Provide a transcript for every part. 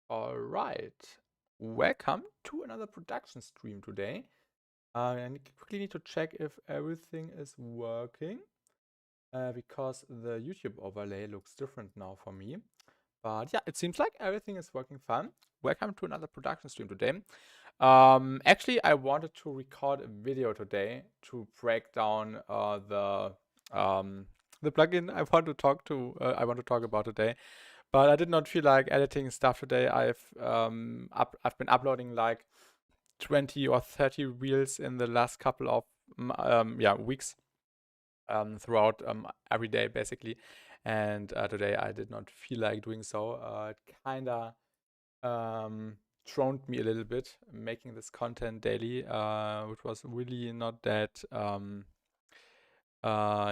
All right. Welcome to another production stream today. I quickly need to check if everything is working because the YouTube overlay looks different now for me. But yeah, it seems like everything is working fine. Welcome to another production stream today. Actually, I wanted to record a video today to break down the plugin I want to talk about today. But I did not feel like editing stuff today. I've been uploading like 20 or 30 reels in the last couple of weeks throughout every day basically. And today I did not feel like doing so. It kind of throned me a little bit making this content daily, which was really not that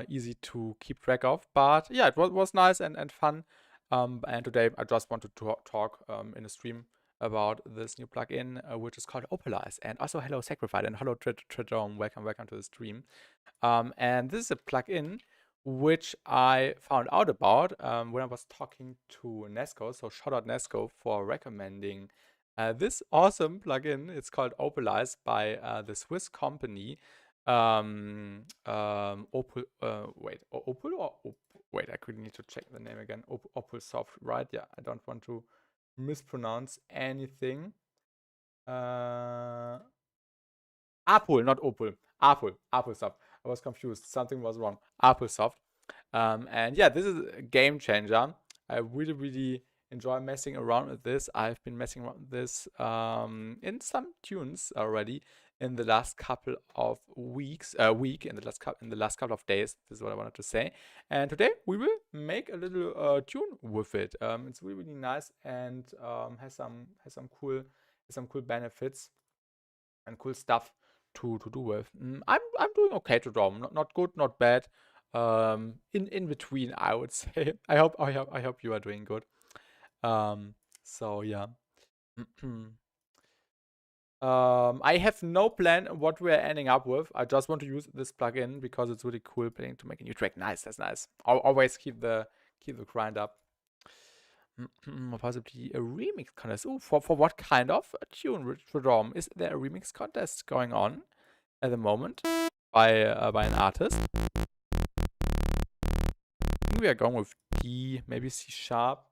easy to keep track of. But yeah, it was nice and fun. And today I just wanted to talk in a stream about this new plugin, which is called Opalize. And also hello Sacrifice and hello Tredome, welcome to the stream. And this is a plugin which I found out about when I was talking to Nesco. So shout out Nesco for recommending this awesome plugin. It's called Opalize by the Swiss company Opal. Opal or wait, I could need to check the name again. Opal Soft, right? Yeah, I don't want to mispronounce anything. Apple, not Opal. Apple Soft. I was confused. Something was wrong. Apple Soft. And yeah, this is a game changer. I really enjoy messing around with this. I've been messing around with this in some tunes already in the last couple of weeks, in the last couple of days. This is what I wanted to say. And today we will make a little tune with it. It's really nice and has some cool benefits and cool stuff to do with. I'm doing okay to draw. Not good, not bad. In between, I would say. I hope you are doing good. So yeah. I have no plan what we're ending up with. I just want to use this plugin because it's really cool planning to make a new track. Nice, that's nice. I'll always keep the grind up. Possibly a remix contest. Oh, for what kind of a tune, Tredome? Is there a remix contest going on at the moment by an artist? I think we are going with D, maybe C sharp.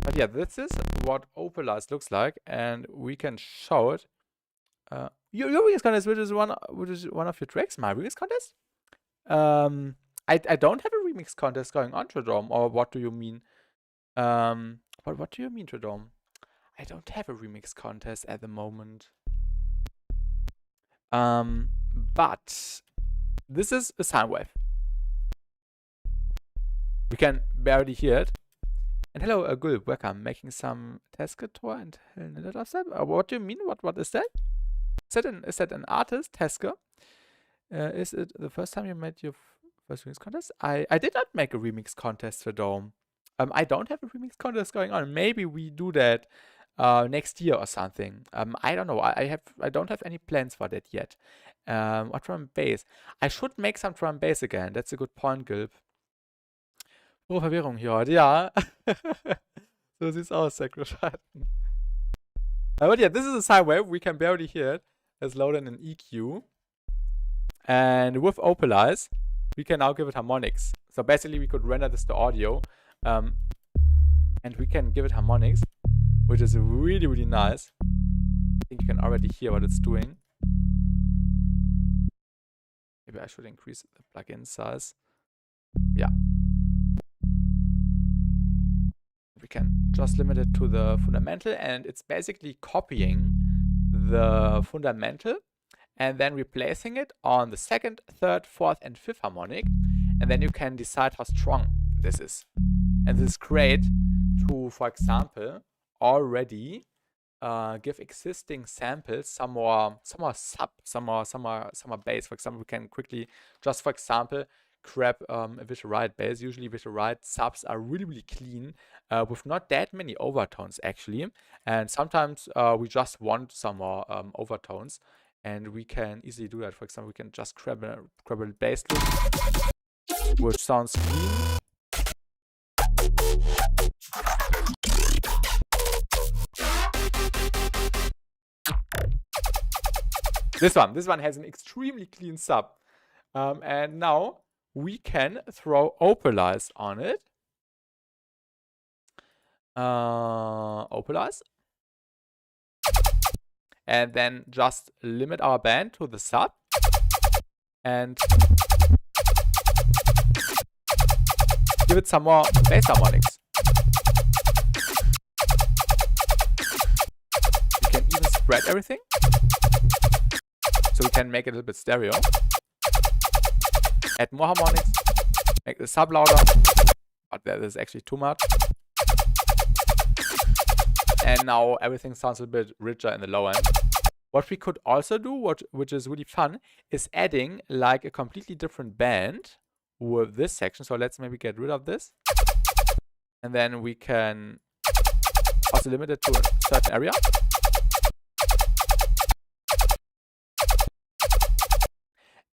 But yeah, this is what Opalize looks like, and we can show it. Your remix contest, which is one of your tracks, my remix contest. I don't have a remix contest going on, Tredome, or what do you mean? What do you mean, Tredome? I don't have a remix contest at the moment. But this is a sine wave. We can barely hear it. And hello, Gul, welcome. Making some Teskator and what do you mean? What is that? Is that an artist, Teska? Is it the first time you made your first remix contest? I did not make a remix contest for Dome. I don't have a remix contest going on. Maybe we do that next year or something. I don't know. I don't have any plans for that yet. What drum and bass? I should make some drum and bass again. That's a good point, Gilb. Oh, Verwirrung hier heute, ja. So sieht's aus, Sacrifice. But yeah, this is a sine wave. We can barely hear it. Let's load in an EQ. And with Opalize, we can now give it harmonics. So basically, we could render this to audio. And we can give it harmonics, which is really nice. I think you can already hear what it's doing. Maybe I should increase the plugin size. Yeah. We can just limit it to the fundamental, and it's basically copying the fundamental and then replacing it on the second, third, fourth, and fifth harmonic. And then you can decide how strong this is. And this is great to, for example, already give existing samples some more bass. For example, we can quickly just, for example, grab a visual right bass. Usually visual right subs are really clean with not that many overtones actually, and sometimes we just want some more overtones, and we can easily do that. For example, we can just grab a bass loop which sounds clean, This one has an extremely clean sub. And now we can throw Opalize on it. Opalize. And then just limit our band to the sub. And give it some more bass harmonics. We can even spread everything. So we can make it a little bit stereo. Add more harmonics. Make the sub louder. But that is actually too much. And now everything sounds a bit richer in the low end. What we could also do, which is really fun, is adding like a completely different band with this section. So let's maybe get rid of this. And then we can also limit it to a certain area.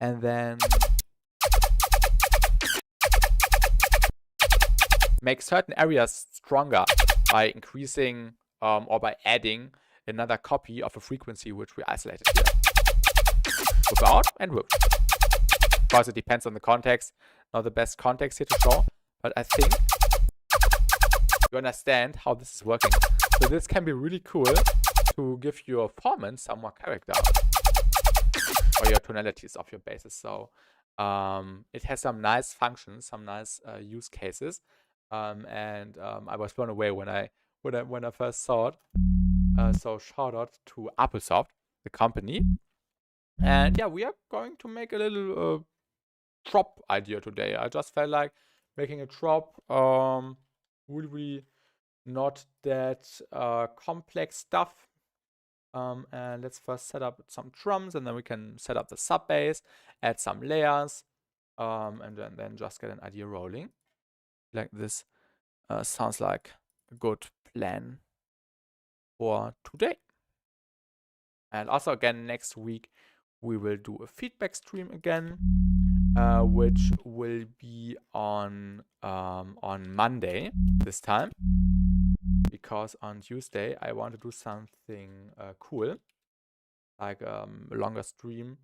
And then make certain areas stronger by increasing or by adding another copy of a frequency which we isolated here. Without and with. Of course, it depends on the context. Not the best context here to show, but I think you understand how this is working. So this can be really cool to give your performance some more character. Or your tonalities of your basses. So it has some nice functions, some nice use cases. And I was blown away when I first saw it. So shout out to Applesoft, the company. And yeah, we are going to make a little drop idea today. I just felt like making a drop. Really not that complex stuff. And let's first set up some drums, and then we can set up the sub bass, add some layers, and then just get an idea rolling. Like this sounds like a good plan for today. And also again, next week we will do a feedback stream again, which will be on Monday this time, because on Tuesday I want to do something cool, like a longer stream.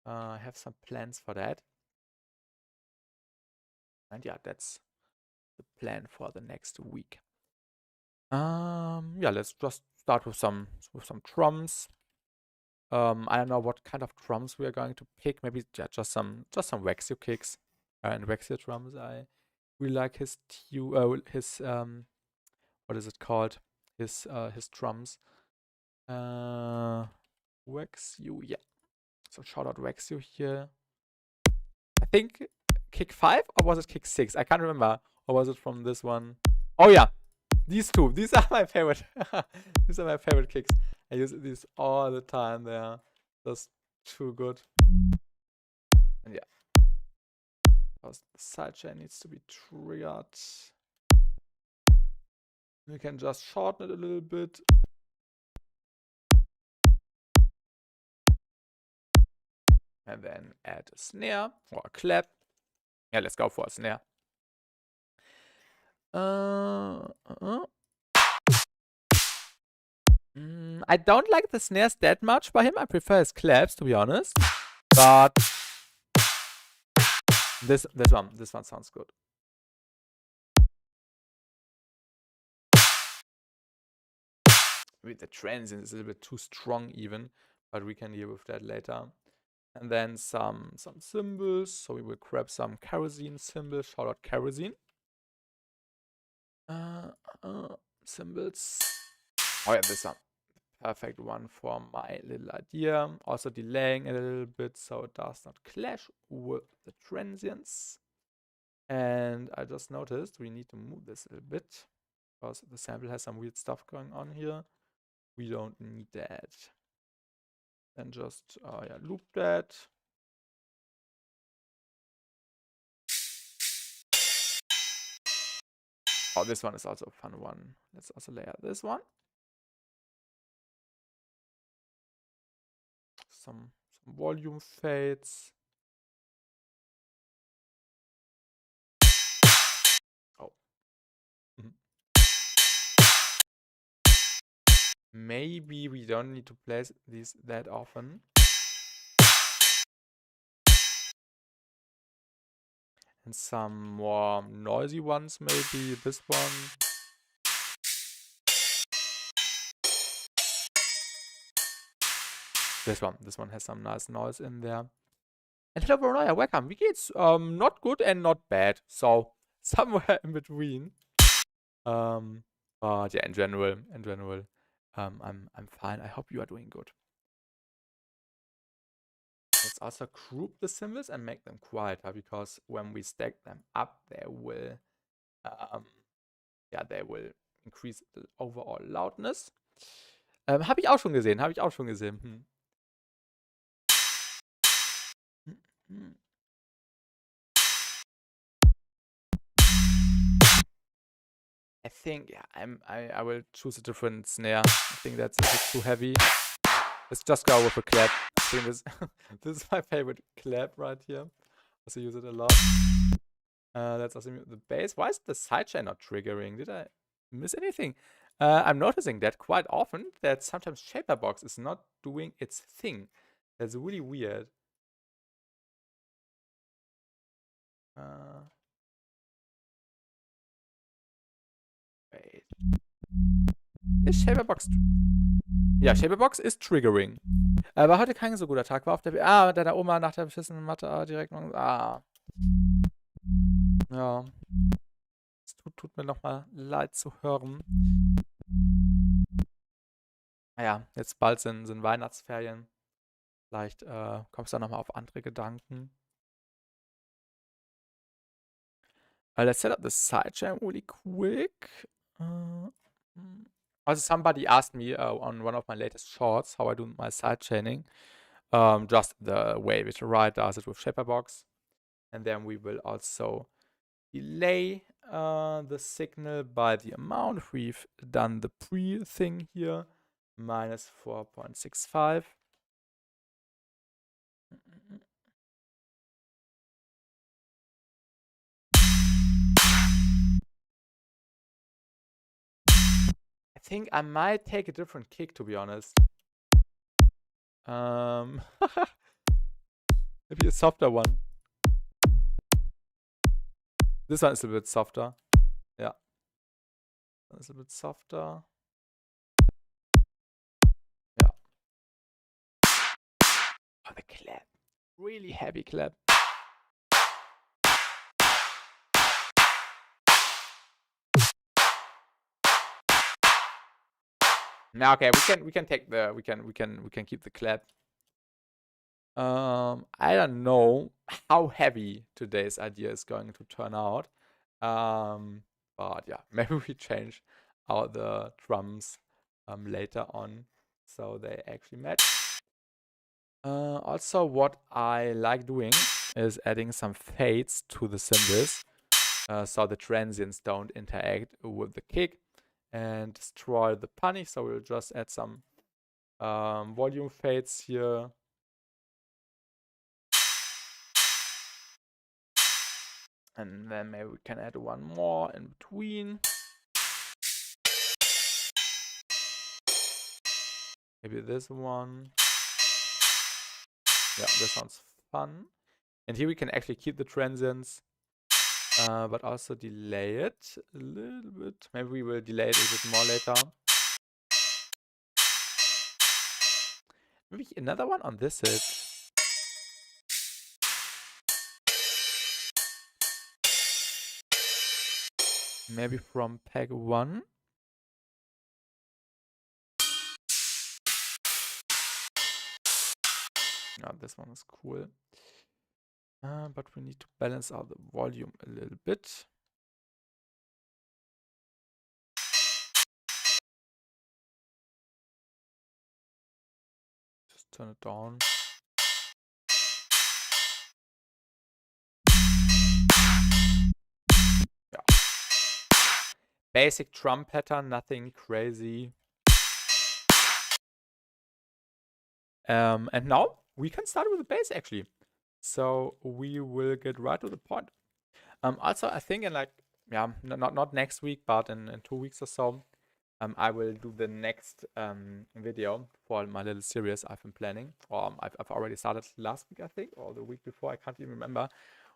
I have some plans for that, and yeah, that's the plan for the next week. Yeah, let's just start with some drums. I don't know what kind of drums we are going to pick. Maybe just some Waxio kicks and Waxio drums. I really like his what is it called? His drums. Waxio, yeah. So shout out Waxio here. I think kick 5 or was it kick 6? I can't remember. Or was it from this one? Oh yeah, these two. These are my favorite. These are my favorite kicks. I use these all the time. They are just too good. And yeah, because the sidechain needs to be triggered. We can just shorten it a little bit. And then add a snare or a clap. Yeah, let's go for a snare. I don't like the snares that much by him. I prefer his claps, to be honest. But this one sounds good. With the transient is a little bit too strong even, but we can deal with that later. And then some cymbals. So we will grab some kerosene cymbals. Shout out kerosene. Cymbals. Oh yeah, this one. Perfect one for my little idea. Also delaying a little bit so it does not clash with the transients. And I just noticed we need to move this a little bit because the sample has some weird stuff going on here. We don't need that. Then just yeah, loop that. Oh, this one is also a fun one. Let's also layer this one. Some volume fades. Oh, maybe we don't need to play these that often. And some more noisy ones, maybe this one. This one has some nice noise in there. And hello Veronia, welcome. Wie geht's? Not good and not bad. So somewhere in between. But yeah, in general, I'm fine. I hope you are doing good. Let's also group the symbols and make them quieter, because when we stack them up, they will increase the overall loudness. Habe ich auch schon gesehen, I think, yeah, I will choose a different snare. I think that's a bit too heavy. Let's just go with a clap. I think this this is my favorite clap right here. Also use it a lot. Let's also mute the bass. Why is the sidechain not triggering? Did I miss anything? I'm noticing that quite often, that sometimes Shaperbox is not doing its thing. That's really weird. Wait. Ist Shaperbox... Ja, Shaperbox ist triggering. Aber heute kein so guter Tag. War auf der... mit deiner Oma nach der beschissenen Mathe direkt... Ja. Es tut mir nochmal leid zu hören. Naja, jetzt bald sind Weihnachtsferien. Vielleicht kommst du dann nochmal auf andere Gedanken. Let's set up the sidechain really quick. Also somebody asked me on one of my latest shorts how I do my sidechaining. Just the way which right does it with Shaperbox. And then we will also delay the signal by the amount. We've done the pre thing here, minus 4.65. I think I might take a different kick, to be honest. Maybe a softer one. This one is a bit softer. Yeah. It's a bit softer. Yeah. Oh, the clap. Really heavy clap. Now, okay, we can take the we can keep the clap. I don't know how heavy today's idea is going to turn out. But yeah, maybe we change out the drums later on so they actually match. Also, what I like doing is adding some fades to the cymbals so the transients don't interact with the kick and destroy the punish. So we'll just add some volume fades here. And then maybe we can add one more in between. Maybe this one. Yeah, this sounds fun. And here we can actually keep the transients, but also delay it a little bit. Maybe we will delay it a bit more later. Maybe another one on this hit. Maybe from peg 1. Yeah, this one is cool. But we need to balance out the volume a little bit. Just turn it down. Yeah. Basic drum pattern, nothing crazy. And now we can start with the bass actually. So we will get right to the point. Also, I think in like, yeah, not next week, but in 2 weeks or so, I will do the next video for my little series I've been planning. Or I've already started last week, I think, or the week before. I can't even remember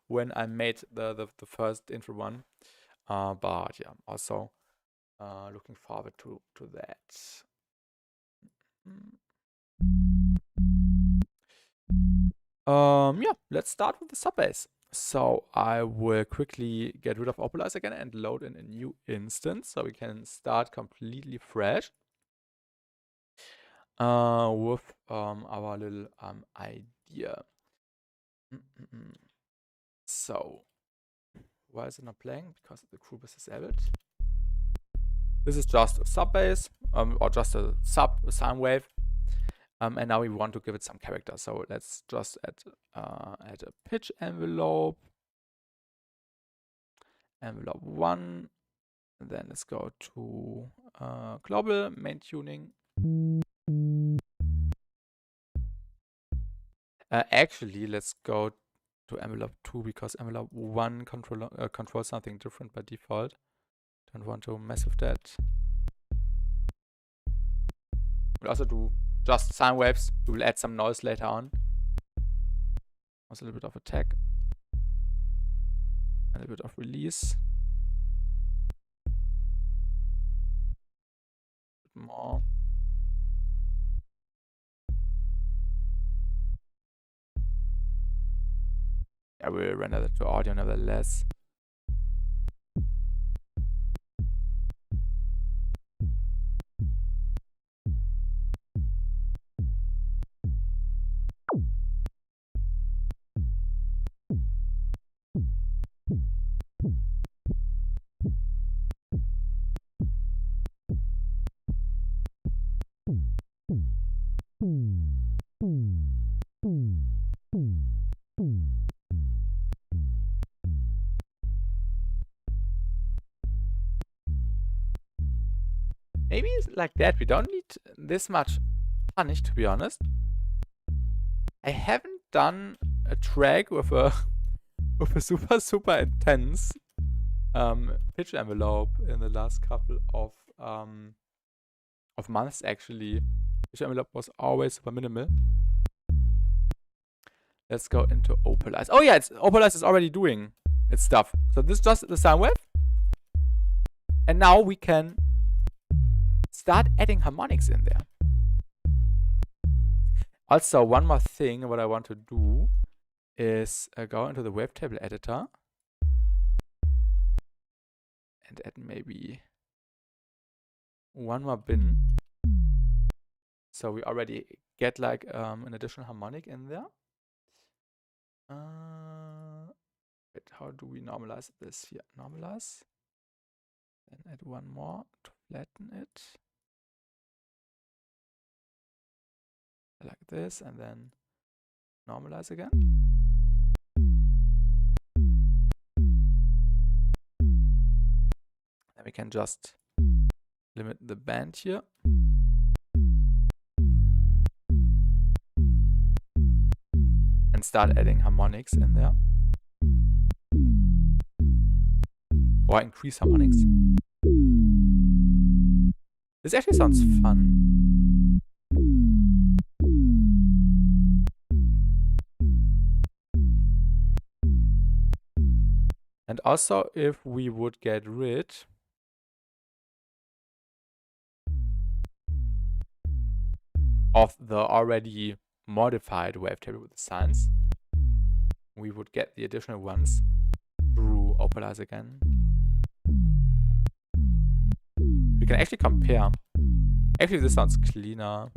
when I made the first intro one. But yeah, also looking forward to that. Yeah, let's start with the subbase. So I will quickly get rid of Opalize again and load in a new instance so we can start completely fresh with our little idea. So why is it not playing? Because the group is disabled. This is just a subbase or just a sine wave. And now we want to give it some character. So let's just add a pitch envelope 1. And then let's go to global main tuning. Actually, let's go to envelope 2 because envelope 1 controls something different by default. Don't want to mess with that. We'll also do just sine waves. We will add some noise later on. Also a little bit of attack. A little bit of release. A bit more. I will render that to audio nevertheless. Maybe it's like that. We don't need this much punish, to be honest. I haven't done a track with a super intense pitch envelope in the last couple of months. Actually, pitch envelope was always super minimal. Let's go into Opalize. Oh yeah, Opalize is already doing its stuff. So this is just the sine wave, and now we can start adding harmonics in there. Also, one more thing, what I want to do is go into the wavetable editor and add maybe one more bin. So we already get like an additional harmonic in there. Wait, how do we normalize this here? Normalize. Then add one more to flatten it. Like this, and then normalize again. Then we can just limit the band here. And start adding harmonics in there. Or increase harmonics. This actually sounds fun. And also, if we would get rid of the already modified wavetable with the sines, we would get the additional ones through Opalize again. We can actually compare. Actually, this sounds cleaner.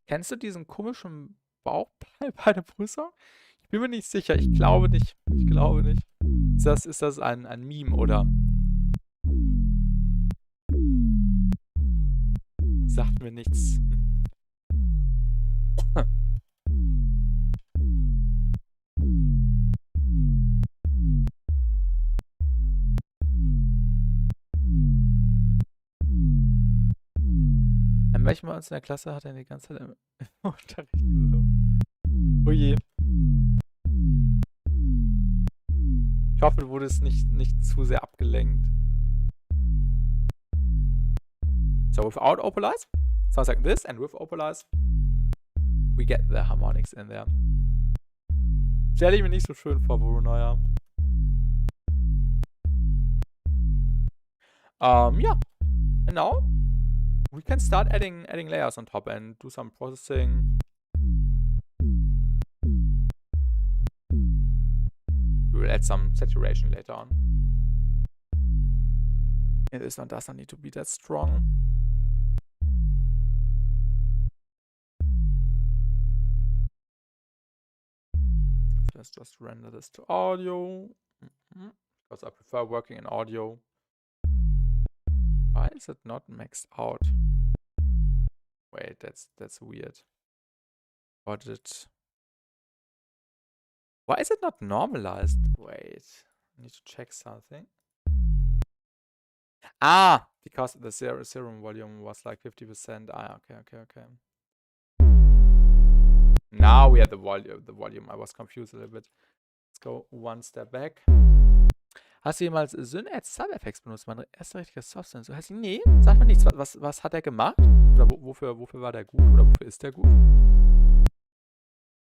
Kennst du diesen komischen Bauchball bei der Prüfung? Ich bin mir nicht sicher. Ich glaube nicht. Ich glaube nicht. Ist das ein Meme oder? Sagt mir nichts. In welchem bei uns in der Klasse hat er die ganze Zeit im Unterricht gesungen? Oh je. Ich hoffe, du wurdest nicht zu sehr abgelenkt. So without Opalize, sounds like this, and with Opalize, we get the harmonics in there. Stelle ich mir nicht so schön vor, Bruno, ja. Yeah. And now we can start adding layers on top and do some processing. We will add some saturation later on. And this one does not need to be that strong. So let's just render this to audio. Because I prefer working in audio. Why is it not maxed out? Wait, that's weird. Why is it not normalized? Wait, I need to check something. Ah, because the serum volume was like 50%. Ah, okay. Now we have the volume. I was confused a little bit. Let's go one step back. Hast du jemals Syn als Sub-Effects benutzt? Mein erster richtiger Soft-Syn. So heißt nee, sag mal nichts. Was hat er gemacht? Oder wofür war der gut? Oder wofür ist der gut?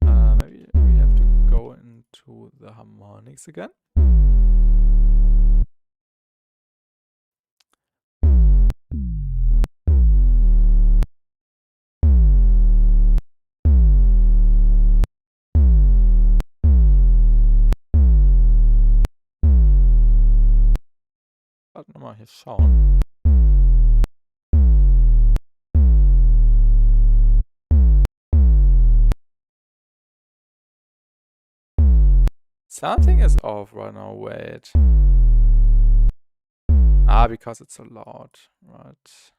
Maybe we have to go into the harmonics again. Warte nochmal hier schauen. Something is off right now, wait. Ah, because it's so loud, right.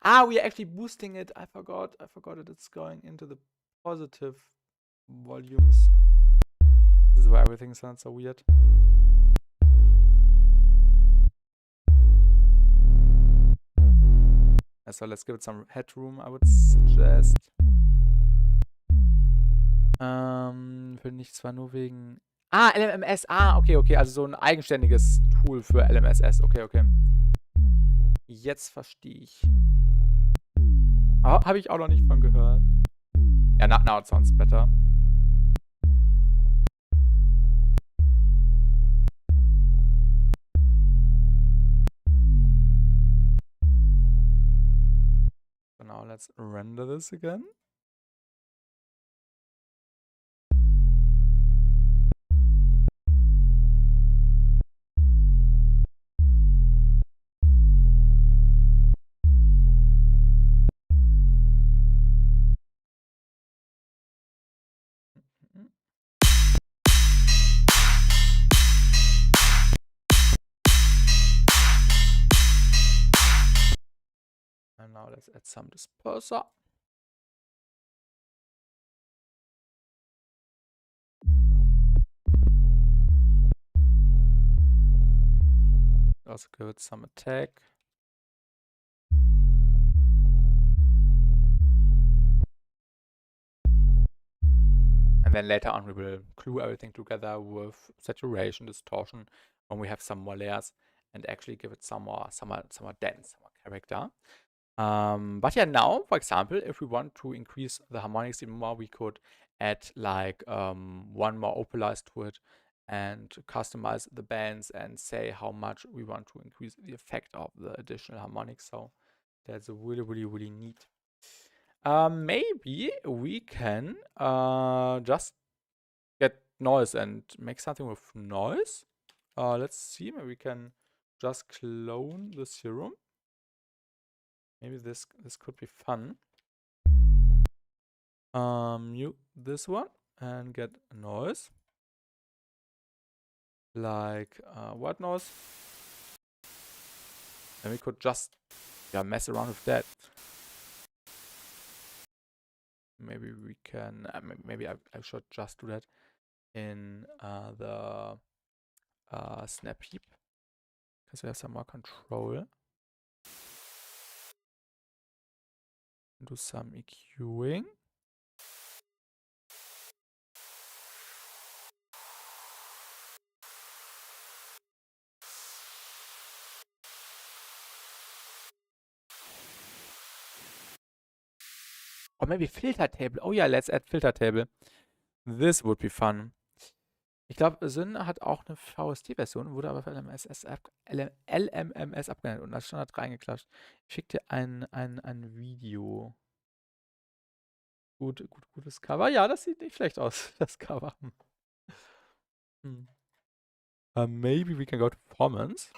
Ah, we are actually boosting it. I forgot that it's going into the positive volumes. This is why everything sounds so weird. So let's give it some headroom, I would suggest. Finde ich zwar nur wegen... Ah, LMS. Ah, okay. Also so ein eigenständiges Tool für LMSS. Okay. Jetzt verstehe ich. Oh, habe ich auch noch nicht von gehört. Ja, now it sounds better. So now let's render this again. And now let's add some disperser. Also give it some attack. And then later on we will glue everything together with saturation, distortion, when we have some more layers, and actually give it some more dance, some more character. But yeah, now, for example, if we want to increase the harmonics even more, we could add like one more Opalize to it and customize the bands and say how much we want to increase the effect of the additional harmonics. So that's really neat. Maybe we can just get noise and make something with noise. Let's see, maybe we can just clone the serum. Maybe this could be fun. Mute this one and get noise. Like what noise? Then we could just mess around with that. Maybe we can. Maybe I should just do that in the snap heap, Because we have some more control. Do some EQing. Or maybe filter table. Oh ja, let's add filter table. This would be fun. Ich glaube, Syn hat auch eine VST-Version, wurde aber für LMMS abgeleitet und als Standard reingeklatscht. Ich schicke dir ein Video. Gutes Cover. Ja, das sieht nicht schlecht aus, das Cover. Maybe we can go to performance.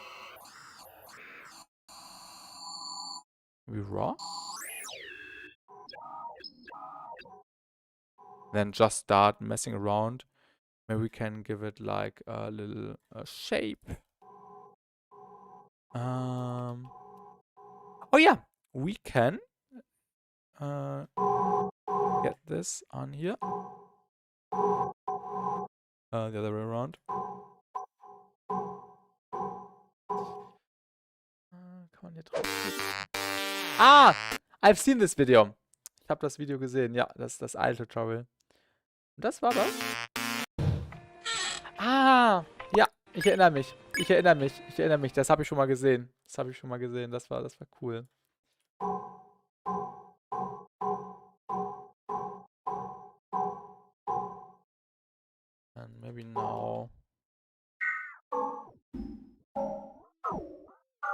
Maybe raw. Then just start messing around. Maybe we can give it like a little shape. Oh yeah, we can get this on here. The other way around. Kann man hier drauf klicken? Ah! I've seen this video. Ich habe das Video gesehen. Ja, das ist das alte Tutorial. Und das war das? Ah! Ja, ich erinnere mich. Das habe ich schon mal gesehen. Das war cool. And maybe now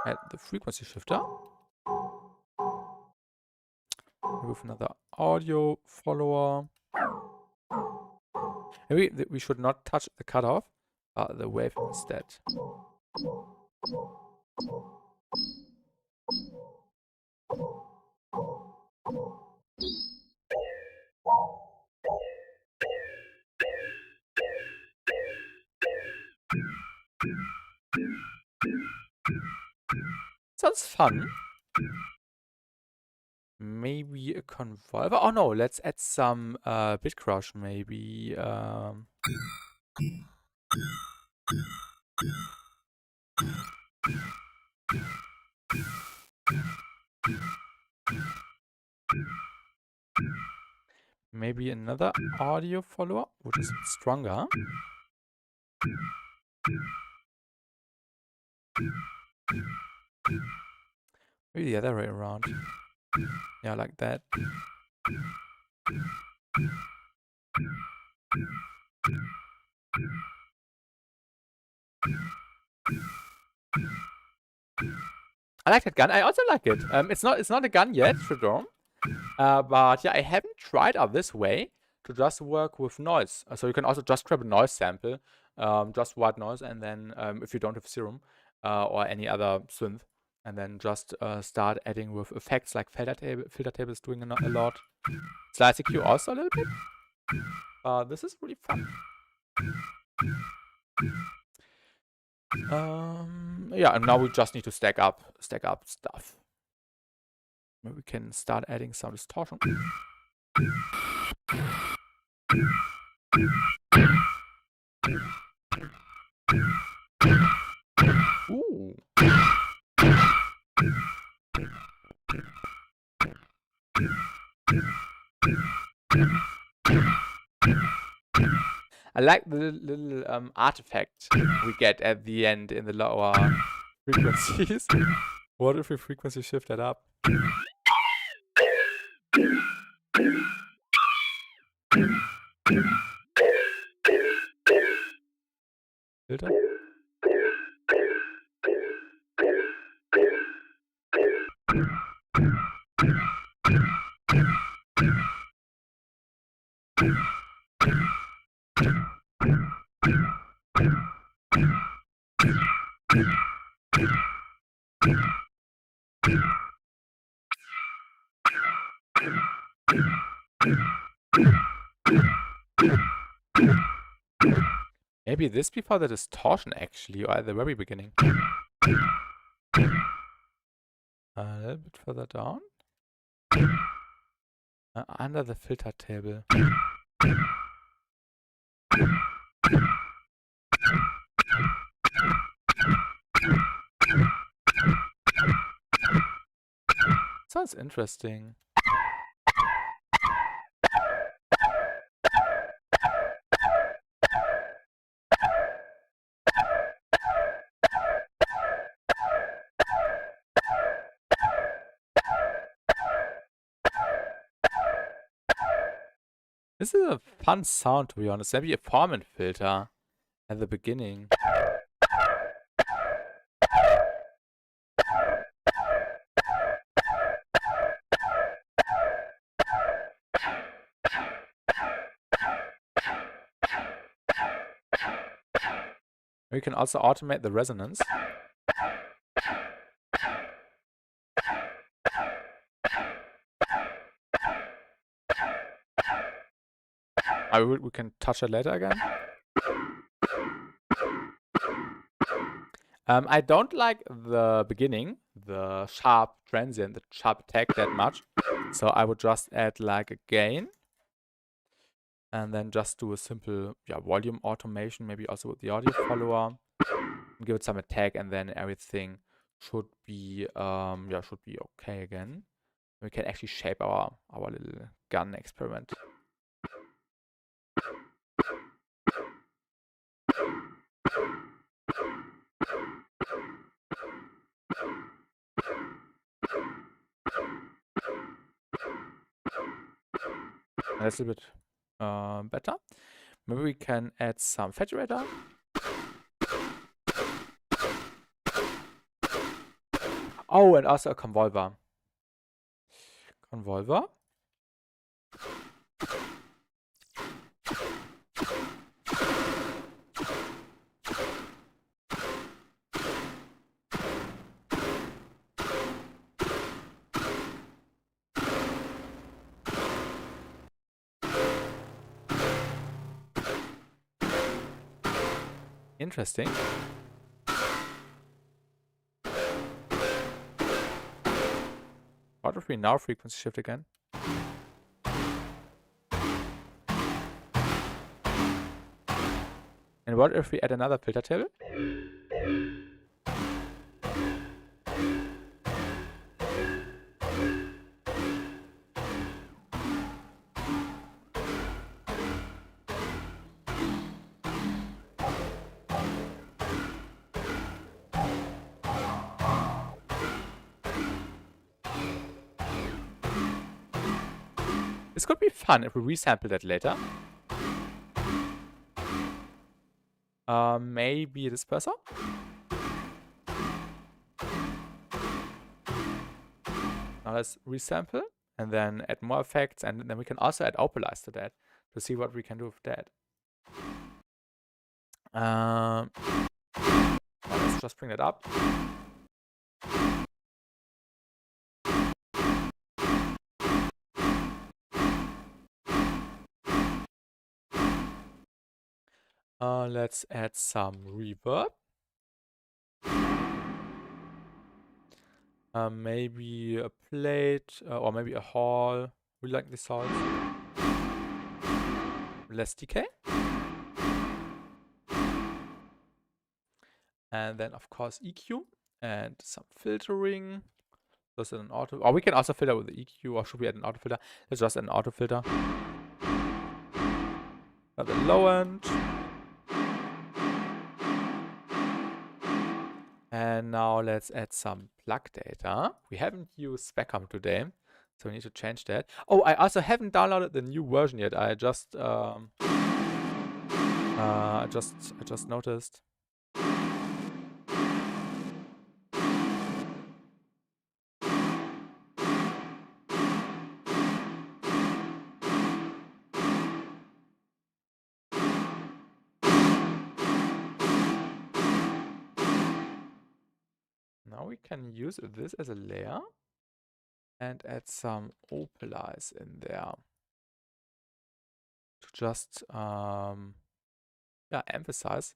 add the frequency shifter. With another audio follower. Maybe we should not touch the cutoff, but the wave instead. Sounds fun. Maybe a convolver. Oh no, let's add some bit crush maybe. Maybe another audio follower, which is stronger. Maybe the other way around. Yeah, like that. I like that gun. I also like it. It's not a gun yet, Shredome. But yeah, I haven't tried out this way to just work with noise. So you can also just grab a noise sample, just white noise, and then if you don't have serum or any other synth, and then just start adding with effects like filter table is doing a lot. Slice EQ also a little bit. This is really fun. Yeah, and now we just need to stack up stuff. Maybe we can start adding some distortion. Ooh. I like the little artifact we get at the end in the lower frequencies. What if we frequency shift that up? Filter? Maybe this before the distortion actually, or at the very beginning. A little bit further down. Under the filter table. it's interesting. This is a fun sound, to be honest. Maybe a formant filter at the beginning. We can also automate the resonance. We can touch it later again. I don't like the beginning, the sharp transient, the sharp attack that much. So I would just add like a gain. And then just do a simple volume automation, maybe also with the audio follower. Give it some attack, and then everything should be okay again. We can actually shape our little gun experiment. That's a bit better. Maybe we can add some saturator. Oh, and also a convolver. Interesting. What if we now frequency shift again? And what if we add another filter table? This could be fun if we resample that later. Maybe this person? Now let's resample and then add more effects, and then we can also add Opalize to that to see what we can do with that. Let's just bring that up. Let's add some reverb. Maybe a plate or maybe a hall. We like the sounds. Less decay. And then of course EQ and some filtering. Just an auto, or we can also filter with the EQ, or should we add an auto filter? Let's just add an auto filter. At the low end. And now let's add some plug data. We haven't used Spectrum today, so we need to change that. Oh, I also haven't downloaded the new version yet. I just noticed. Now we can use this as a layer and add some Opalize in there to just emphasize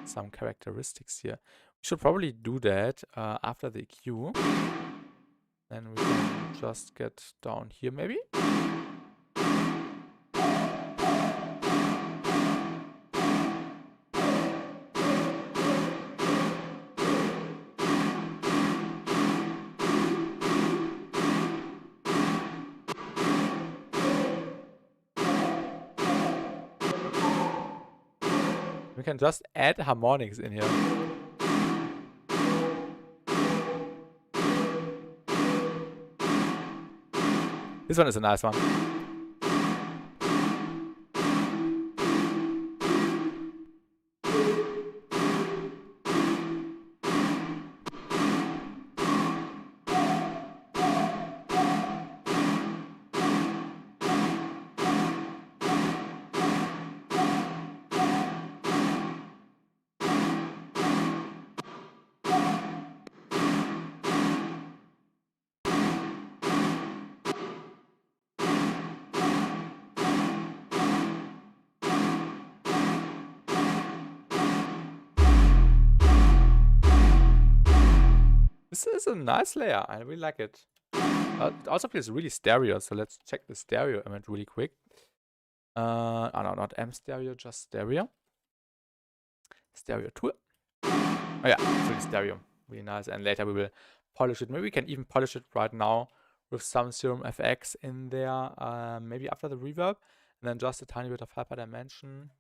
some characteristics here. We should probably do that after the EQ. Then we can just get down here maybe. We can just add harmonics in here. This one is a nice one. This is a nice layer. I really like it. It also feels really stereo, so let's check the stereo image really quick. Oh no, not M stereo, just stereo. Stereo tool. Oh yeah, it's really stereo. Really nice. And later we will polish it. Maybe we can even polish it right now with some Serum FX in there. Maybe after the reverb. And then just a tiny bit of hyper dimension.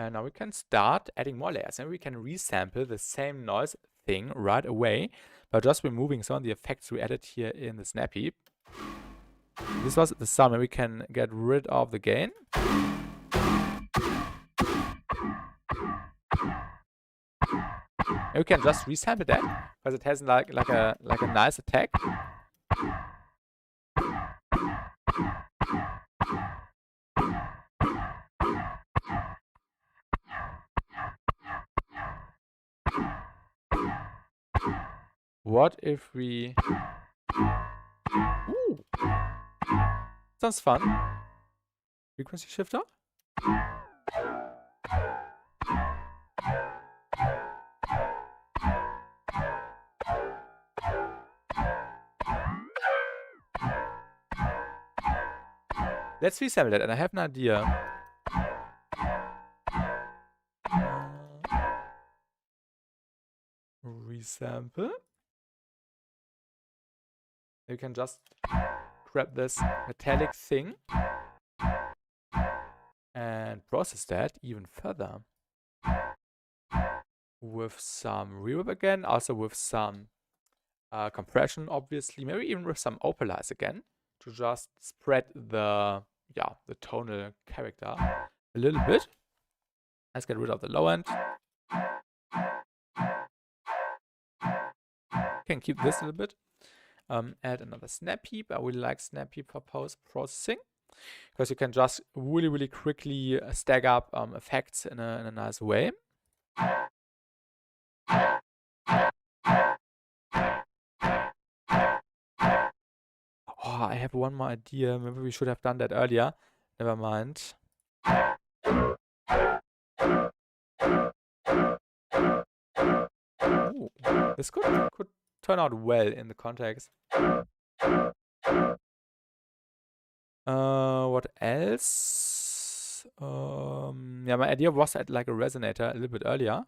And now we can start adding more layers. And we can resample the same noise thing right away by just removing some of the effects we added here in the snap heap. This was the sound, and we can get rid of the gain. And we can just resample that because it has like a nice attack. What if we... Ooh! Sounds fun. Frequency shifter? Let's resample that, and I have an idea. Resample. You can just grab this metallic thing and process that even further with some reverb again, also with some compression, obviously, maybe even with some Opalize again, to just spread the tonal character a little bit. Let's get rid of the low end. Can keep this a little bit. Add another snap heap. I really like snap heap for post-processing because you can just really quickly stack up effects in a nice way. Oh, I have one more idea. Maybe we should have done that earlier. Never mind. Ooh, this could turn out well in the context. What else? Yeah, my idea was at like a resonator a little bit earlier.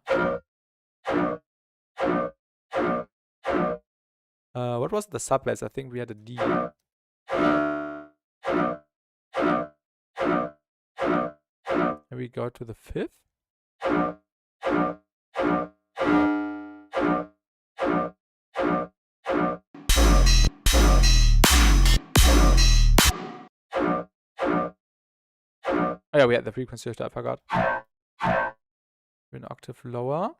What was the sub-bass? I think we had a D. And we go to the fifth. Oh yeah, we had the frequency shift, I forgot. An octave lower.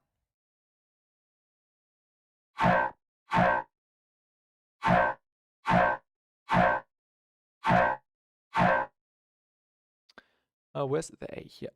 Where's the A here?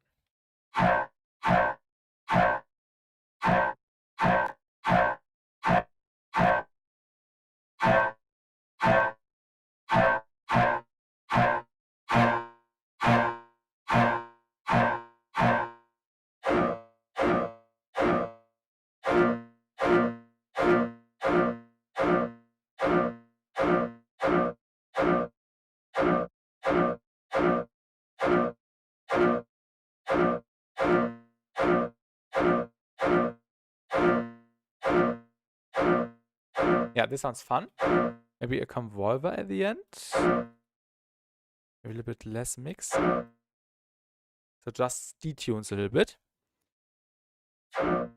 Yeah, this sounds fun. Maybe a convolver at the end. Maybe a little bit less mix. So just detunes a little bit. And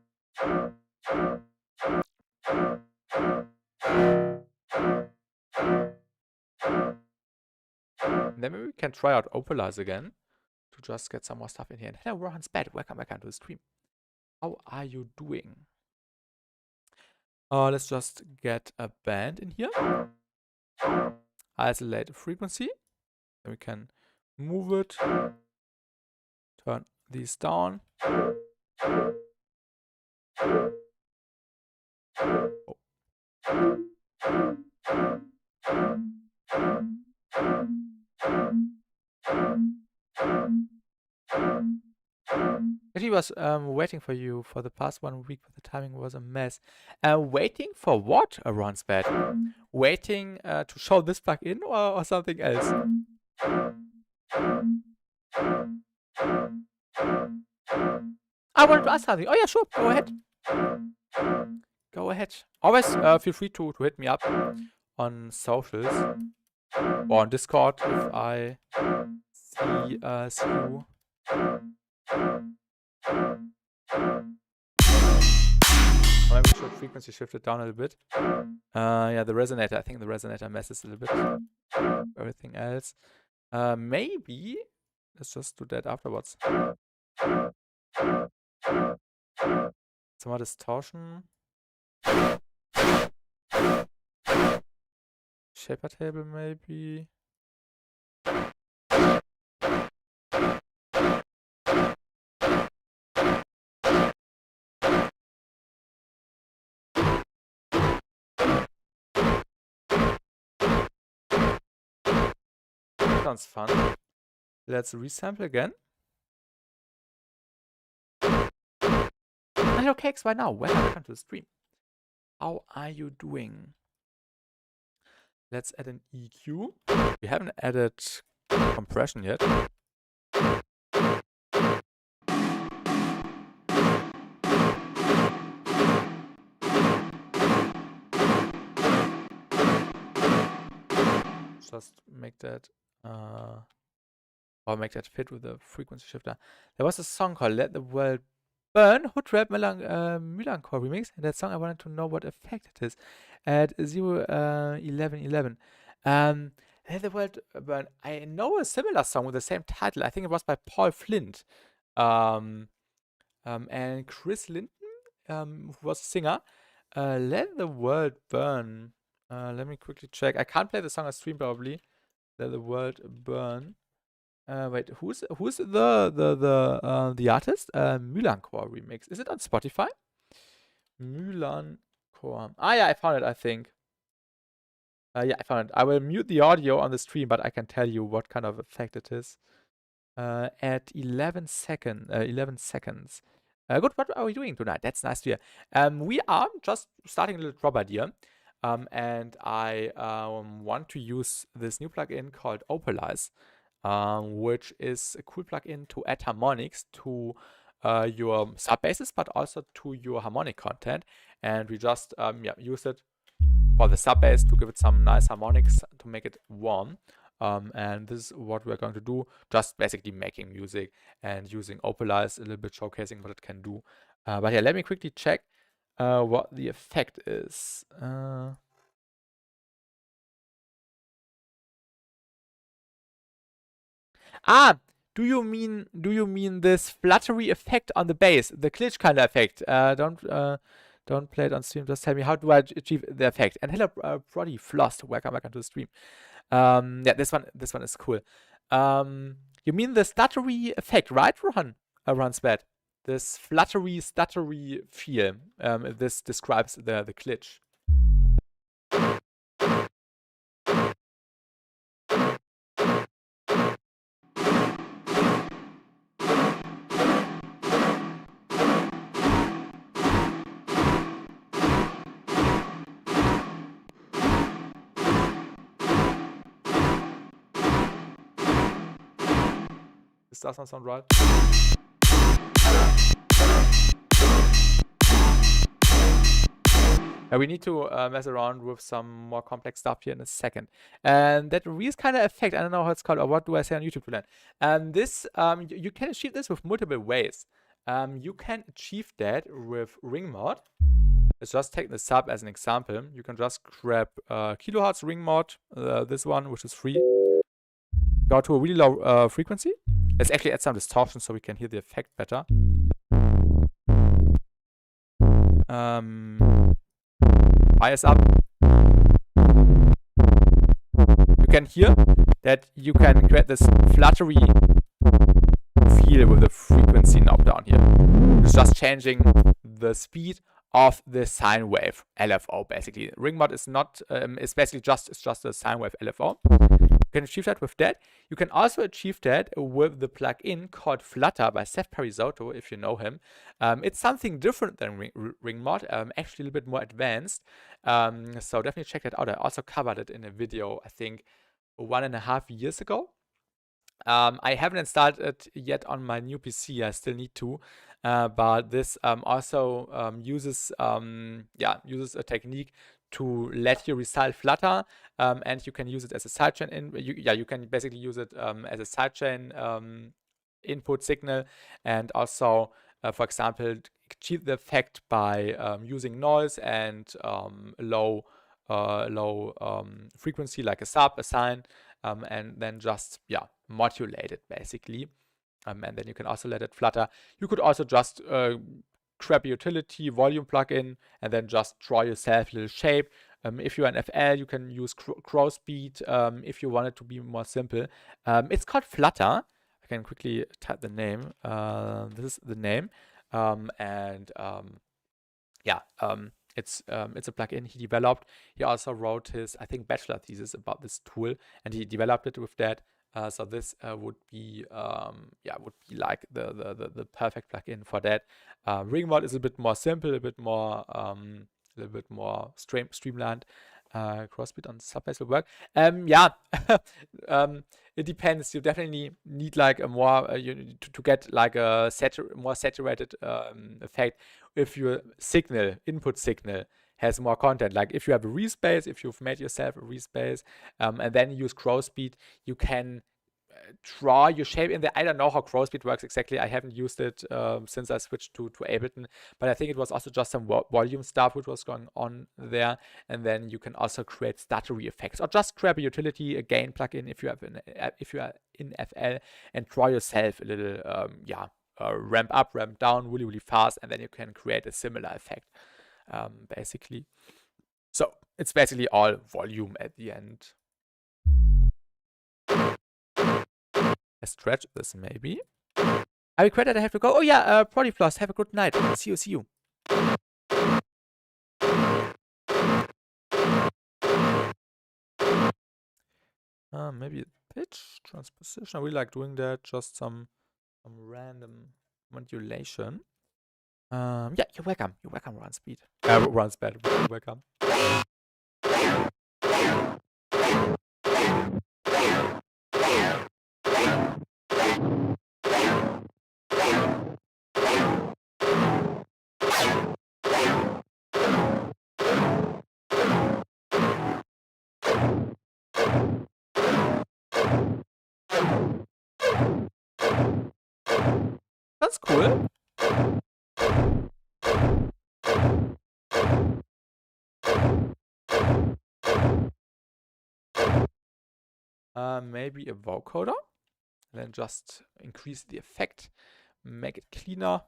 then maybe we can try out Opalize again to just get some more stuff in here. And hello, Rohan's bad. Welcome back to the stream. How are you doing? Let's just get a band in here. Isolate the frequency. Then we can move it. Turn these down. Oh. He was waiting for you for the past 1 week, but the timing was a mess. Waiting for what, Ron's bad? Waiting to show this plugin or something else? I wanted to ask something. Oh yeah, sure. Go ahead. Go ahead. Always feel free to hit me up on socials or on Discord if I see you. Maybe we should frequency shift it down a little bit. Yeah, the resonator. I think the resonator messes a little bit. Everything else. Maybe let's just do that afterwards. Some more distortion. Shaper table maybe. Sounds fun. Let's resample again. Hello cakes, why now? Welcome to the stream. How are you doing? Let's add an EQ. We haven't added compression yet. Just make that or make that fit with the frequency shifter. There was a song called Let the World Burn, Hood Rap Melancholy remix. And that song I wanted to know what effect it is at 01111. Let the World Burn. I know a similar song with the same title. I think it was by Paul Flint. And Chris Linton, who was a singer. Let the World Burn. Let me quickly check. I can't play the song on stream probably. Let the World Burn. Wait, who's the artist? Melancholy remix. Is it on Spotify? Melancholy. Ah yeah, I found it. I think. Yeah, I found it. I will mute the audio on the stream, but I can tell you what kind of effect it is. At 11 seconds. Good. What are we doing tonight? That's nice to hear. We are just starting a little drop idea. And I want to use this new plugin called Opalize, which is a cool plugin to add harmonics to your sub basses, but also to your harmonic content. And we just use it for the sub bass to give it some nice harmonics to make it warm. And this is what we're going to do, just basically making music and using Opalize a little bit, showcasing what it can do. But yeah, let me quickly check what the effect is. Do you mean this fluttery effect on the bass, the glitch kind of effect? Don't play it on stream. Just tell me, how do I achieve the effect? And hello, Brody Floss, welcome back to the stream. Yeah, this one is cool. You mean the stuttery effect, right, Rohan? Rohan's bad. This fluttery, stuttery feel. This describes the glitch. This does not sound right. We need to mess around with some more complex stuff here in a second. And that Reese kind of effect, I don't know how it's called, or what do I say on YouTube to learn. This, you can achieve this with multiple ways. You can achieve that with ring mod. Let's just take the sub as an example. You can just grab kilohertz ring mod, this one, which is free. Go to a really low frequency. Let's actually add some distortion so we can hear the effect better. Bias up. You can hear that you can create this fluttery feel with the frequency knob down here. It's just changing the speed of the sine wave LFO basically. Ring mod is not, it's basically just a sine wave LFO. You can achieve that with that. You can also achieve that with the plugin called Flutter by Seth Perisotto, if you know him. It's something different than ring mod, actually a little bit more advanced. So definitely check that out. I also covered it in a video, I think 1.5 years ago. I haven't installed it yet on my new PC. I still need to, but this also uses a technique to let your result flutter, and you can use it as a sidechain. You can basically use it as a sidechain input signal, and also, for example, achieve the effect by using noise and low frequency like a sub, a sine, and then just modulate it basically. And then you can also let it flutter. You could also just grab a utility volume plugin and then just draw yourself a little shape. If you're an FL, you can use crow speed if you want it to be more simple. It's called Flutter. I can quickly type the name. This is the name. It's a plugin he developed. He also wrote his, I think, bachelor thesis about this tool, and he developed it with that. So this would be like the perfect plugin for that. Ring mod is a bit more simple, a little bit more streamlined. Crossbeat on sub-bass will work. It depends. You definitely need like a more to get like a more saturated effect if your input signal has more content. Like if you have a respace, if you've made yourself a respace, and then you use crow speed, you can draw your shape in there. I don't know how crow speed works exactly. I haven't used it since I switched to Ableton, but I think it was also just some volume stuff which was going on there. And then you can also create stuttery effects, or just grab a utility, a gain plugin if you are in FL, and draw yourself a little ramp up, ramp down really fast, and then you can create a similar effect basically. So it's basically all volume at the end. Let's stretch this maybe. I regret that I have to go. Oh yeah, Prolifloss, have a good night. See you. Maybe pitch, transposition. I really like doing that. Just some random modulation. Yeah, you're welcome. You're welcome, Runspeed. Runspeed, you're welcome. That's cool. Maybe a vocoder. And then just increase the effect, make it cleaner.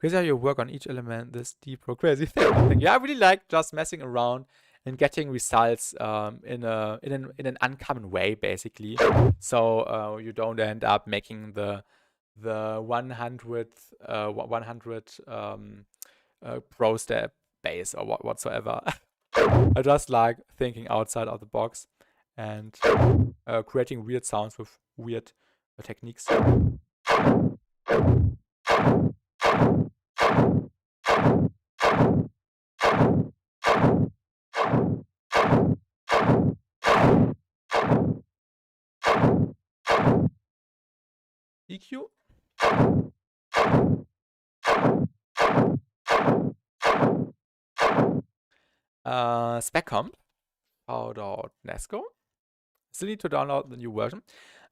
Crazy how you work on each element, this deep or crazy thing. Yeah, I really like just messing around and getting results in an uncommon way, basically. So you don't end up making the 100 pro step bass or whatsoever. I just like thinking outside of the box and creating weird sounds with weird techniques. EQ. Specomp. Shout out Nesco. Still need to download the new version.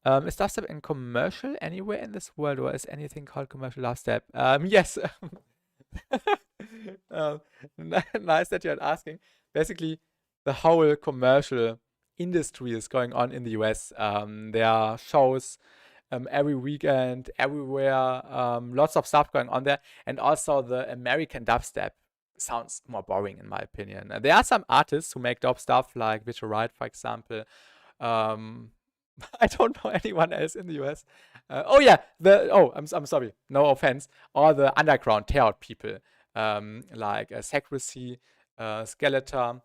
Is dubstep in commercial anywhere in this world, or is anything called commercial dubstep? Yes. um, nice that you're asking. Basically, the whole commercial industry is going on in the US. There are shows every weekend, everywhere. Lots of stuff going on there. And also the American dubstep sounds more boring in my opinion. There are some artists who make dope stuff like Visual Right, for example. Um, I don't know anyone else in the US. Oh yeah, I'm sorry, no offense. All the underground tear people, like Secrecy, Skeletor,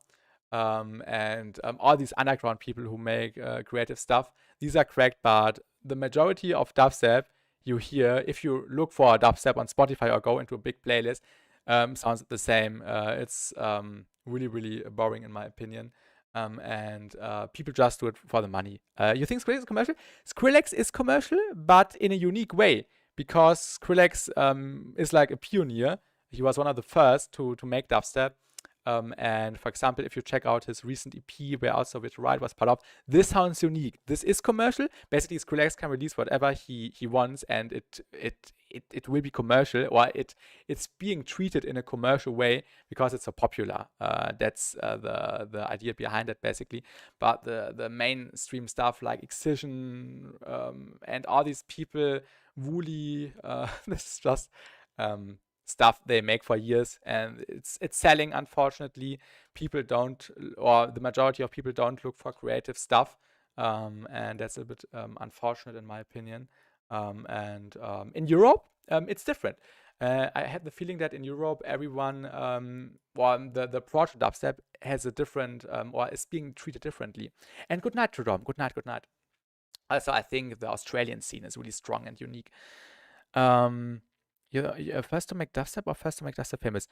and all these underground people who make creative stuff. These are correct, but the majority of dubstep you hear, if you look for dubstep on Spotify or go into a big playlist, sounds the same. It's really, really boring in my opinion. And people just do it for the money. You think Skrillex is commercial? Skrillex is commercial, but in a unique way, because Skrillex is like a pioneer. He was one of the first to make dubstep. And for example, if you check out his recent EP, where also Which Ride was part of, this sounds unique. This is commercial. Basically, Skrillex can release whatever he wants, and it will be commercial, or it's being treated in a commercial way because it's so popular. That's the idea behind it, basically. But the mainstream stuff like Excision and all these people, Wooly, this is just stuff they make for years, and it's selling. Unfortunately, people don't, or the majority of people don't look for creative stuff, and that's a bit unfortunate in my opinion. And in Europe, it's different. I had the feeling that in Europe, everyone, the project dubstep has a different, or is being treated differently. And good night, Jerome. Good night. Good night. Also, I think the Australian scene is really strong and unique. You're first to make dubstep or first to make dubstep famous?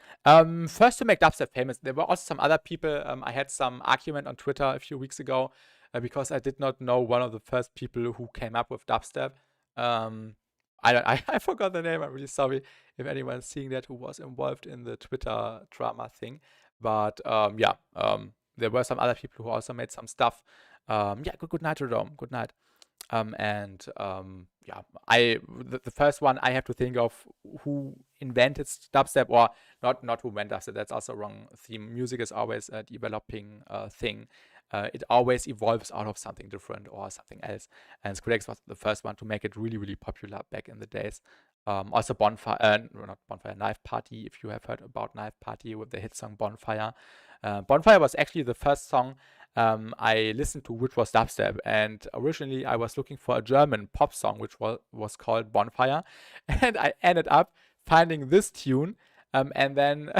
First to make dubstep famous. There were also some other people. I had some argument on Twitter a few weeks ago because I did not know one of the first people who came up with dubstep. I forgot the name. I'm really sorry if anyone's seeing that who was involved in the Twitter drama thing. But there were some other people who also made some stuff. Good night, Jerome. Good night. The first one I have to think of who invented dubstep, or not who invented dubstep. That's also a wrong theme. Music is always a developing thing. It always evolves out of something different or something else. And Skrillex was the first one to make it really, really popular back in the days. Also Knife Party, if you have heard about Knife Party with the hit song Bonfire. Bonfire was actually the first song I listened to, which was dubstep. And originally I was looking for a German pop song, which was called Bonfire. And I ended up finding this tune. And then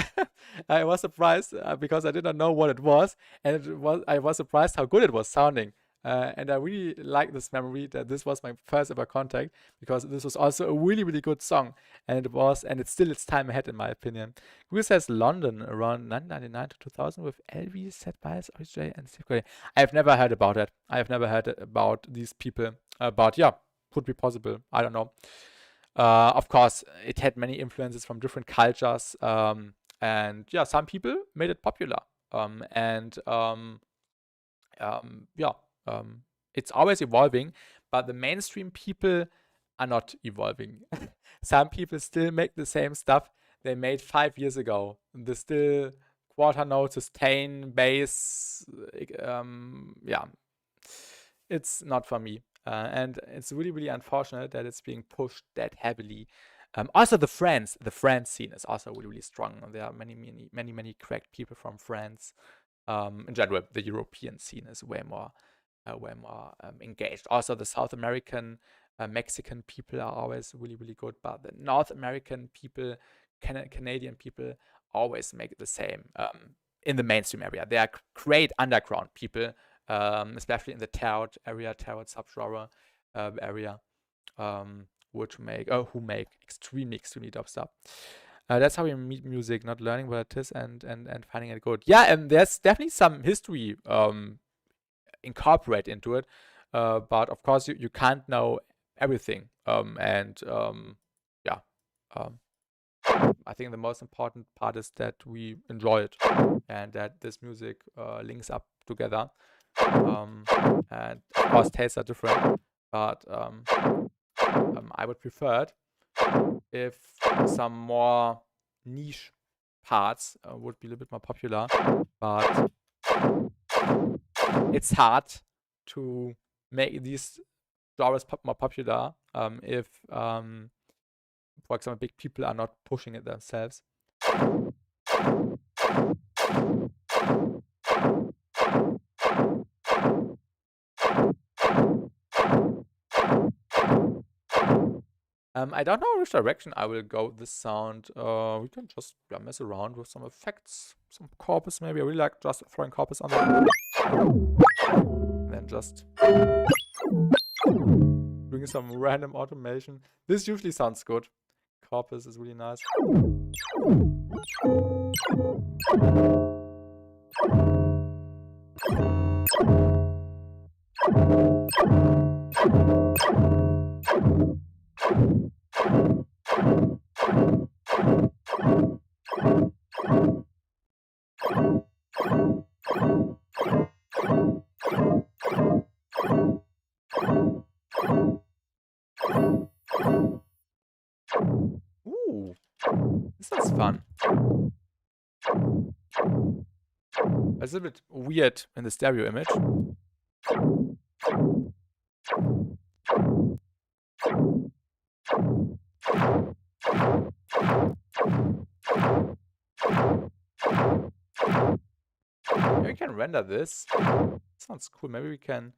I was surprised because I did not know what it was. And I was surprised how good it was sounding. And I really like this memory that this was my first ever contact, because this was also a really, really good song. And it's still its time ahead, in my opinion. Google says London around 1999 to 2000 with LV, Set Bias, OJ, and Steve Gray. I have never heard about it. I have never heard about these people. But yeah, could be possible. I don't know. Of course, it had many influences from different cultures. And yeah, some people made it popular. It's always evolving, but the mainstream people are not evolving. Some people still make the same stuff they made 5 years ago. The still quarter note, sustain, bass. It's not for me. And it's really, really unfortunate that it's being pushed that heavily. Also, the France scene is also really, really strong. There are many cracked people from France. In general, the European scene is way more engaged. Also, the South American, Mexican people are always really, really good, but the North American people, Canadian people, always make it the same in the mainstream area. They are great underground people, especially in the tarot area, tarot subgenre area, who make extremely dope stuff. That's how we meet music, not learning what it is and finding it good. Yeah, and there's definitely some history incorporate into it, but of course you can't know everything. I think the most important part is that we enjoy it and that this music links up together. And of course, tastes are different, but I would prefer it if some more niche parts would be a little bit more popular, but it's hard to make these genres more popular if, for example, big people are not pushing it themselves. I don't know which direction I will go with this sound. We can just mess around with some effects, some corpus maybe. I really like just throwing corpus on there. And then just doing some random automation. This usually sounds good. Corpus is really nice. Ooh, this is fun. It's a bit weird in the stereo image. Maybe we can render this. Sounds cool. Maybe we can.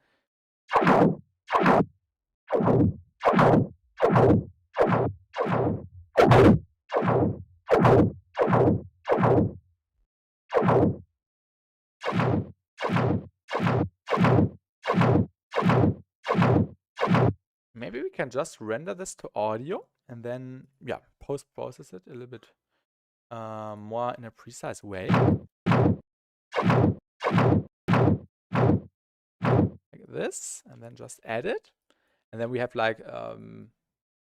Maybe we can just render this to audio and then, yeah, post-process it a little bit more in a precise way. Like this, and then just add it. And then we have like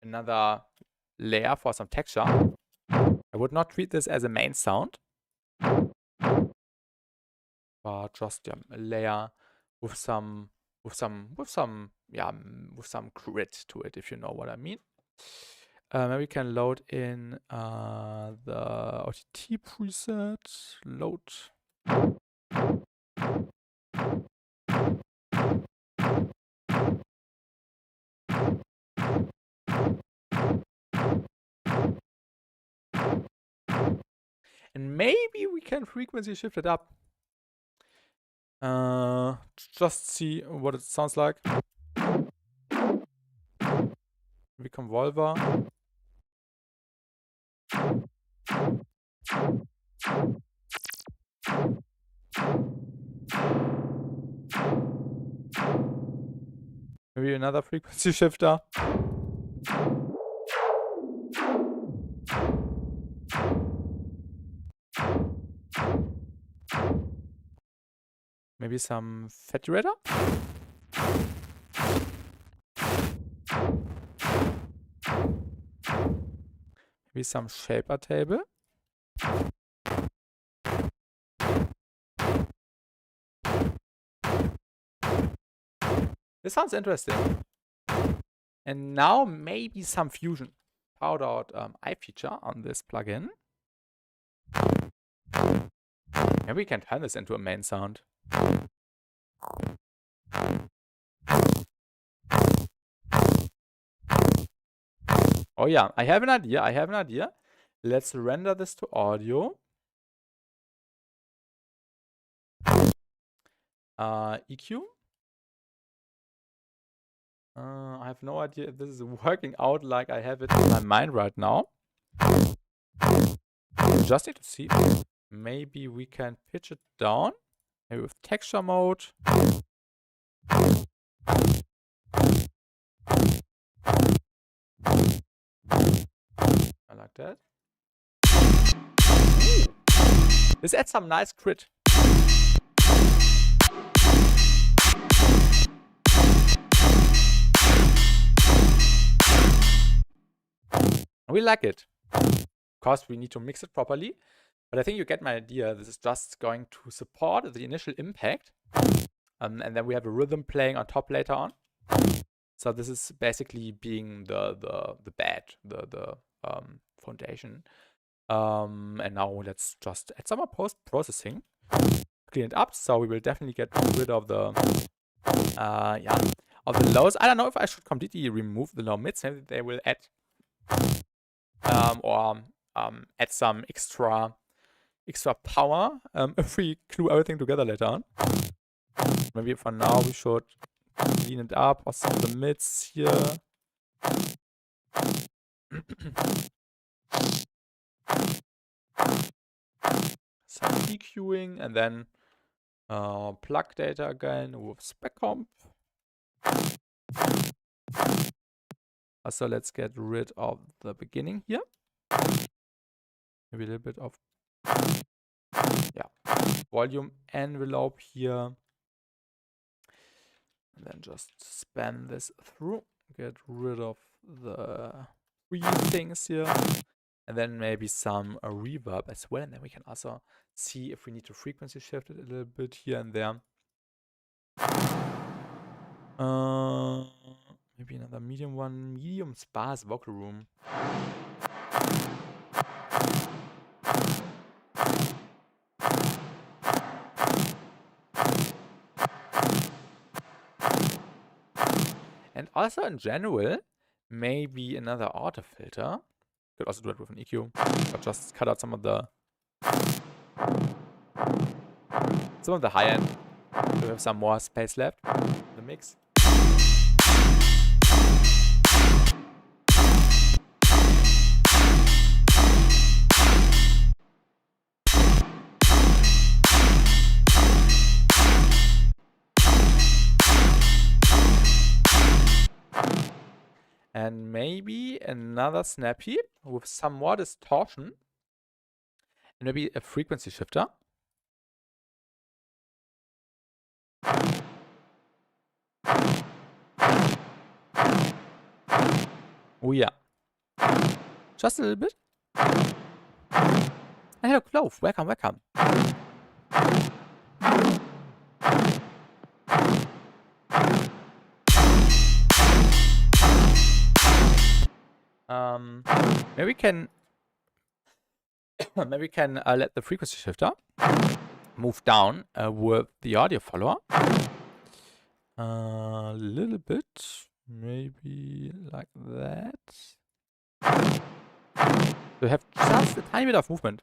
another layer for some texture. I would not treat this as a main sound, but just a layer with some grit to it, if you know what I mean. Maybe we can load in the OTT preset. Load. And maybe we can frequency shift it up. Just see what it sounds like. Maybe Convolver. Maybe another frequency shifter. Maybe some saturator. Maybe some shaper table. This sounds interesting. And now maybe some fusion. Powered out eye feature on this plugin. Maybe we can turn this into a main sound. Oh yeah, I have an idea. Let's render this to audio. EQ. I have no idea if this is working out like I have it in my mind right now. Just need to see. Maybe we can pitch it down. Maybe with texture mode. I like that. This adds some nice grit. We like it. Of course, we need to mix it properly. But I think you get my idea. This is just going to support the initial impact. And then we have a rhythm playing on top later on. So this is basically being the bed, the foundation. And now let's just add some more post-processing. Clean it up. So we will definitely get rid of the of the lows. I don't know if I should completely remove the low mids. Maybe they will add add some extra power if we glue everything together later on. Maybe for now we should clean it up or some of the mids here. Some EQing and then plug data again with spec comp. So let's get rid of the beginning here. Maybe a little bit of volume envelope here. And then just span this through. Get rid of the three things here. And then maybe some reverb as well. And then we can also see if we need to frequency shift it a little bit here and there. Maybe another medium one. Medium sparse vocal room. And also in general, maybe another auto filter. Could also do it with an EQ. Or just cut out some of the high end. So we have some more space left in the mix. And maybe another snap heap with some more distortion. And maybe a frequency shifter. Oh yeah. Just a little bit. And hello, Clove. Welcome, welcome. Maybe we can let the frequency shifter move down with the audio follower. A little bit, maybe like that. We have just a tiny bit of movement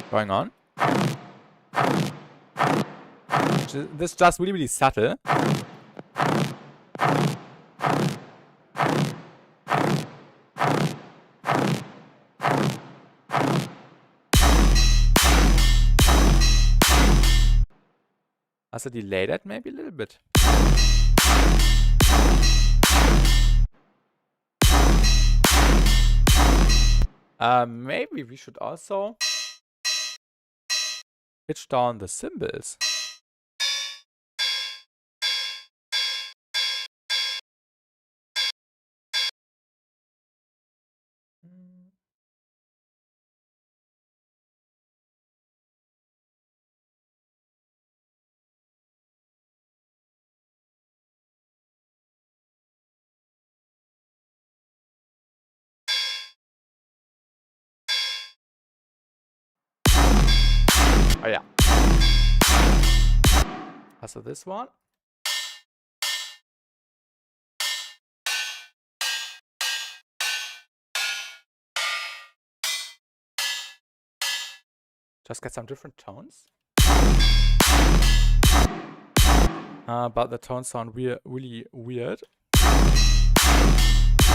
going on. This is just really, really subtle. Also delay that maybe a little bit. Maybe we should also pitch down the cymbals. Oh yeah. Also this one. Just get some different tones. But the tones sound really weird.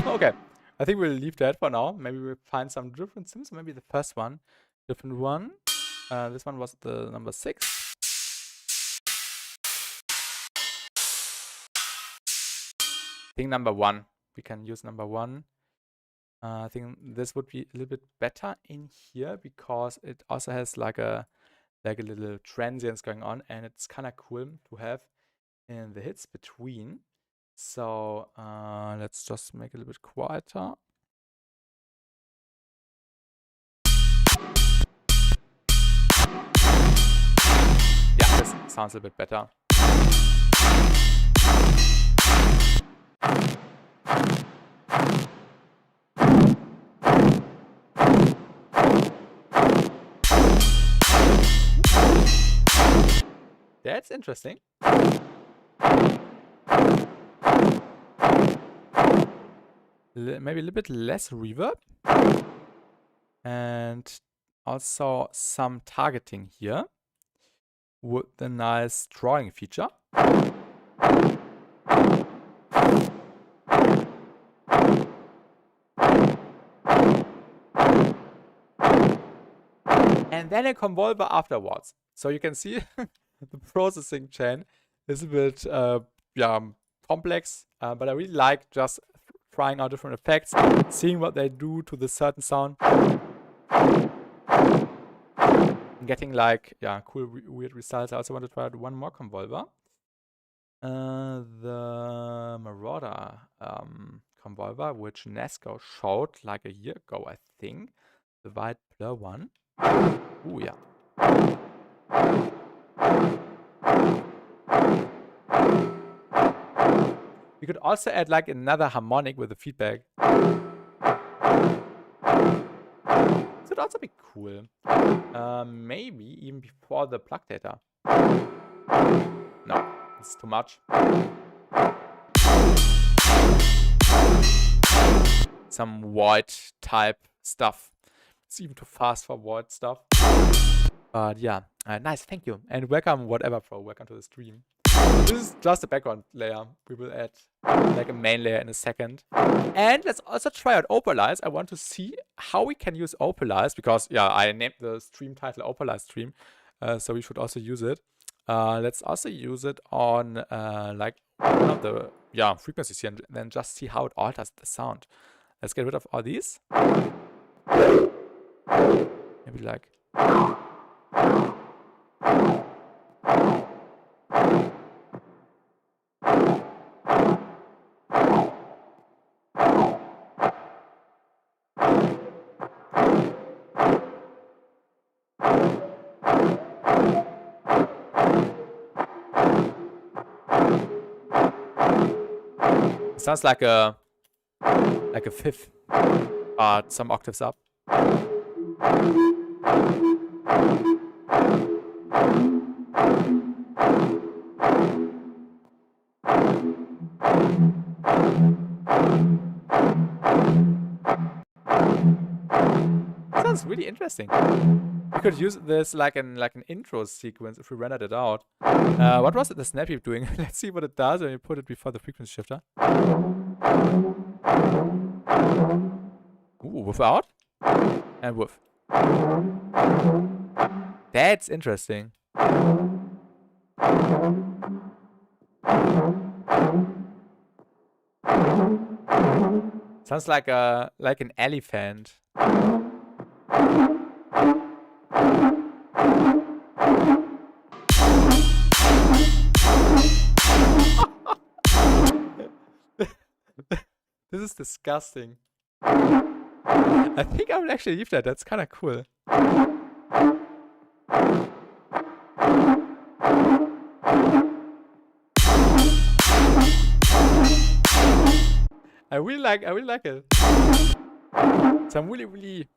Okay, I think we'll leave that for now. Maybe we'll find some different sims. Maybe the first one, different one. This one was the number 6. I think number 1. We can use number 1. I think this would be a little bit better in here because it also has like a little transients going on, and it's kind of cool to have in the hits between. So let's just make it a little bit quieter. sounds a bit better. That's interesting. Maybe a little bit less reverb. And also some targeting here with the nice drawing feature. And then a convolver afterwards. So you can see the processing chain is a bit complex, but I really like just trying out different effects, seeing what they do to the certain sound, and getting like cool weird results. I also want to try out one more convolver, the Marauder convolver, which Nesco showed like a year ago, I think, the white blur one. Ooh, yeah. We could also add like another harmonic with the feedback. This would also be cool. Maybe even before the plug data. No, it's too much. Some void type stuff. It's even too fast for void stuff. But yeah, nice, thank you. And welcome, whatever pro, welcome to the stream. This is just a background layer. We will add like a main layer in a second. And let's also try out Opalize. I want to see how we can use Opalize because I named the stream title Opalize stream. So we should also use it. Let's also use it on like one of the frequencies here and then just see how it alters the sound. Let's get rid of all these. Maybe like it sounds like a fifth, but some octaves up. Sounds really interesting. We could use this like an intro sequence if we rendered it out. What was it the snap heap doing? Let's see what it does when you put it before the frequency shifter. Ooh, without and with. That's interesting. Sounds like an elephant. This is disgusting. I think I will actually leave that. That's kind of cool. I really like it. Some really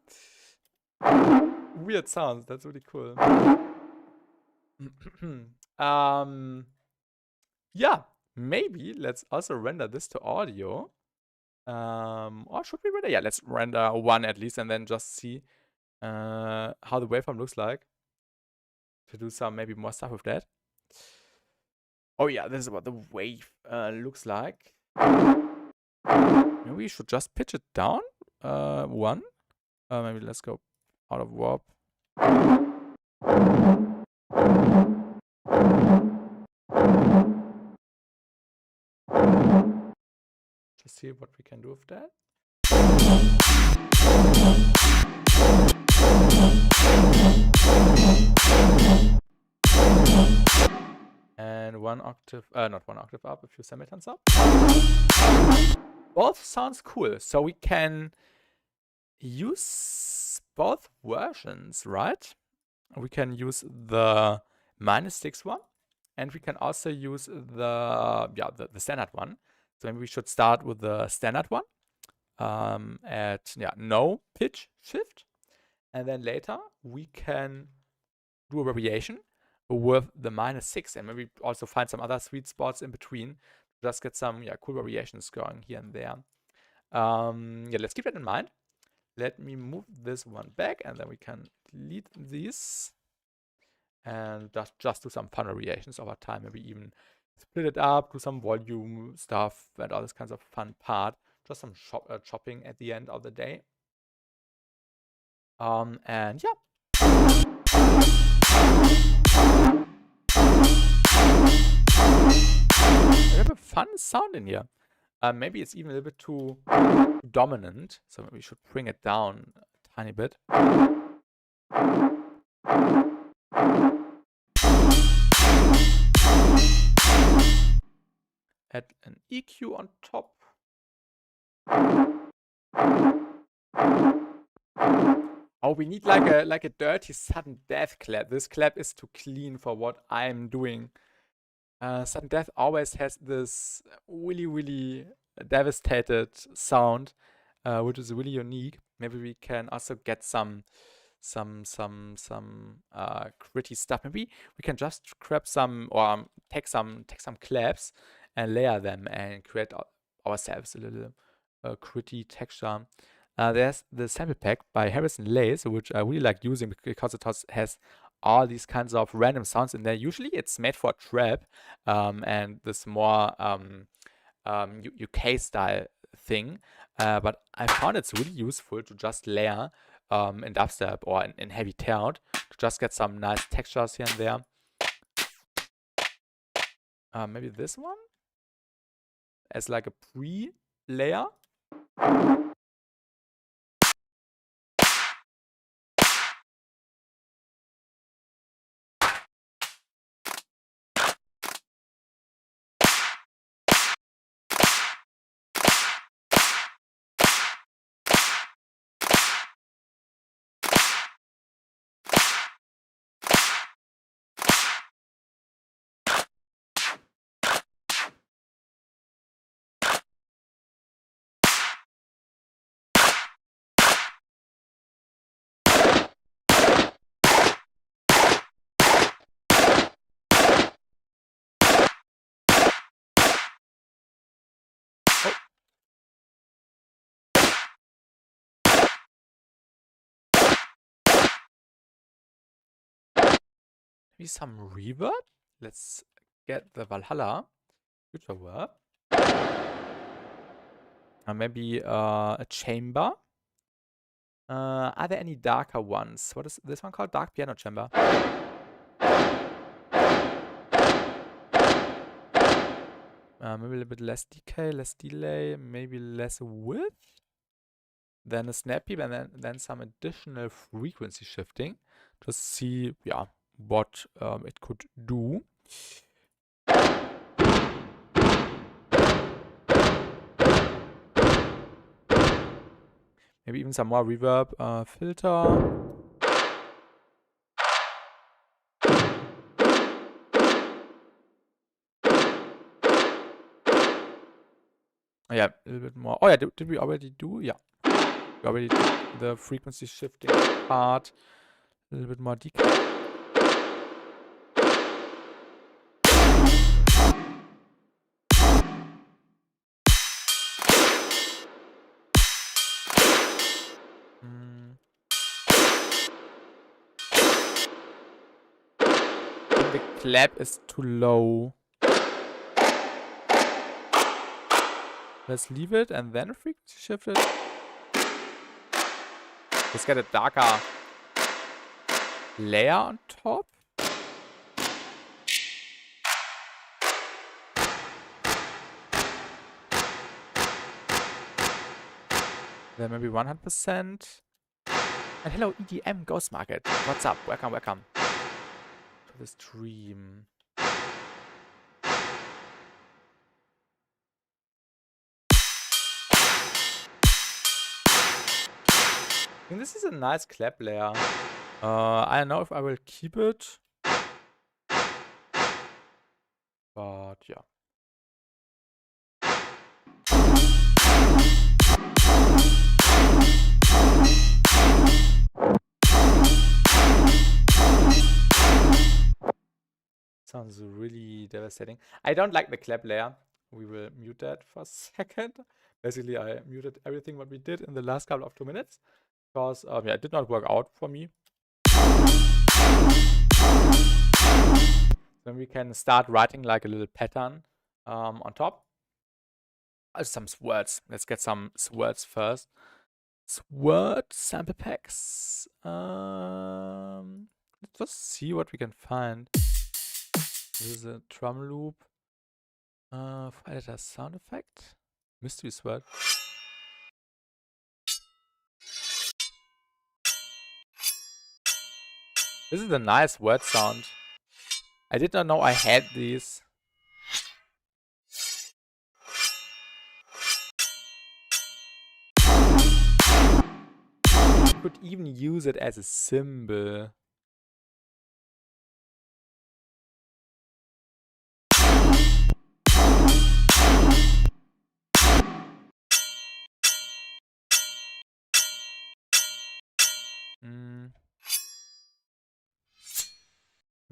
weird sounds. That's really cool. Yeah, maybe let's also render this to audio. Or should we render? Yeah, let's render one at least and then just see how the waveform looks like. To do some maybe more stuff with that. Oh yeah, this is what the wave looks like. Maybe we should just pitch it down. One. Maybe let's go out of warp. Just see what we can do with that. And one octave, not one octave up, a few semitones up. Both sounds cool. So we can use both versions, right? We can use the -6 one And we can also use the standard one. So maybe we should start with the standard one at no pitch shift. And then later we can do a variation with the -6 and maybe also find some other sweet spots in between. Just get some cool variations going here and there. Let's keep that in mind. Let me move this one back and then we can delete these and just do some fun variations over time. Maybe even split it up, do some volume stuff and all this kinds of fun part. Just some chopping at the end of the day. And yeah. We have a fun sound in here. Maybe it's even a little bit too dominant, so maybe we should bring it down a tiny bit. Add an EQ on top. Oh, we need like a dirty sudden death clap. This clap is too clean for what I'm doing. Sudden death always has this really devastated sound, which is really unique. Maybe we can also get some gritty stuff. Maybe we can just grab some or take some claps and layer them and create ourselves a little gritty texture. There's the sample pack by Harrison Lace, which I really like using because it has all these kinds of random sounds in there. Usually it's made for trap and this more UK style thing, but I found it's really useful to just layer in dubstep or in heavy tone to just get some nice textures here and there. Maybe this one as like a pre-layer. Maybe some reverb. Let's get the Valhalla future verb. Maybe a chamber. Are there any darker ones? What is this one called? Dark piano chamber. Maybe a little bit less decay, less delay, maybe less width. Then a snap peep and then some additional frequency shifting. Just see, what it could do. Maybe even some more reverb filter. Yeah, a little bit more. Oh yeah, did we already do? Yeah. We already did the frequency shifting part. A little bit more decay. The clap is too low. Let's leave it and then frequency shift it. Let's get a darker layer on top. Then maybe 100%. And hello EDM Ghost Market. What's up? Welcome to the stream. I think this is a nice clap layer. I don't know if I will keep it. But yeah. Sounds really devastating. I don't like the clap layer. We will mute that for a second. Basically, I muted everything what we did in the last couple of 2 minutes because yeah, it did not work out for me. Then we can start writing like a little pattern on top. Some words. Let's get some words first. Word sample packs. Let's just see what we can find. This is a drum loop. File editor sound effect. Mystery word. This is a nice word sound. I did not know I had these. You could even use it as a symbol.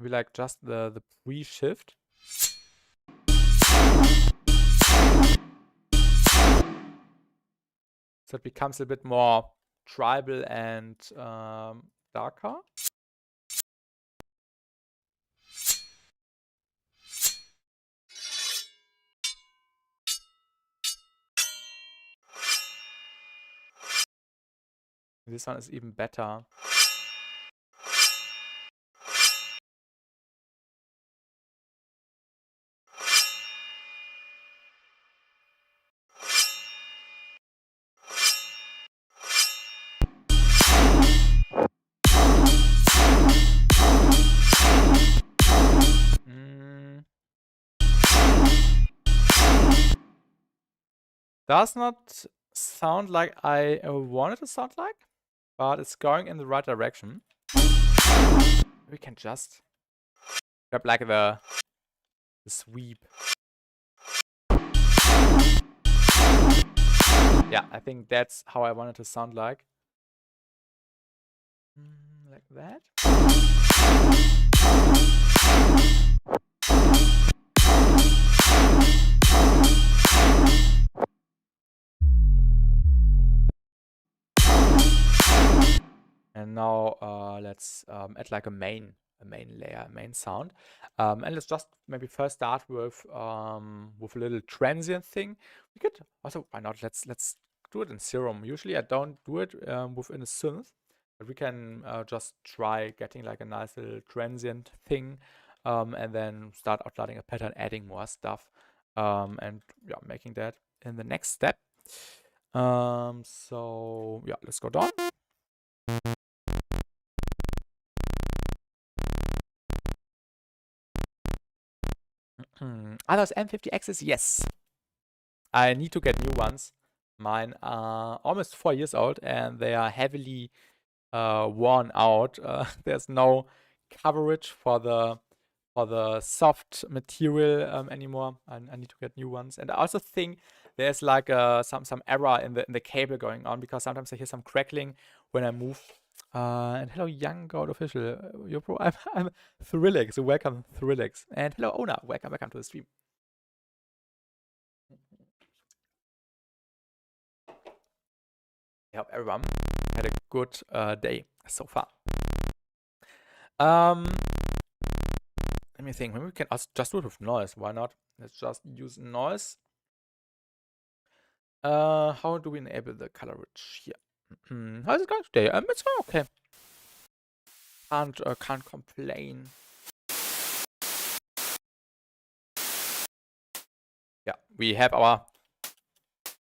We like just the pre-shift. So it becomes a bit more tribal and darker. This one is even better. Does not sound like I want it to sound like, but it's going in the right direction. We can just grab like the sweep. Yeah, I think that's how I want it to sound like. Like that. And now let's add like a main layer, main sound. And let's just maybe first start with a little transient thing. We could also, why not? Let's do it in Serum. Usually I don't do it within a synth, but we can just try getting like a nice little transient thing, and then start outlining a pattern, adding more stuff, and yeah, making that in the next step. So yeah, let's go down. Are those M50Xs? Yes. I need to get new ones. Mine are almost 4 years old and they are heavily worn out. There's no coverage for the soft material anymore. I need to get new ones. And I also think there's like some error in the cable going on because sometimes I hear some crackling when I move. And hello, Young God Official. You're I'm Thrillix. So welcome, Thrillix. And hello, Owner. Welcome to the stream. I hope everyone had a good day so far. Let me think. Maybe we can just do it with noise. Why not? Let's just use noise. How do we enable the coverage here? How is it going today? It's going okay. Can't complain. Yeah, we have our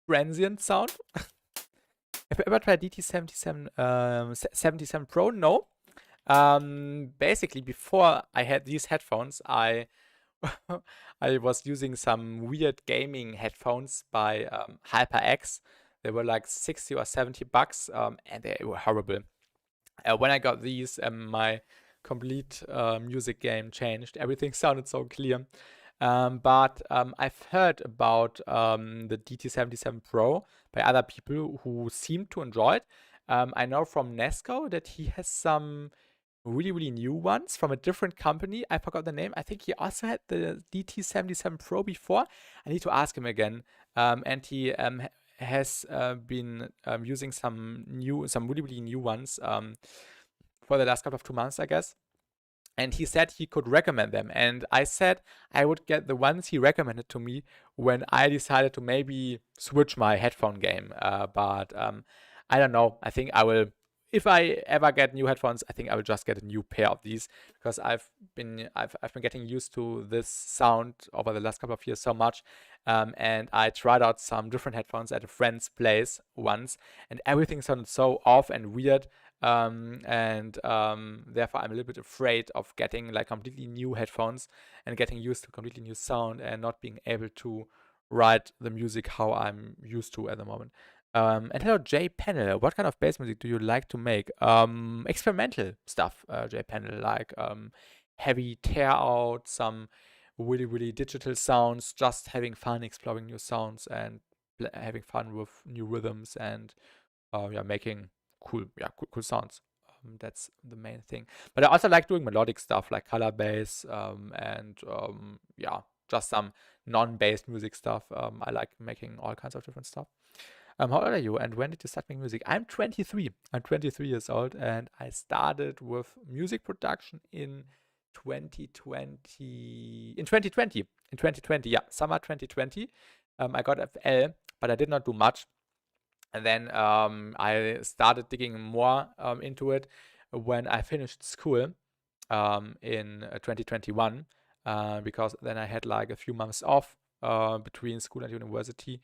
transient sound. Have you ever tried DT77 77 Pro? No. Basically, before I had these headphones, I was using some weird gaming headphones by HyperX. They were like 60 or 70 bucks, and they were horrible. When I got these, my complete music game changed. Everything sounded so clear. But I've heard about the DT77 Pro by other people who seem to enjoy it. I know from Nesco that he has some really, really new ones from a different company. I forgot the name. I think he also had the DT77 Pro before. I need to ask him again. And he has been using some really, really new ones for the last couple of 2 months, I guess. And he said he could recommend them. And I said I would get the ones he recommended to me when I decided to maybe switch my headphone game. But I don't know. I think I will, if I ever get new headphones, I think I will just get a new pair of these, because I've been getting used to this sound over the last couple of years so much. And I tried out some different headphones at a friend's place once, and everything sounded so off and weird. Therefore I'm a little bit afraid of getting like completely new headphones and getting used to completely new sound and not being able to write the music how I'm used to at the moment. And hello, J Panel. What kind of bass music do you like to make? Experimental stuff, J Panel, like heavy tear out, some really, really digital sounds, just having fun exploring new sounds and having fun with new rhythms and making cool sounds. That's the main thing. But I also like doing melodic stuff like color bass and just some non-based music stuff. I like making all kinds of different stuff. How old are you and when did you start making music? I'm 23. I'm 23 years old and I started with music production in 2020. In 2020, yeah, summer 2020. I got FL, but I did not do much. And then I started digging more into it when I finished school in 2021, because then I had like a few months off between school and university,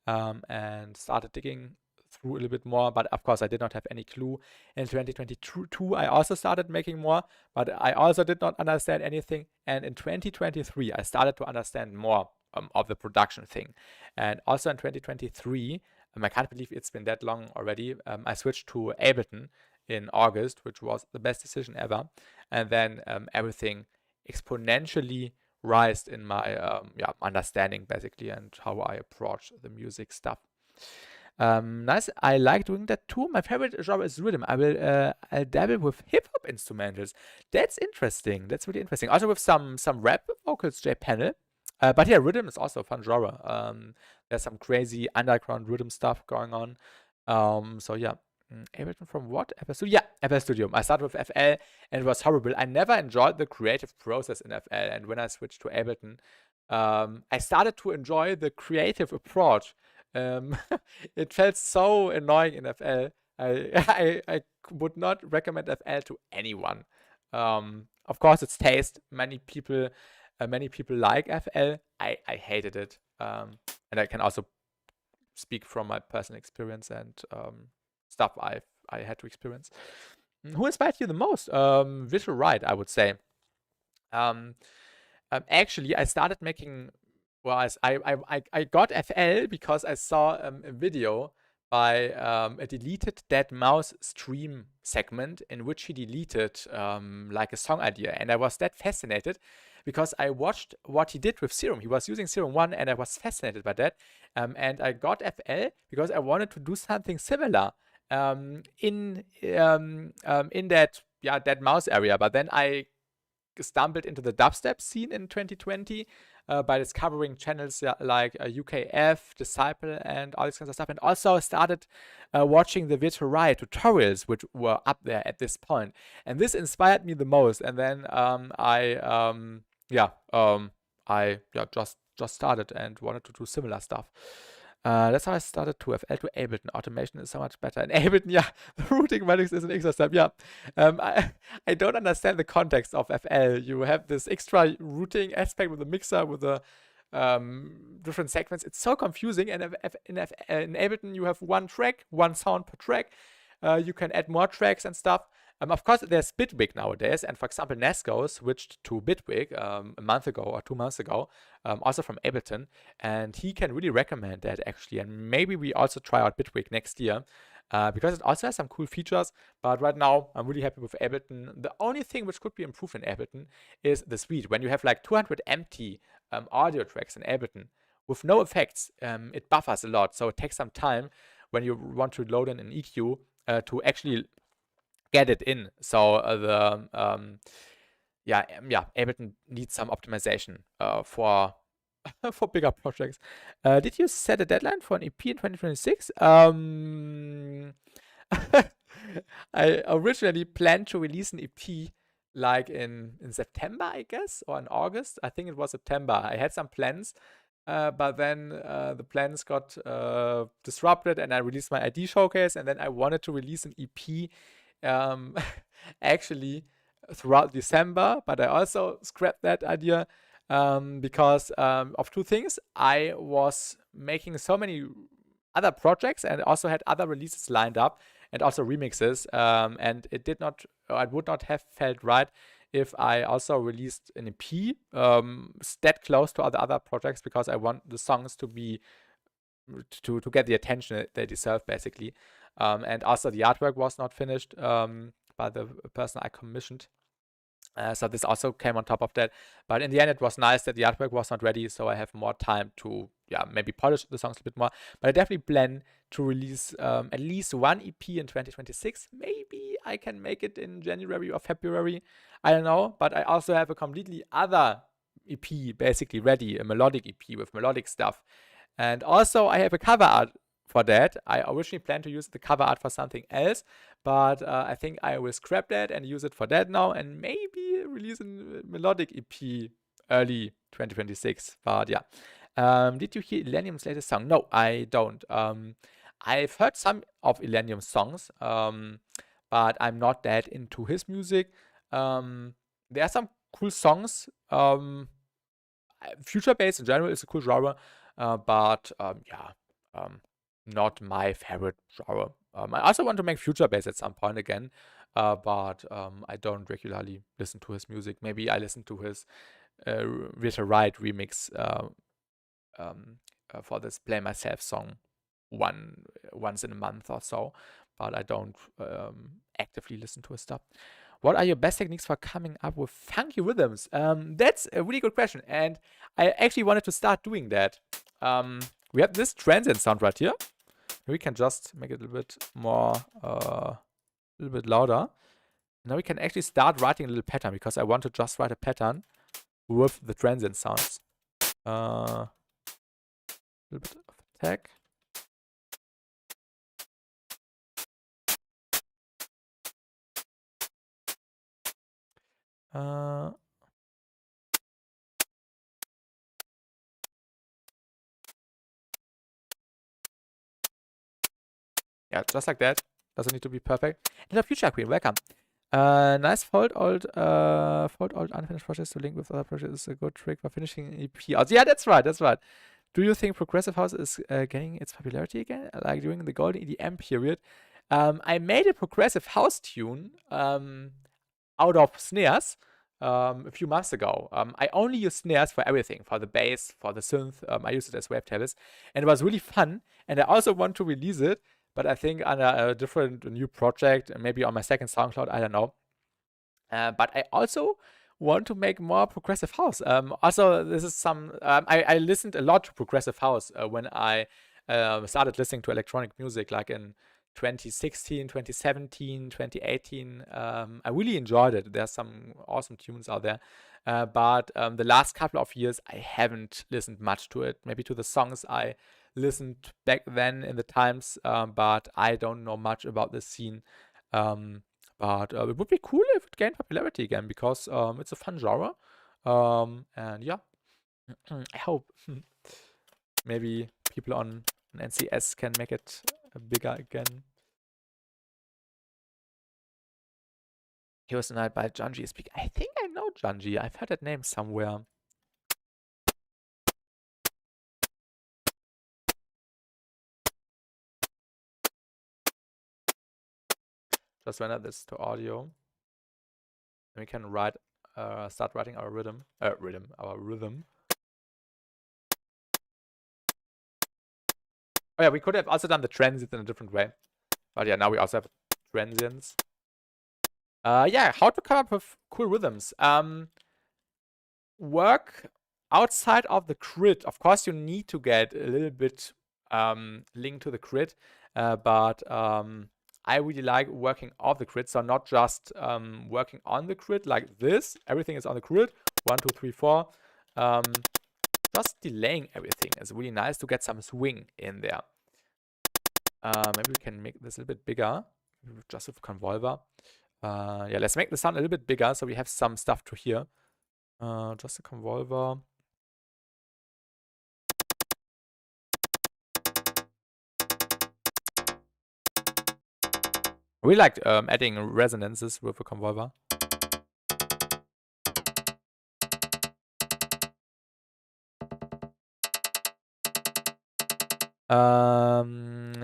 and started digging through a little bit more. But of course, I did not have any clue. In 2022, I also started making more, but I also did not understand anything. And in 2023, I started to understand more of the production thing. And also in 2023, I can't believe it's been that long already. I switched to Ableton in August, which was the best decision ever. And then everything exponentially rised in my understanding, basically, and how I approach the music stuff. Nice. I like doing that too. My favorite genre is rhythm. I'll dabble with hip hop instrumentals. That's interesting. That's really interesting. Also with some rap vocals, J Panel. But yeah, rhythm is also a fun genre. There's some crazy underground rhythm stuff going on. So yeah. Ableton from what? FL Studio? Yeah, FL Studio. I started with FL and it was horrible. I never enjoyed the creative process in FL. And when I switched to Ableton, I started to enjoy the creative approach. It felt so annoying in FL. I would not recommend FL to anyone. Of course, it's taste. Many people like FL. I hated it. And I can also speak from my personal experience and stuff I had to experience. Who inspired you the most? Visual Right, I would say. Actually, I started making. Well, I got FL because I saw a video by a deleted Dead Mouse stream segment in which he deleted like a song idea, and I was that fascinated because I watched what he did with Serum. He was using Serum 1 and I was fascinated by that. And I got FL because I wanted to do something similar in that Dead Mouse area. But then I stumbled into the dubstep scene in 2020 by discovering channels like UKF, Disciple, and all this kinds of stuff. And also started watching the Virtual Riot tutorials, which were up there at this point. And this inspired me the most. And then I just started and wanted to do similar stuff. That's how I started to FL to Ableton. Automation is so much better. And Ableton, yeah, the routing matrix is an extra step. Yeah, I don't understand the context of FL. You have this extra routing aspect with the mixer, with the different segments. It's so confusing. And in Ableton, you have one track, one sound per track. You can add more tracks and stuff. Of course, there's Bitwig nowadays, and for example, Nesco switched to Bitwig a month ago or 2 months ago, also from Ableton, and he can really recommend that actually. And maybe we also try out Bitwig next year. because it also has some cool features. But right now, I'm really happy with Ableton. The only thing which could be improved in Ableton is the suite. When you have like 200 empty audio tracks in Ableton with no effects, it buffers a lot. So it takes some time when you want to load in an EQ to actually get it in. So Ableton needs some optimization for for bigger projects. Did you set a deadline for an EP in 2026? I originally planned to release an EP like in September, I guess, or in August. I think it was September. I had some plans, but then the plans got disrupted, and I released my ID showcase, and then I wanted to release an EP actually throughout December, but I also scrapped that idea because of two things. I was making so many other projects and also had other releases lined up and also remixes, and it would not have felt right if I also released an EP that close to other projects, because I want the songs to be to get the attention they deserve, basically. And also the artwork was not finished by the person I commissioned. So this also came on top of that. But in the end, it was nice that the artwork was not ready, so I have more time to, maybe polish the songs a bit more. But I definitely plan to release at least one EP in 2026. Maybe I can make it in January or February. I don't know. But I also have a completely other EP basically ready, a melodic EP with melodic stuff. And also I have a cover art for that. I originally planned to use the cover art for something else, but I think I will scrap that and use it for that now, and maybe release a melodic EP early 2026. But yeah. Did you hear Illenium's latest song? No, I don't. I've heard some of Illenium's songs, but I'm not that into his music. There are some cool songs. Future bass in general is a cool genre, but not my favorite genre. I also want to make future bass at some point again, but I don't regularly listen to his music. Maybe I listen to his Rita Wright remix for this Play Myself song once in a month or so, but I don't actively listen to his stuff. What are your best techniques for coming up with funky rhythms? That's a really good question, and I actually wanted to start doing that. We have this transient sound right here. We can just make it a little bit more, a little bit louder. Now we can actually start writing a little pattern, because I want to just write a pattern with the transient sounds. A little bit of attack. Yeah, just like that. Doesn't need to be perfect. Hello, Future Queen, welcome. Nice fold old unfinished projects to link with other projects is a good trick for finishing an EP. Oh, yeah, that's right, that's right. Do you think Progressive House is gaining its popularity again, like during the golden EDM period? I made a Progressive House tune out of snares a few months ago. I only use snares for everything, for the bass, for the synth. I use it as wavetables, and it was really fun. And I also want to release it, but I think under a different new project, maybe on my second SoundCloud, I don't know. But I also want to make more progressive house. Also, this is some, I listened a lot to progressive house when I started listening to electronic music, like in 2016, 2017, 2018. I really enjoyed it. There's some awesome tunes out there. But the last couple of years, I haven't listened much to it. Maybe to the songs I listened back then in the times, but I don't know much about this scene. But it would be cool if it gained popularity again, because it's a fun genre. And yeah, I hope maybe people on NCS can make it bigger again. Heroes Tonight by Junji Speak. I think I know Junji. I've heard that name somewhere. Just render this to audio. And we can write, start writing our rhythm. Our rhythm. Oh yeah, we could have also done the transit in a different way. But yeah, now we also have transients. Yeah, how to come up with cool rhythms. Work outside of the grid. Of course, you need to get a little bit linked to the grid, but I really like working off the grid. So not just working on the grid like this. Everything is on the grid. 1, 2, 3, 4. Just delaying everything is really nice to get some swing in there. Maybe we can make this a little bit bigger, just with Convolver. Yeah, let's make the sound a little bit bigger so we have some stuff to hear. Just a Convolver. I really like adding resonances with a Convolver.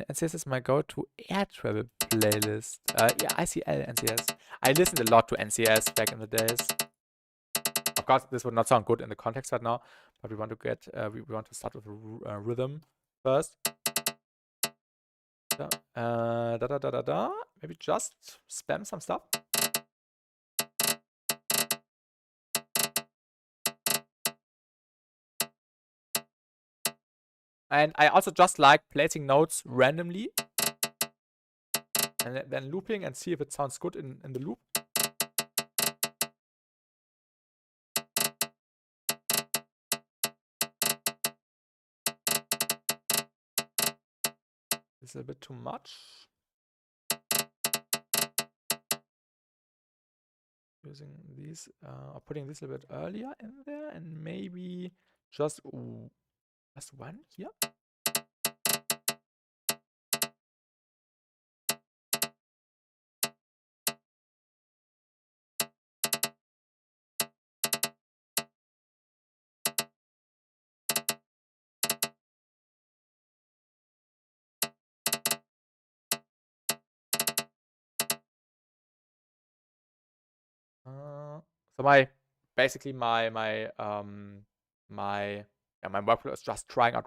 NCS is my go-to air travel playlist. Yeah, ICL, NCS. I listened a lot to NCS back in the days. Of course, this would not sound good in the context right now, but we want to get, we want to start with a rhythm first. Maybe just spam some stuff. And I also just like placing notes randomly and then looping and see if it sounds good in the loop. This is a bit too much. Using these, or putting this a bit earlier in there, and maybe just one here. So my workflow is just trying out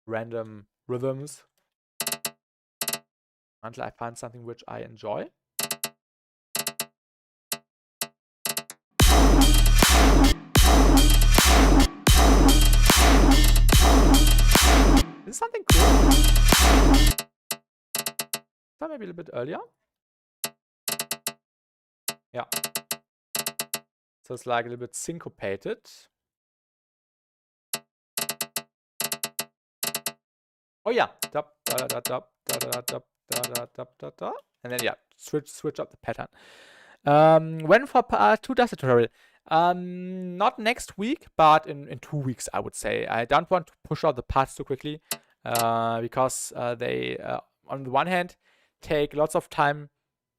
random rhythms until I find something which I enjoy. This is something cool. So maybe a little bit earlier. Yeah. So it's like a little bit syncopated. Oh yeah. And then yeah, switch up the pattern. When for part 2 does the tutorial? Not next week, but in 2 weeks, I would say. I don't want to push out the parts too quickly because they, on the one hand, take lots of time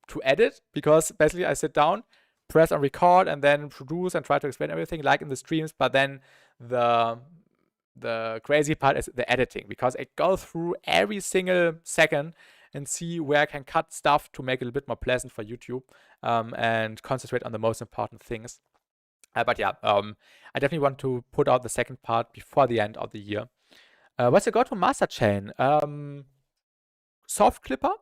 to edit, because basically I sit down, press on record, and then produce and try to explain everything like in the streams, but then the crazy part is the editing, because I go through every single second and see where I can cut stuff to make it a little bit more pleasant for YouTube, and concentrate on the most important things. But yeah, I definitely want to put out the second part before the end of the year. What's your go-to master chain? Soft Clipper,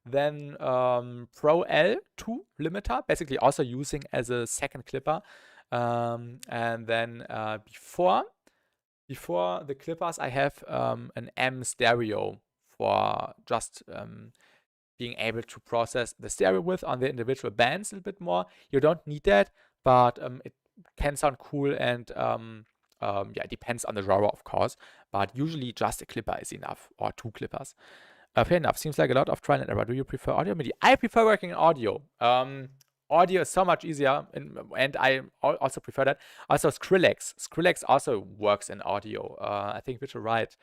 then Pro L2 limiter, basically also using as a second clipper. And then before the clippers, I have an M stereo for just being able to process the stereo width on the individual bands a little bit more. You don't need that, but it can sound cool, and yeah, it depends on the genre, of course, but usually just a clipper is enough, or 2 clippers. Fair enough. Seems like a lot of trial and error. Do you prefer audio or MIDI? I prefer working in audio. Audio is so much easier, and I also prefer that. Also, Skrillex also works in audio. I think Richard Wright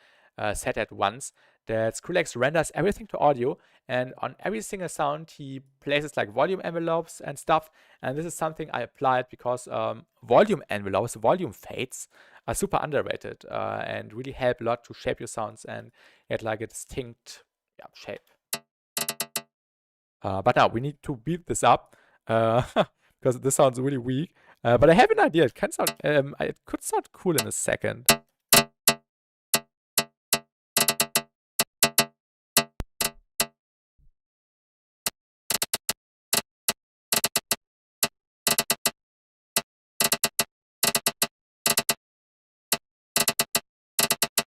said that once, that Skrillex renders everything to audio, and on every single sound he places like volume envelopes and stuff. And this is something I applied because volume envelopes, volume fades, are super underrated and really help a lot to shape your sounds and get like a distinct shape. But now we need to beat this up because this sounds really weak. But I have an idea. It can sound, it could sound cool in a second.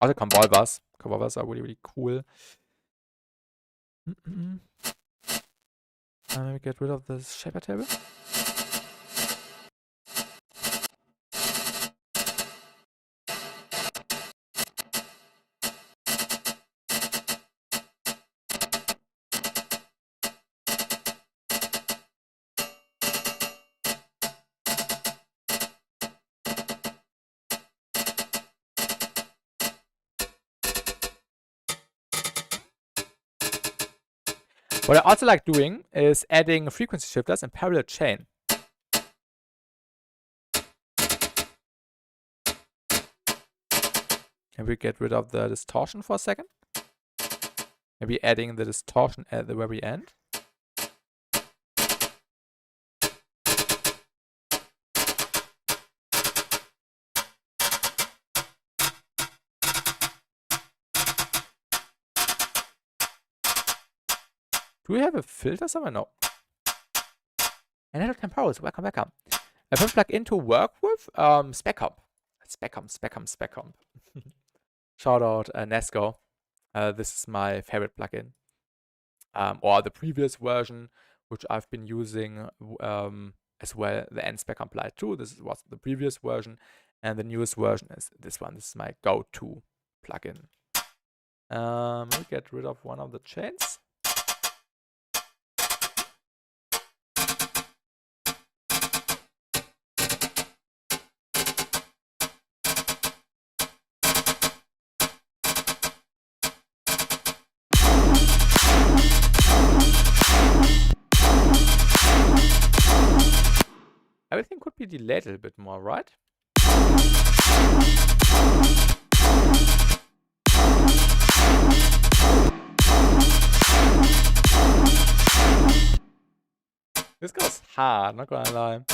Also Convolvers. Convolvers are really, really cool. Maybe get rid of this shaper table. What I also like doing is adding frequency shifters and parallel chain. Maybe get rid of the distortion for a second. Maybe adding the distortion at the very end. Do we have a filter somewhere? No. And hello Temporos, welcome, welcome. A first plugin to work with Specomp. Specomp. Shout out Nesco. This is my favorite plugin. Or the previous version, which I've been using as well, the Specomp Lite 2. This was the previous version. And the newest version is this one. This is my go-to plugin. We get rid of one of the chains. Everything could be delayed a little bit more, right? This goes hard, not gonna lie.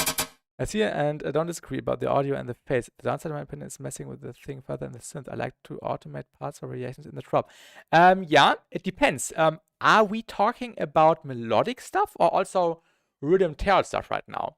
I see and I don't disagree about the audio and the phase. The downside, in my opinion, is messing with the thing further in the synth. I like to automate parts or variations in the drop. Yeah, it depends. Are we talking about melodic stuff or also rhythm tail stuff right now?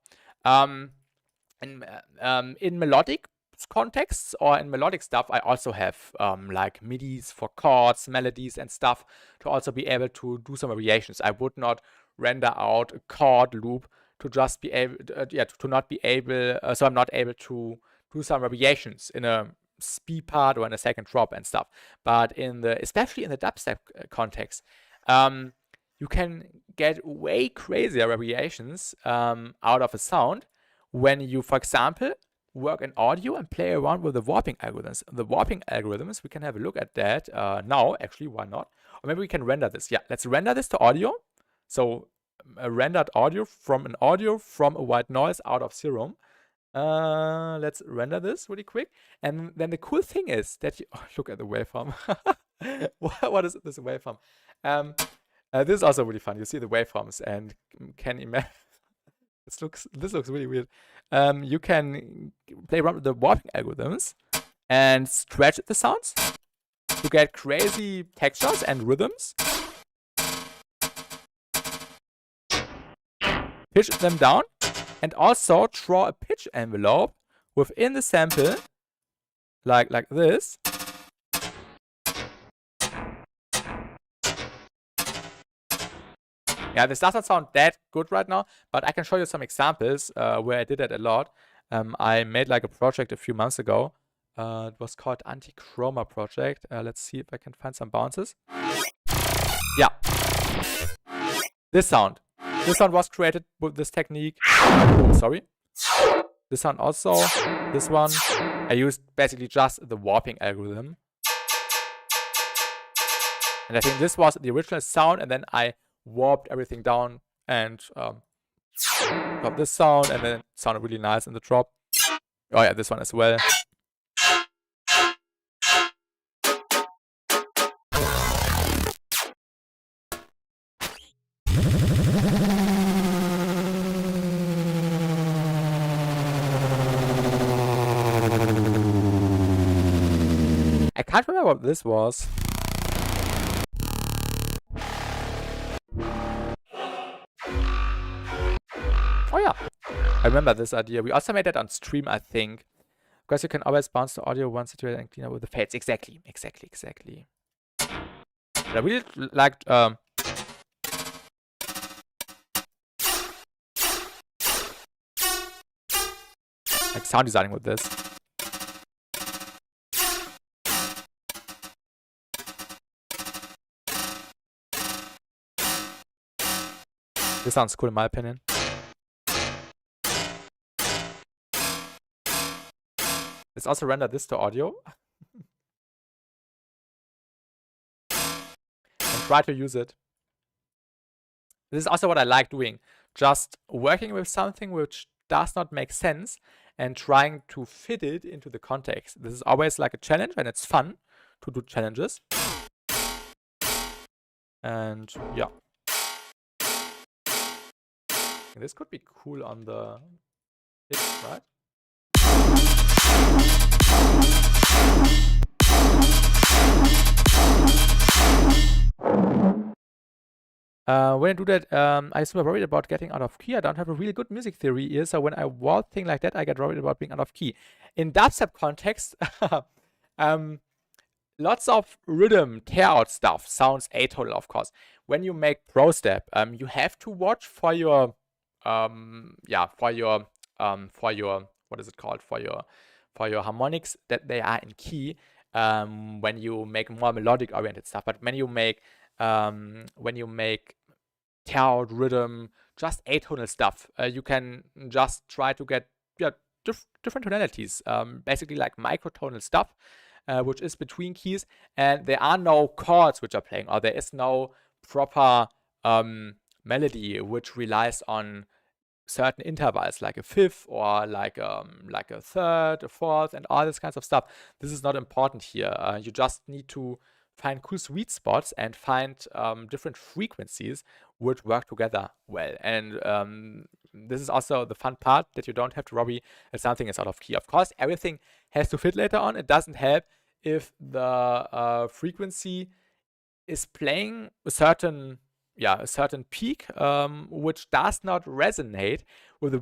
In melodic contexts or in melodic stuff, I also have like MIDIs for chords, melodies, and stuff to also be able to do some variations. I would not render out a chord loop to just be able, to not be able, so I'm not able to do some variations in a speed part or in a second drop and stuff. But especially in the dubstep context, you can get way crazier variations out of a sound when you, for example, work in audio and play around with the warping algorithms. The warping algorithms, we can have a look at that now, actually, why not? Or maybe we can render this. Yeah, let's render this to audio. So a rendered audio from a white noise out of Serum. Let's render this really quick. And then the cool thing is that you, look at the waveform. What is this waveform? This is also really fun. You see the waveforms and can imagine. This looks really weird. You can play around with the warping algorithms and stretch the sounds to get crazy textures and rhythms. Pitch them down and also draw a pitch envelope within the sample like this. Yeah, this doesn't sound that good right now, but I can show you some examples where I did that a lot. I made like a project a few months ago. It was called Anti-Chroma Project. Let's see if I can find some bounces. Yeah. This sound. This sound was created with this technique. Oh, sorry. This sound also. This one. I used basically just the warping algorithm. And I think this was the original sound, and then I warped everything down and got this sound, and then it sounded really nice in the drop. Oh yeah, this one as well. I can't remember what this was. Oh yeah, I remember this idea. We also made that on stream, I think. Because you can always bounce the audio once situated and clean up with the fades. Exactly. But I really liked like sound designing with this. This sounds cool in my opinion. Let's also render this to audio. And try to use it. This is also what I like doing. Just working with something which does not make sense and trying to fit it into the context. This is always like a challenge and it's fun to do challenges. And yeah. This could be cool on the pitch, right? When I do that, I'm super worried about getting out of key. I don't have a really good music theory here, so when I walk thing like that, I get worried about being out of key. In dubstep context, lots of rhythm, tear out stuff sounds atonal, of course. When you make pro step, you have to watch for your what is it called? For your harmonics that they are in key. When you make more melodic oriented stuff, but when you make tear out rhythm, just atonal stuff, you can just try to get different tonalities, basically like microtonal stuff, which is between keys, and there are no chords which are playing, or there is no proper melody which relies on certain intervals, like a fifth or like a third, a fourth, and all this kinds of stuff. This is not important here. You just need to find cool sweet spots and find different frequencies which work together well. And this is also the fun part, that you don't have to worry if something is out of key. Of course, everything has to fit later on. It doesn't help if the frequency is playing a certain peak which does not resonate with the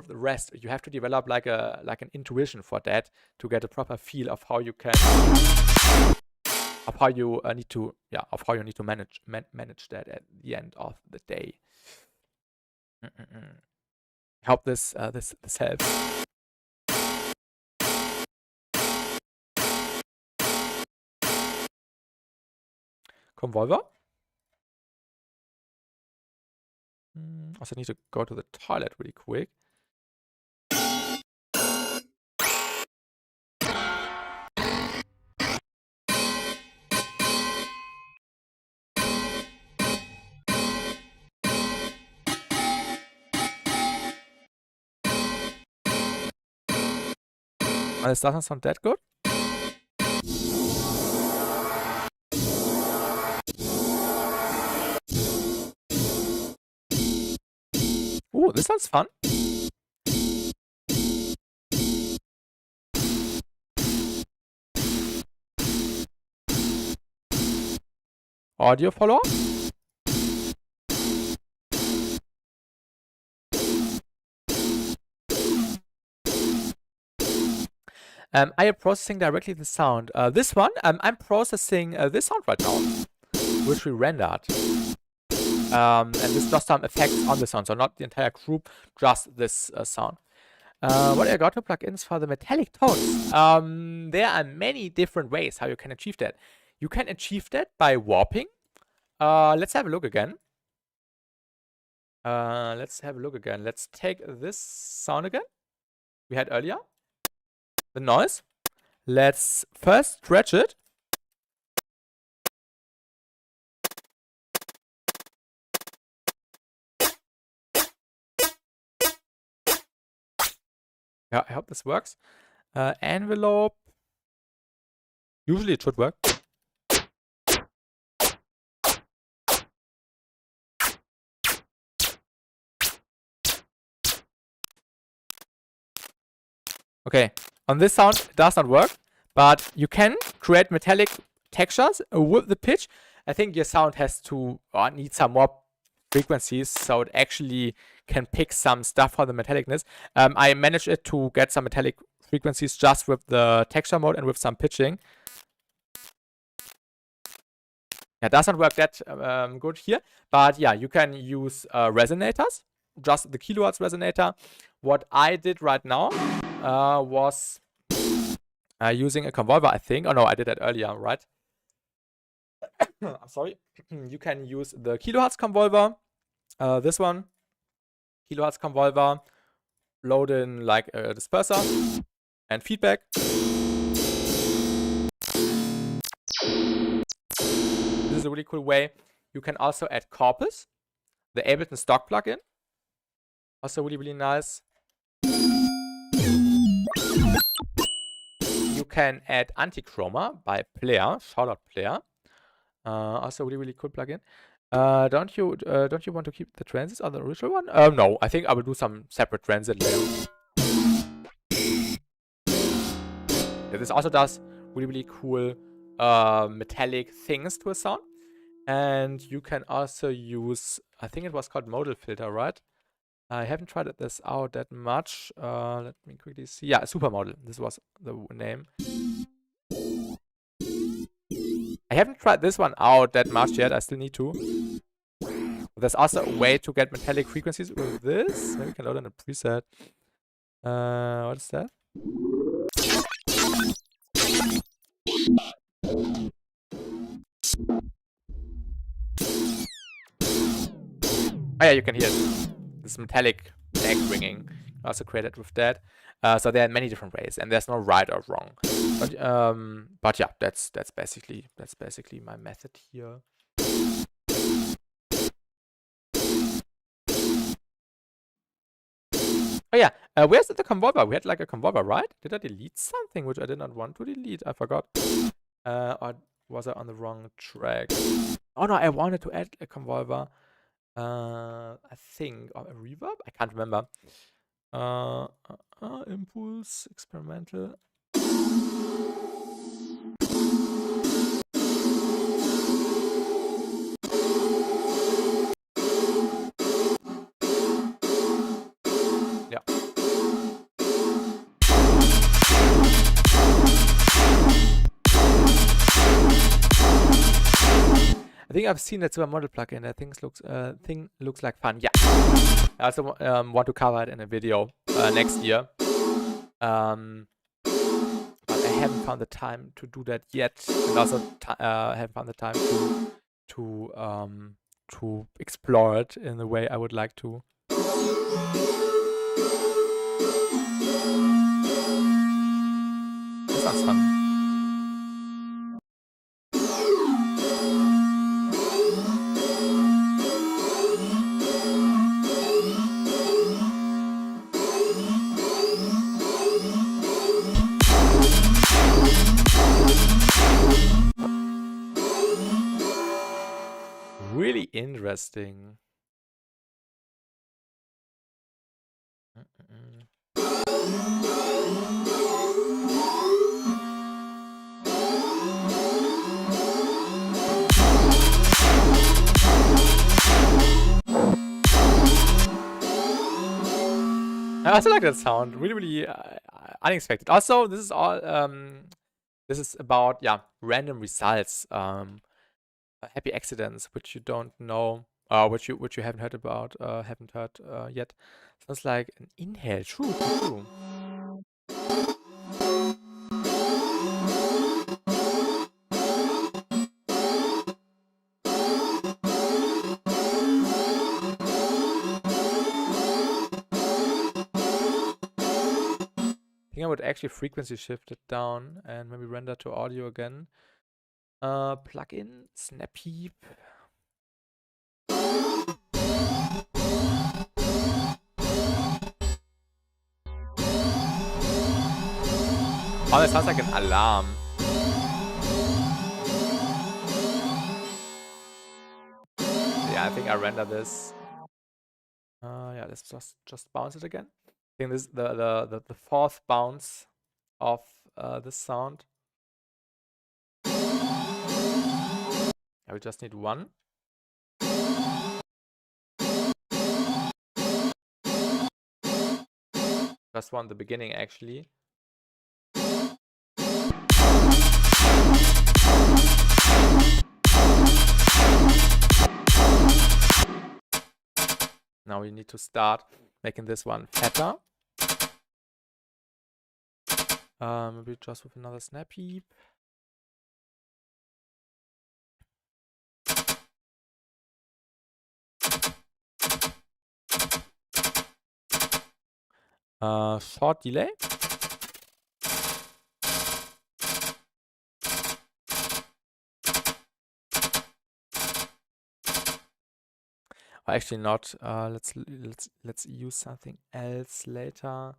rest. You have to develop like an intuition for that to get a proper feel of how you can need to manage that at the end of the day. Hope this helps. Convolver. Also need to go to the toilet really quick. This doesn't sound that good. Ooh, this sounds fun. Audio follow-up. I am processing directly the sound. This one, I'm processing this sound right now, which we rendered. And this does some effects on the sound, so not the entire group, just this sound. What I got to plugins for the metallic tones. There are many different ways how you can achieve that. You can achieve that by warping. Let's have a look again. Let's take this sound again we had earlier. The noise. Let's first stretch it. Yeah, I hope this works. Envelope. Usually it should work. Okay, on this sound it does not work, but you can create metallic textures with the pitch. I think your sound has to need some more frequencies so it actually can pick some stuff for the metallicness. I managed it to get some metallic frequencies just with the texture mode and with some pitching. Yeah, it doesn't work that good here, but yeah, you can use resonators, just the kilohertz resonator. What I did right now was using a convolver, I think. Oh no, I did that earlier, right? I'm sorry. You can use the kilohertz convolver, this one, kilohertz convolver, load in like a disperser and feedback. This is a really cool way. You can also add corpus, the Ableton stock plugin. Also really, really nice. You can add anti-chroma by Player, shout out Player. Also really, really cool plugin. Don't you want to keep the transits on the original one? No, I think I will do some separate transit layer. Yeah, this also does really, really cool metallic things to a sound. And you can also use, I think it was called modal filter, right? I haven't tried this out that much. Let me quickly see. Yeah, supermodel. This was the name. I haven't tried this one out that much yet. I still need to. There's also a way to get metallic frequencies with this. Maybe we can load in a preset. What is that? Oh yeah, you can hear it. This metallic neck ringing. Also created with that. So there are many different ways, and there's no right or wrong. But yeah, that's basically my method here. Oh yeah, where's the convolver? We had like a convolver, right? Did I delete something which I did not want to delete? I forgot. Or was I on the wrong track? Oh no, I wanted to add a convolver. I think, or a reverb? I can't remember. Impulse, experimental. Yeah. I think I've seen that supermodel plugin. That thing looks like fun. Yeah. I also want to cover it in a video next year. But I haven't found the time to do that yet, and also haven't found the time to explore it in the way I would like to. This sounds fun. Really interesting. I also like that sound. Really, really unexpected. Also, this is all. This is about random results. Happy accidents, which you don't know, which you haven't heard about, haven't heard yet. Sounds like an inhale. True. I think I would actually frequency shift it down and maybe render to audio again. Plug in Snap Heap. Oh, that sounds like an alarm. Yeah, I think I render this. Yeah, let's just bounce it again. I think this is the fourth bounce of this sound. I will just need one. Just one at the beginning, actually. Now we need to start making this one fatter. Maybe just with another snap heap. Short delay. Or actually not. Let's use something else later.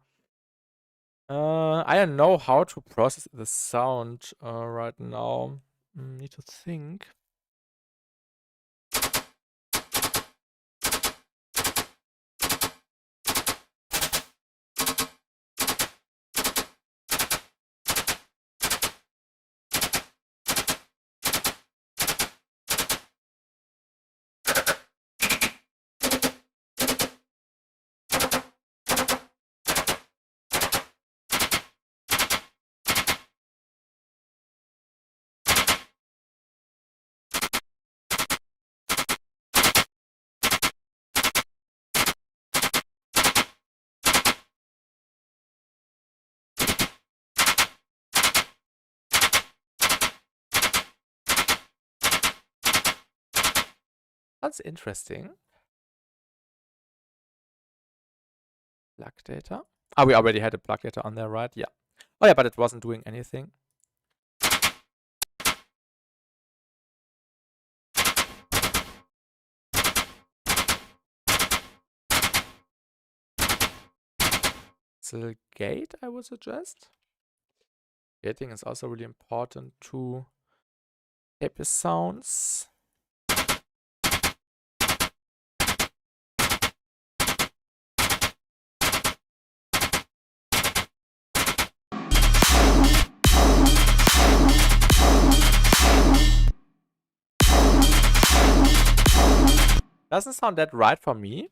I don't know how to process the sound right now. Need to think. That's interesting. Plug data. Ah, we already had a plug data on there, right? Yeah. Oh yeah, but it wasn't doing anything. It's a little gate, I would suggest. Gating is also really important to tape the sounds. Doesn't sound that right for me.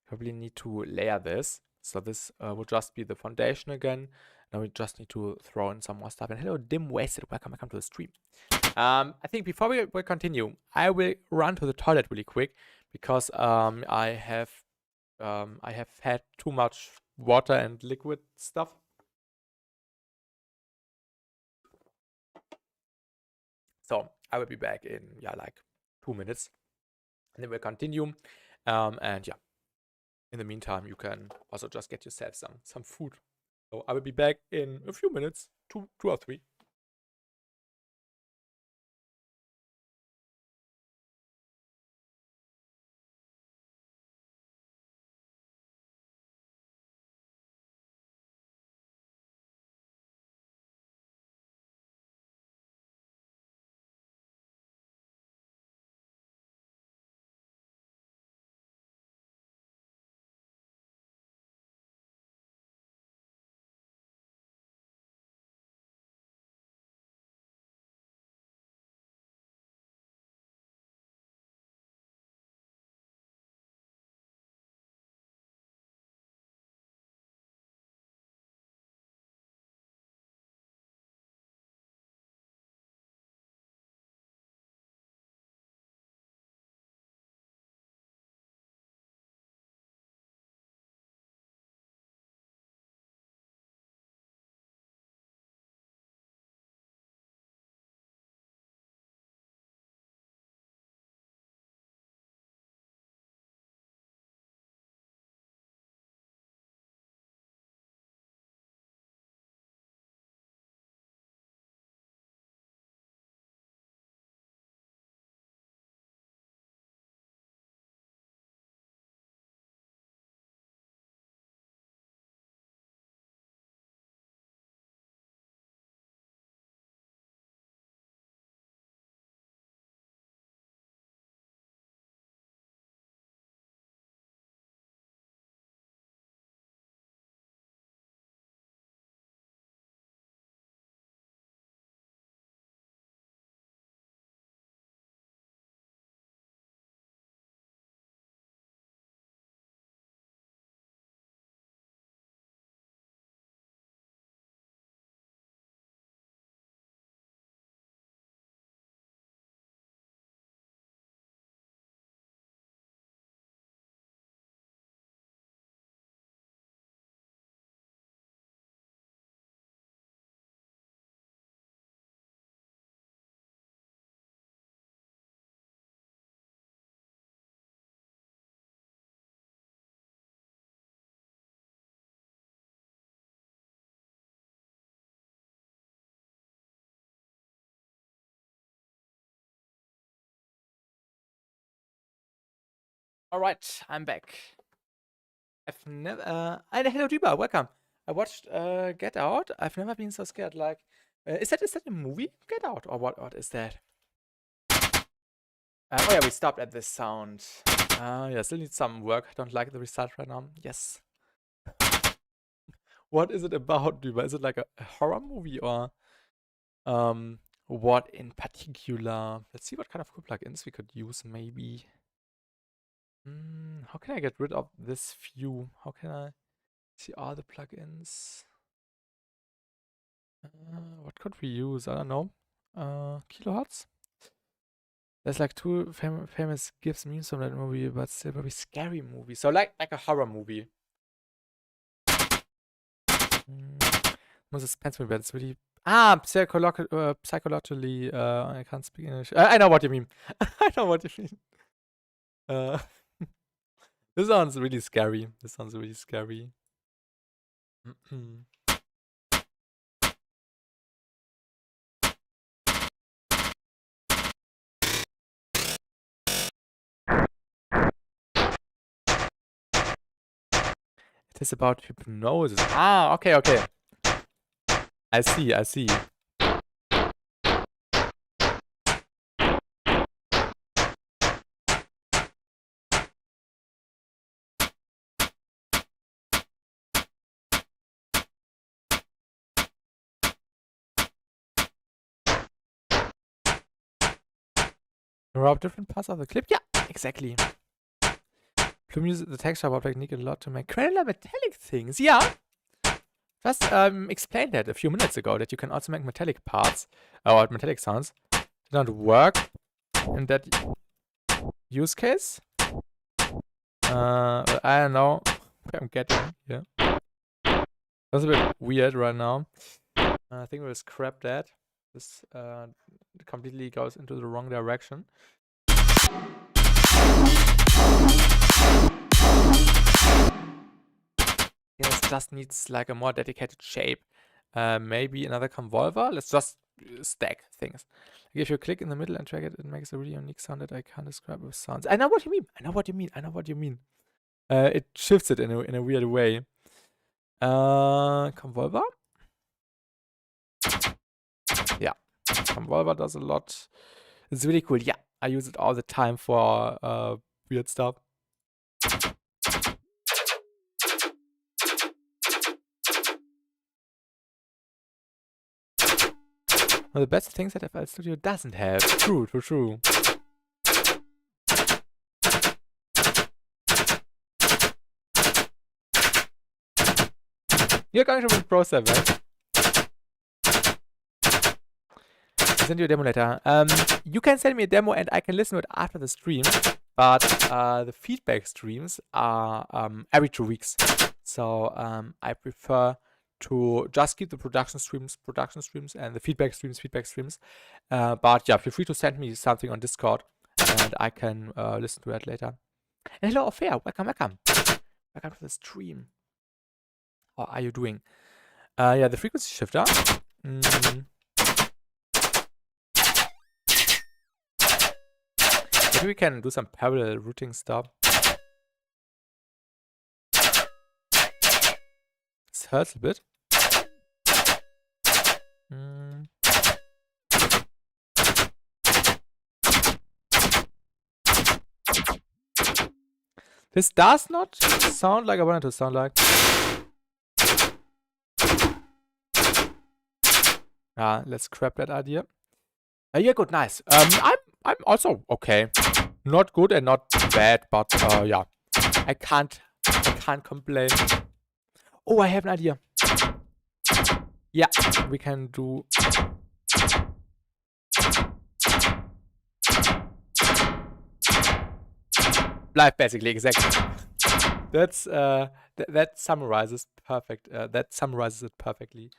Probably need to layer this. So this would just be the foundation again. Now we just need to throw in some more stuff. And hello, Dim Wasted. Welcome to the stream. I think before we continue, I will run to the toilet really quick because I have had too much water and liquid stuff. So I will be back in like 2 minutes, and then we'll continue. And yeah, in the meantime, you can also just get yourself some food. So I will be back in a few minutes, two or three. Alright, I'm back. I've never. Hello, Duba, welcome. I watched Get Out. I've never been so scared. Like, is that a movie? Get Out, or what is that? Oh yeah, we stopped at this sound. Yeah, still need some work. I don't like the result right now. Yes. What is it about, Duba? Is it like a horror movie or what in particular? Let's see what kind of cool plugins we could use, maybe. How can I get rid of this view? How can I see all the plugins? What could we use? I don't know. Kilohertz? There's like two famous GIFs memes from that movie, but still very scary movie. So like a horror movie. More suspense movie, but it's really psychologically. I can't speak English. I know what you mean. I know what you mean. This sounds really scary. This sounds really scary. It is about hypnosis. Okay, okay. I see, I see. Around different parts of the clip? Yeah, exactly. Plume uses the texture warp technique a lot to make granular metallic things. Yeah. Just explained that a few minutes ago, that you can also make metallic parts, or metallic sounds. Did not work in that use case. I don't know where I'm getting here. That's a bit weird right now. I think we'll scrap that. This completely goes into the wrong direction. Yes, just needs like a more dedicated shape. Maybe another convolver. Let's just stack things. Like if you click in the middle and drag it, it makes a really unique sound that I can't describe with sounds. I know what you mean. I know what you mean. I know what you mean. It shifts it in a weird way. Convolver. Yeah, convolver does a lot. It's really cool. Yeah, I use it all the time for weird stuff. One of the best things that FL Studio doesn't have. True, true, true. You're going to win Pro 7. Send you a demo later. You can send me a demo and I can listen to it after the stream. But the feedback streams are every 2 weeks. So I prefer to just keep the production streams, and the feedback streams. But yeah, feel free to send me something on Discord and I can listen to it later. And hello, Ophea, welcome. Welcome to the stream. How are you doing? Yeah, the frequency shifter. Maybe we can do some parallel routing stuff. This hurts a bit. This does not sound like I want it to sound like. Let's scrap that idea. Yeah, good, nice. I'm also okay. Not good and not bad, but yeah. I can't complain. Oh, I have an idea. Yeah, we can do live, basically, exactly. That's that summarizes perfect. That summarizes it perfectly.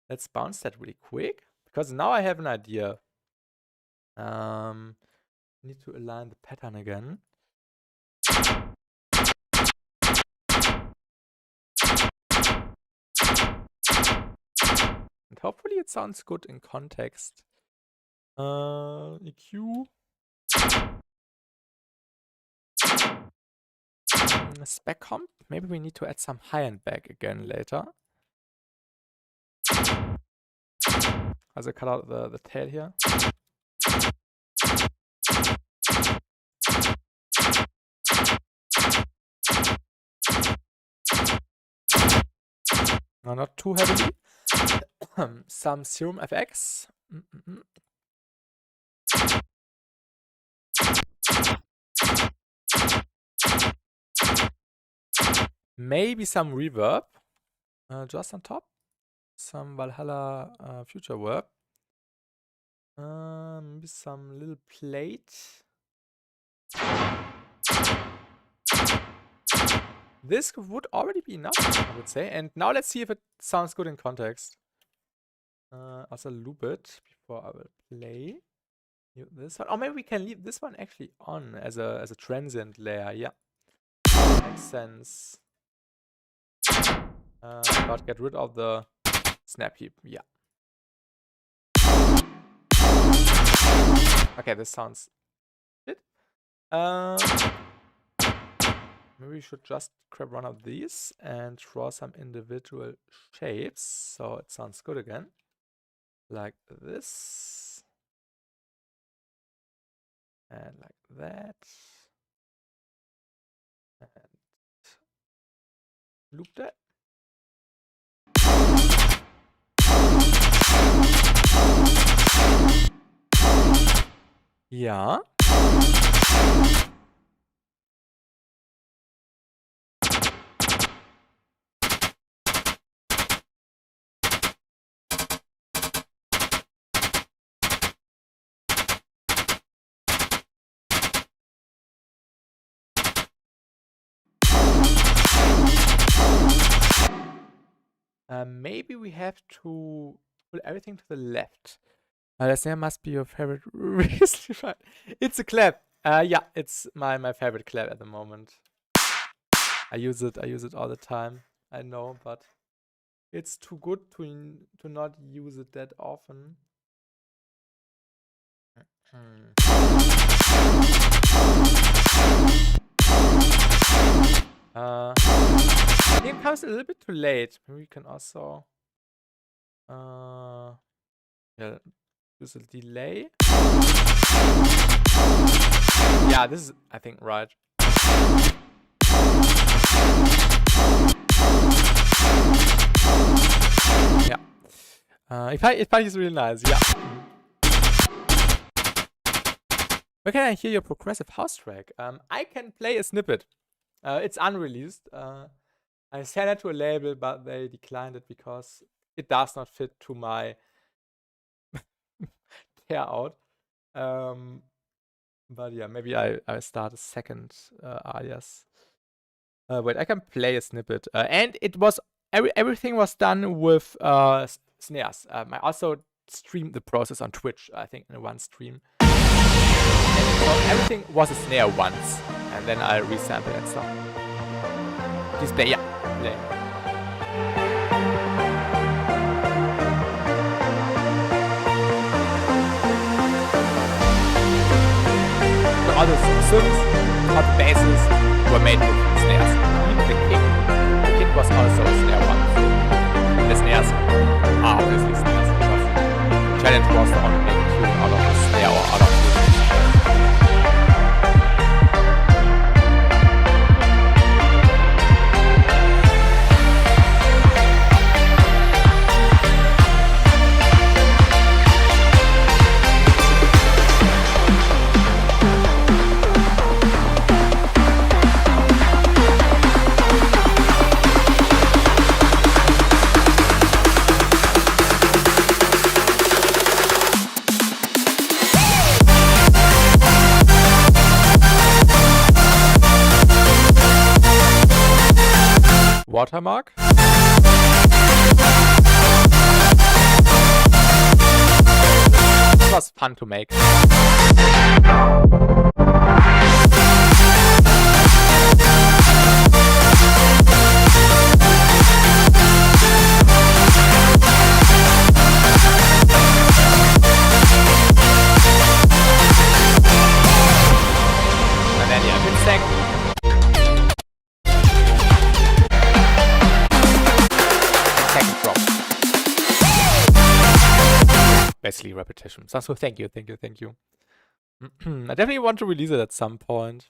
Let's bounce that really quick because now I have an idea. Need to align the pattern again. And hopefully it sounds good in context. EQ. Spec comp. Maybe we need to add some high-end back again later. Also cut out the tail here. No, not too heavily. Some serum FX. Maybe some reverb. Just on top. Some Valhalla future verb. Maybe some little plate. This would already be enough, I would say. And now let's see if it sounds good in context. Also loop it before I will play this one. Or maybe we can leave this one actually on as a transient layer. Yeah, makes sense. But get rid of the snap heap. Yeah. Okay, this sounds good. Maybe we should just grab one of these and draw some individual shapes so it sounds good again. Like this. And like that. And loop that. Yeah. Maybe we have to put everything to the left. The snare must be your favorite. It's a clap. Yeah, it's my favorite clap at the moment. I use it all the time. I know, but it's too good to not use it that often. I think it comes a little bit too late. Maybe we can also yeah, use a delay. Yeah, this is, I think, right. Yeah. If I is really nice. Yeah. Where can I hear your progressive house track? I can play a snippet. It's unreleased. I sent it to a label, but they declined it because it does not fit to my tear out. But yeah, maybe I start a second alias. Wait, I can play a snippet. And it was everything was done with snares. I also streamed the process on Twitch, I think, in one stream. So everything was a snare once, and then I resampled and stuff. Just play, yeah, play. So all the synths, all the basses were made with snares. Even the kick was also a snare once. The snares are obviously snares because the challenge was to only make a tune out of a snare or out of watermark. It was fun to make. And then yeah, it's like basically repetition. So thank you. I definitely want to release it at some point.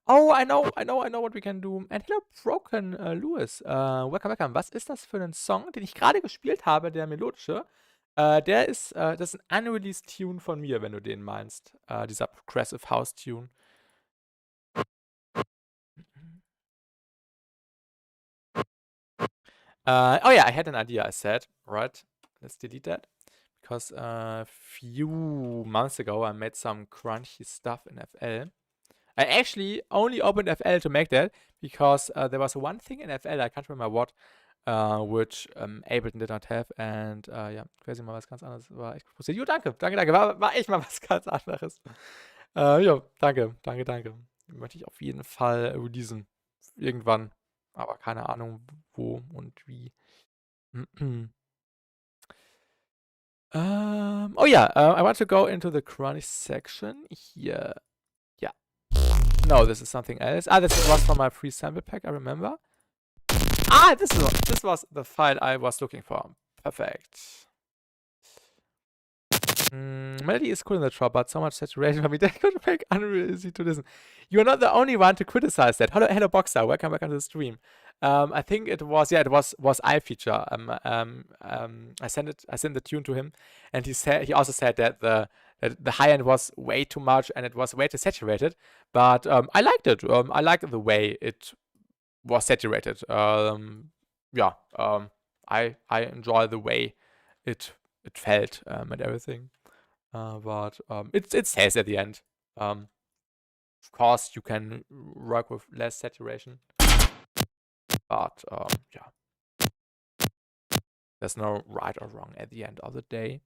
Oh, I know what we can do. And hello, Broken Lewis. Welcome. Was ist das für ein Song, den ich gerade gespielt habe, der melodische? Das ist ein unreleased Tune von mir, wenn du den meinst. Dieser Progressive House Tune. Oh yeah, I had an idea, I said. Right, let's delete that. Because a few months ago, I made some crunchy stuff in FL. I actually only opened FL to make that, because there was one thing in FL, I can't remember what, which Ableton did not have. And ja, quasi mal was ganz anderes. War echt cool. Jo, danke. War echt mal was ganz anderes. Ja, danke. Möchte ich auf jeden Fall releasen. Irgendwann. Aber keine Ahnung, wo und wie. Oh yeah, I want to go into the chronic section here. Yeah. No, this is something else. This was from my free sample pack, I remember. This was the file I was looking for. Perfect. Melody is cool in the drop, but so much saturation for me that could make Unreal easy to listen. You're not the only one to criticize that. Hello, Boxer. Welcome to the stream. I think it was iFeature. I sent the tune to him, and he also said that the high end was way too much and it was way too saturated. But I liked it. I liked the way it was saturated. Yeah. I enjoy the way it felt and everything. But it says at the end. Of course, you can work with less saturation. But yeah, there's no right or wrong at the end of the day.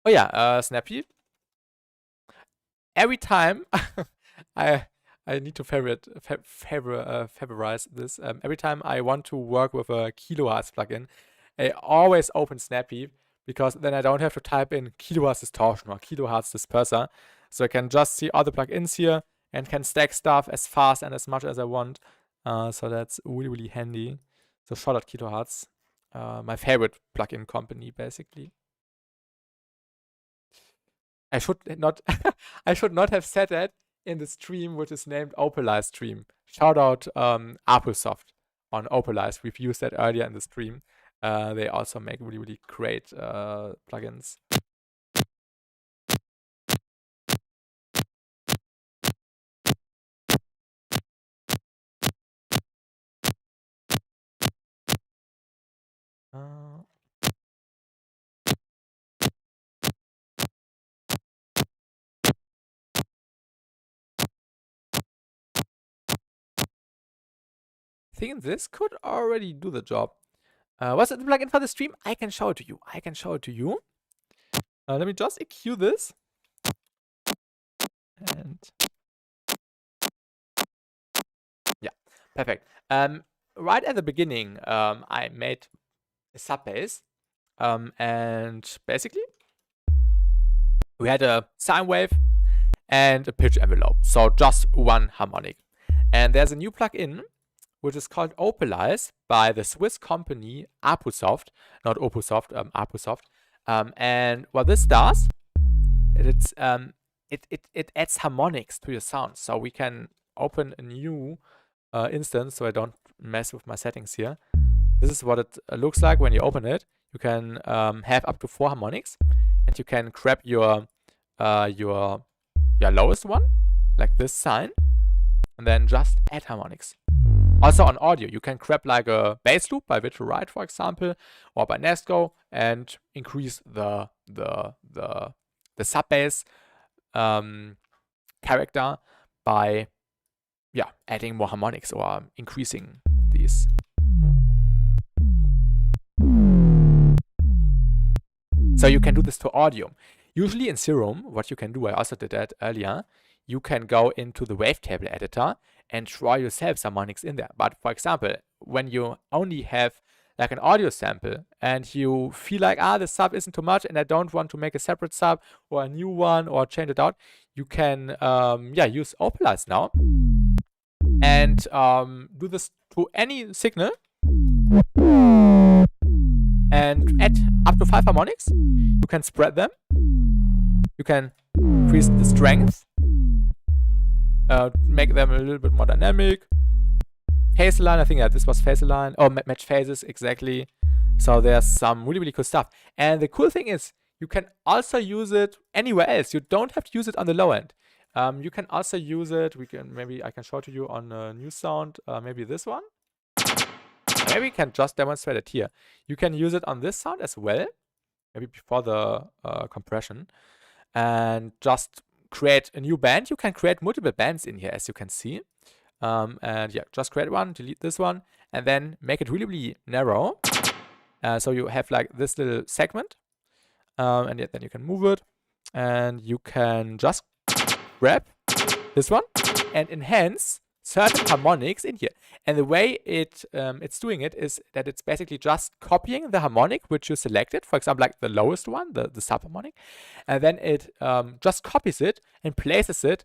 Oh yeah, Snappy. Every time I need to favorize this. Every time I want to work with a kilohertz plugin, I always open Snappy, because then I don't have to type in kilohertz distortion or kilohertz disperser. So I can just see all the plugins here and can stack stuff as fast and as much as I want. So that's really handy. So shout out Kilohertz, my favorite plugin company, basically. I should not have said that in the stream, which is named Opalize stream. Shout out Applesoft on Opalize. We've used that earlier in the stream. They also make really great plugins. I think this could already do the job. What's the plugin for the stream? I can show it to you. Let me just EQ this. And yeah, perfect. Right at the beginning, I made a sub bass. And basically, we had a sine wave and a pitch envelope. So just one harmonic. And there's a new plugin, which is called Opalize by the Swiss company Applesoft, not Oposoft, Applesoft. And what this does, it adds harmonics to your sound. So we can open a new instance, so I don't mess with my settings here. This is what it looks like when you open it. You can have up to 4 harmonics, and you can grab your lowest one, like this sine, and then just add harmonics. Also on audio, you can grab like a bass loop by Virtual Ride, for example, or by Nesco, and increase the sub bass character by adding more harmonics or increasing these. So you can do this to audio. Usually in Serum, what you can do, I also did that earlier, you can go into the wavetable editor and draw yourself some harmonics in there. But for example, when you only have like an audio sample and you feel like, the sub isn't too much and I don't want to make a separate sub or a new one or change it out, you can use Opalize now and do this to any signal and add up to 5 harmonics. You can spread them. You can increase the strength, make them a little bit more dynamic. Phase align, I think this was phase align, or match phases, exactly. So there's some really, really cool stuff. And the cool thing is, you can also use it anywhere else. You don't have to use it on the low end. You can also use it, maybe I can show to you on a new sound, maybe this one. Maybe we can just demonstrate it here. You can use it on this sound as well, maybe before the compression, and just create a new band. You can create multiple bands in here, as you can see. And yeah, just create one, delete this one, and then make it really, really narrow. So you have like this little segment, and then you can move it, and you can just grab this one and enhance certain harmonics in here. And the way it's doing it is that it's basically just copying the harmonic which you selected, for example, like the lowest one, the subharmonic, and then it just copies it and places it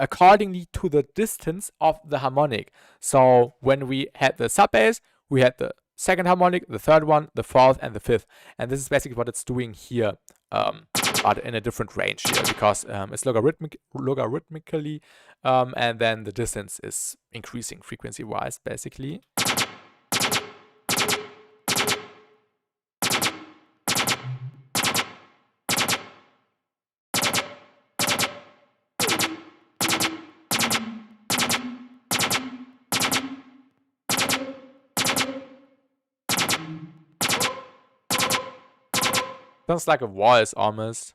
accordingly to the distance of the harmonic. So when we had the sub bass, we had the second harmonic, the third one, the fourth, and the fifth. And this is basically what it's doing here, but in a different range here, because it's logarithmically, and then the distance is increasing frequency-wise, basically. Sounds like a voice almost.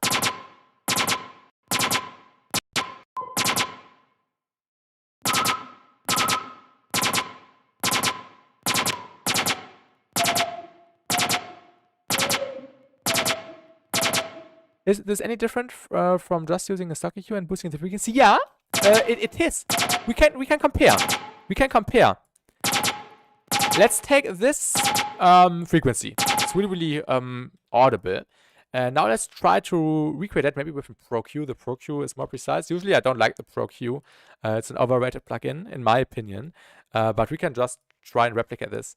Is this any different from just using a stock EQ and boosting the frequency? Yeah, it is. We can compare. We can compare. Let's take this frequency. It's really, really audible. And now let's try to recreate that maybe with a Pro Q. The Pro Q is more precise. Usually I don't like the Pro Q. It's an overrated plugin, in my opinion. But we can just try and replicate this.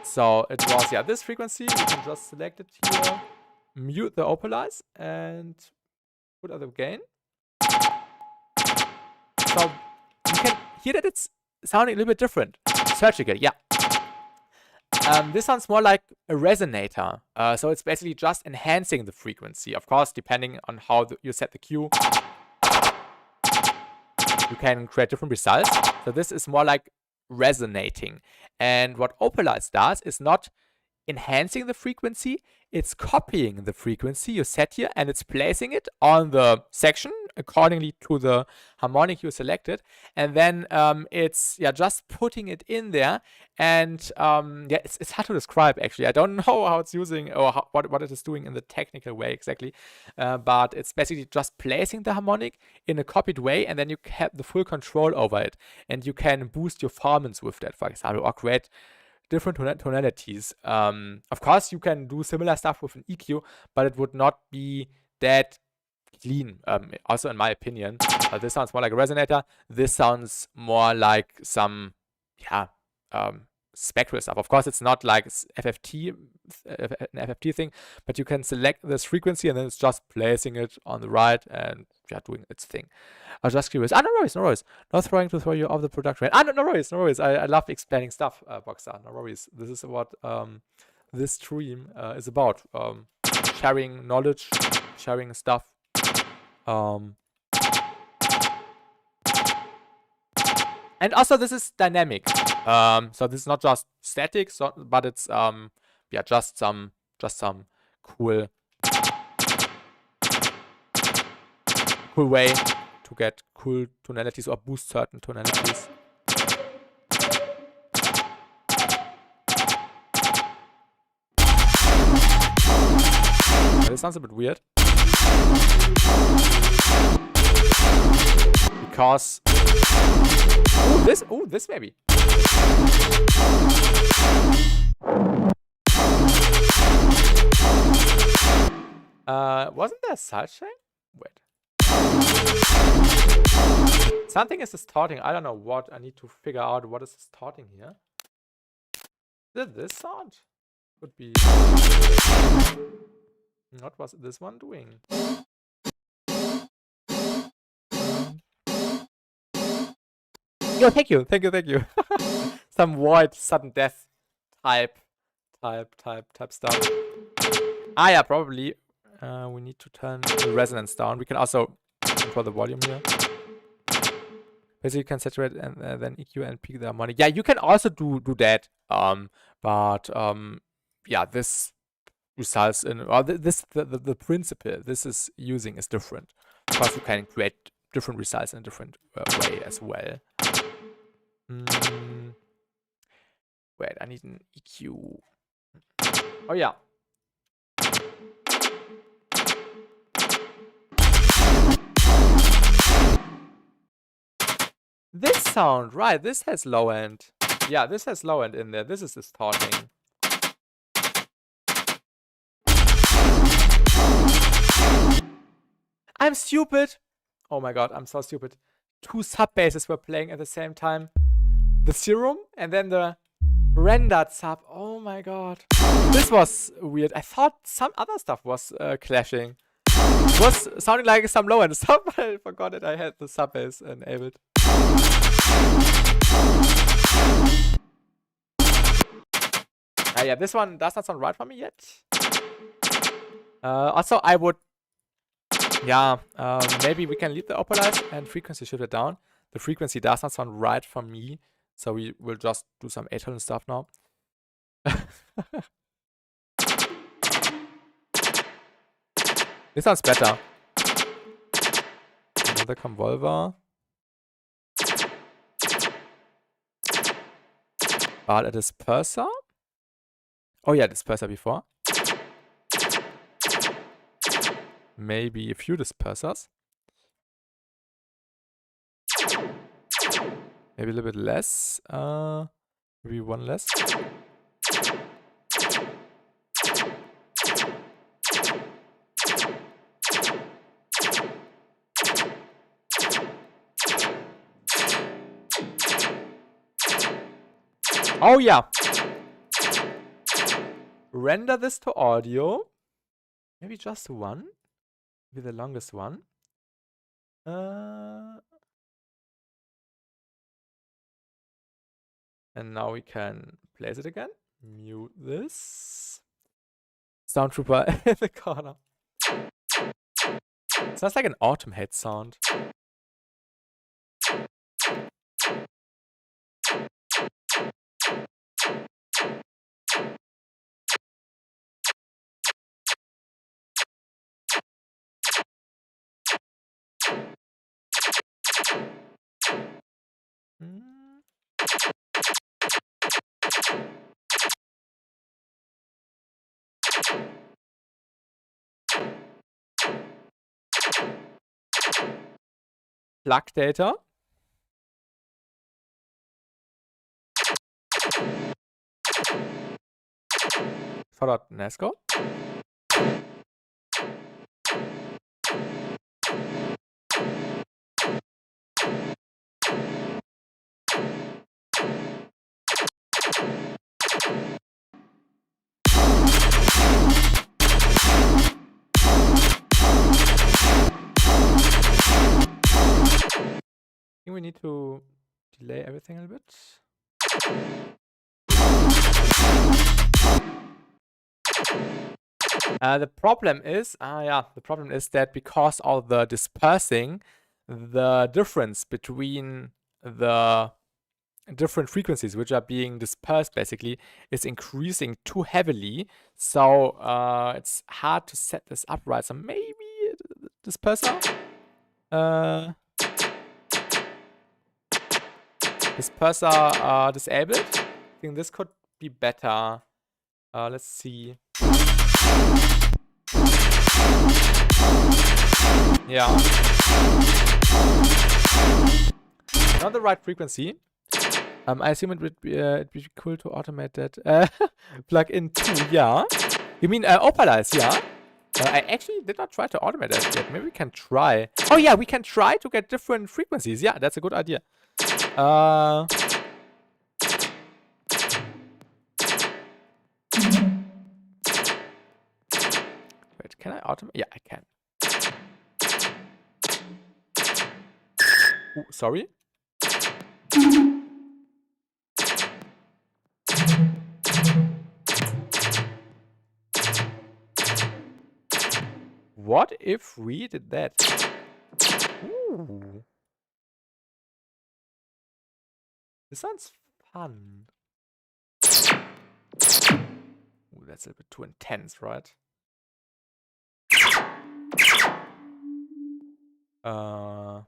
So it was, yeah, this frequency. We can just select it here, mute the Opalize, and put out the gain. So you can hear that it's sounding a little bit different. Surgical, yeah. This sounds more like a resonator. So it's basically just enhancing the frequency. Of course, depending on how you set the Q, you can create different results. So this is more like resonating. And what Opalize does is not enhancing the frequency, it's copying the frequency you set here, and it's placing it on the section accordingly to the harmonic you selected, and then it's just putting it in there. And it's hard to describe, actually. I don't know how it's using or what it is doing in the technical way exactly, but it's basically just placing the harmonic in a copied way, and then you have the full control over it, and you can boost your performance with that, for example, or create different tonalities. Of course, you can do similar stuff with an EQ, but it would not be that clean, also in my opinion. This sounds more like a resonator. This sounds more like some, spectral stuff. Of course, it's not like an FFT thing, but you can select this frequency and then it's just placing it on the right and doing its thing. I was just curious. No worries. Not trying to throw you off the production. No worries. I love explaining stuff, Boxer. No worries. This is what this stream is about. Sharing knowledge, sharing stuff. And also this is dynamic. So this is not just static, but it's just some cool way to get cool tonalities or boost certain tonalities. This sounds a bit weird. Because this maybe. Wasn't there a sidechain? Wait. Something is distorting. I don't know what. I need to figure out what is distorting here. Did this sound? Could be. What was this one doing? Yo, thank you. Some void, sudden death type stuff. Ah, yeah, probably. We need to turn the resonance down. We can also control the volume here. Basically, you can saturate and then EQ and peak the harmonic. Yeah, you can also do that. Yeah, this results in the principle this is using is different. Because you can create different results in a different way as well. Wait, I need an EQ. Oh yeah. This sound, right, this has low end. Yeah, this has low end in there. This is distorting. I'm stupid. Oh my god, I'm so stupid. 2 sub basses were playing at the same time. The serum and then the rendered sub. Oh my god. This was weird. I thought some other stuff was clashing. It was sounding like some low end stuff, but I forgot that I had the sub bass enabled. Yeah, this one does not sound right for me yet. Also, I would... Yeah, maybe we can leave the Opalize and frequency shift it down. The frequency does not sound right for me, so we will just do some atonal stuff now. This sounds better. Another convolver. But a disperser? Oh yeah, disperser before. Maybe a few dispersers. Maybe a little bit less. Maybe one less. Oh yeah. Render this to audio. Maybe just one. Maybe the longest one. And now we can place it again. Mute this. Sound Trooper in the corner. Sounds like an automate sound. Plug data. Followed NASCO. I think we need to delay everything a little bit. The problem is that because of the dispersing, the difference between the different frequencies which are being dispersed basically is increasing too heavily. So it's hard to set this up right. So maybe disperser. Disperser disabled. I think this could be better. Let's see. Yeah. Not the right frequency. I assume it would be cool to automate that. Plug in too, yeah. You mean Opalize, yeah? I actually did not try to automate that yet. Maybe we can try. Oh yeah, we can try to get different frequencies. Yeah, that's a good idea. Wait, can I automate? Yeah, I can. Ooh, sorry. What if we did that? Ooh. This sounds fun. Ooh, that's a bit too intense, right? Oh,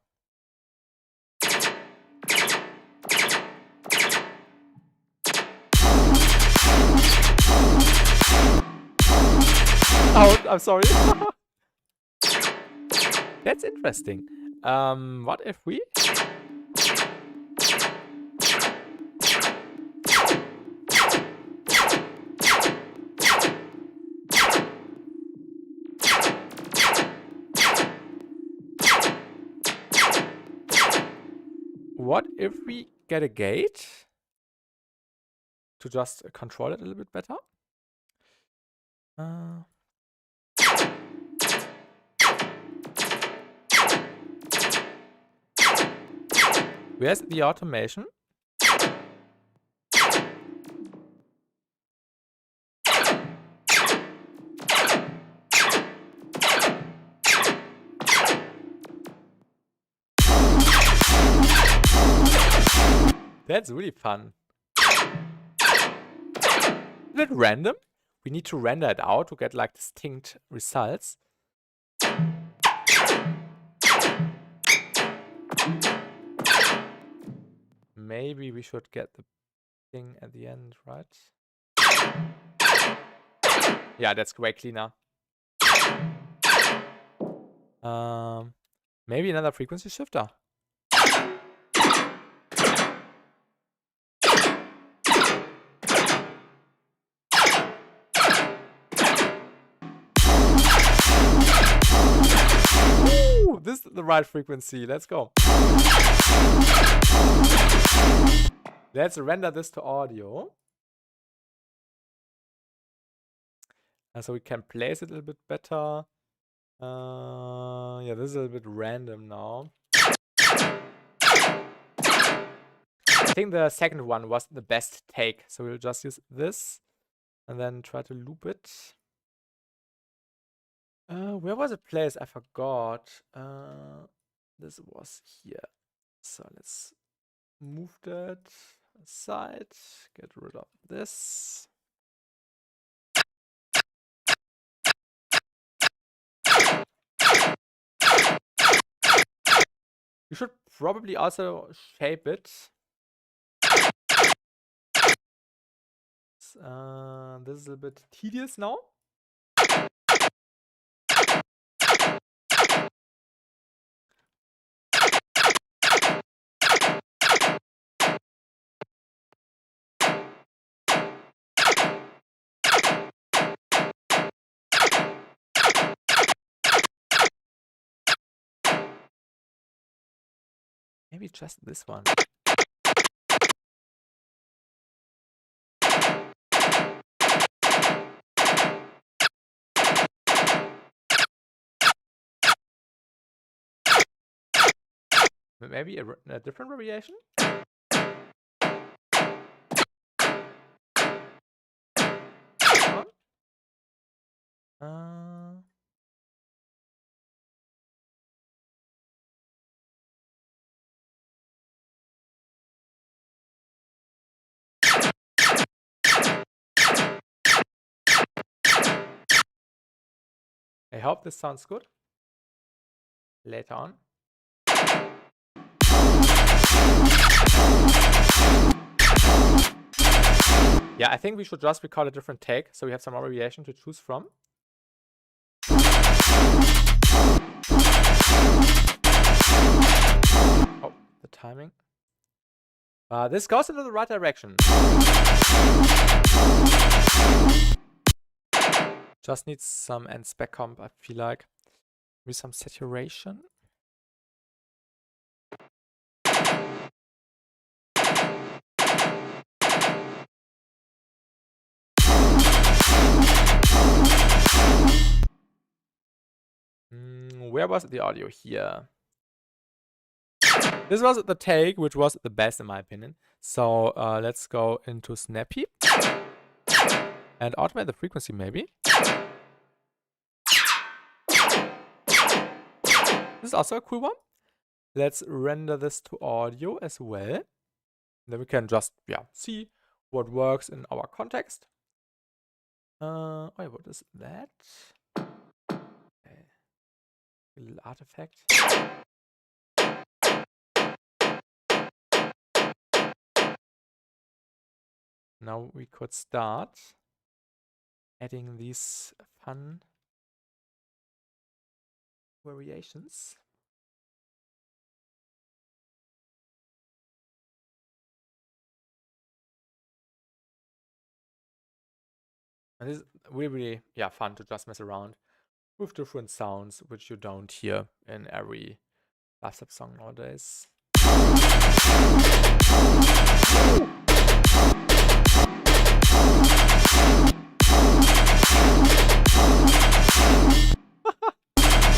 I'm sorry. That's interesting. What if we... What if we get a gate to just control it a little bit better? Where's the automation? That's really fun. Is it random? We need to render it out to get like distinct results. Maybe we should get the thing at the end, right? Yeah, that's way cleaner. Maybe another frequency shifter. Ooh, this is the right frequency. Let's go. Let's render this to audio. And so we can place it a little bit better. Yeah, this is a bit random now. I think the second one was the best take. So we'll just use this and then try to loop it. Where was it placed? I forgot. This was here. So let's move that aside. Get rid of this. You should probably also shape it. This is a bit tedious now. Maybe just this one. Maybe a different variation? I hope this sounds good later on. Yeah, I think we should just record a different take so we have some more variation to choose from. Oh, the timing. This goes into the right direction. Just needs some and spec comp, I feel like. With some saturation. Where was the audio here? This was the take, which was the best in my opinion. So let's go into Snappy and automate the frequency maybe. This is also a cool one. Let's render this to audio as well. Then we can just see what works in our context. Wait, what is that? Okay. A little artifact. Now we could start adding these fun variations. And this is really fun to just mess around with different sounds which you don't hear in every dubstep song nowadays.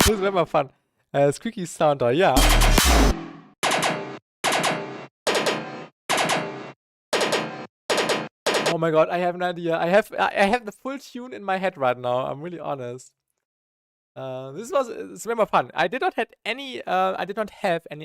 This is immer fun. Squeaky sounder, yeah. Oh my god, I have an idea. I have the full tune in my head right now. I'm really honest. It's very fun. I did not have any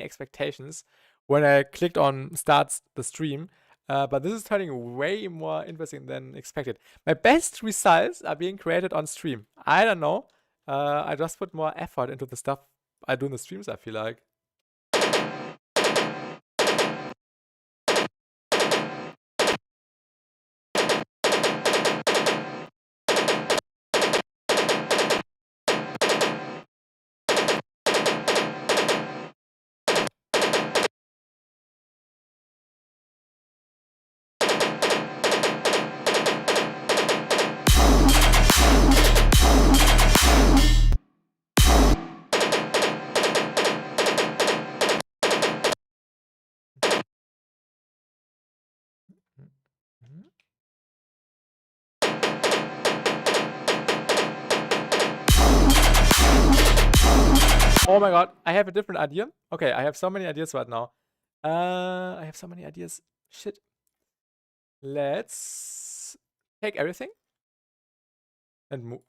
expectations when I clicked on start the stream, but this is turning way more interesting than expected. My best results are being created on stream. I don't know. I just put more effort into the stuff I do in the streams, I feel like. Oh my god, I have a different idea. Okay, I have so many ideas right now. I have so many ideas. Shit. Let's take everything and move.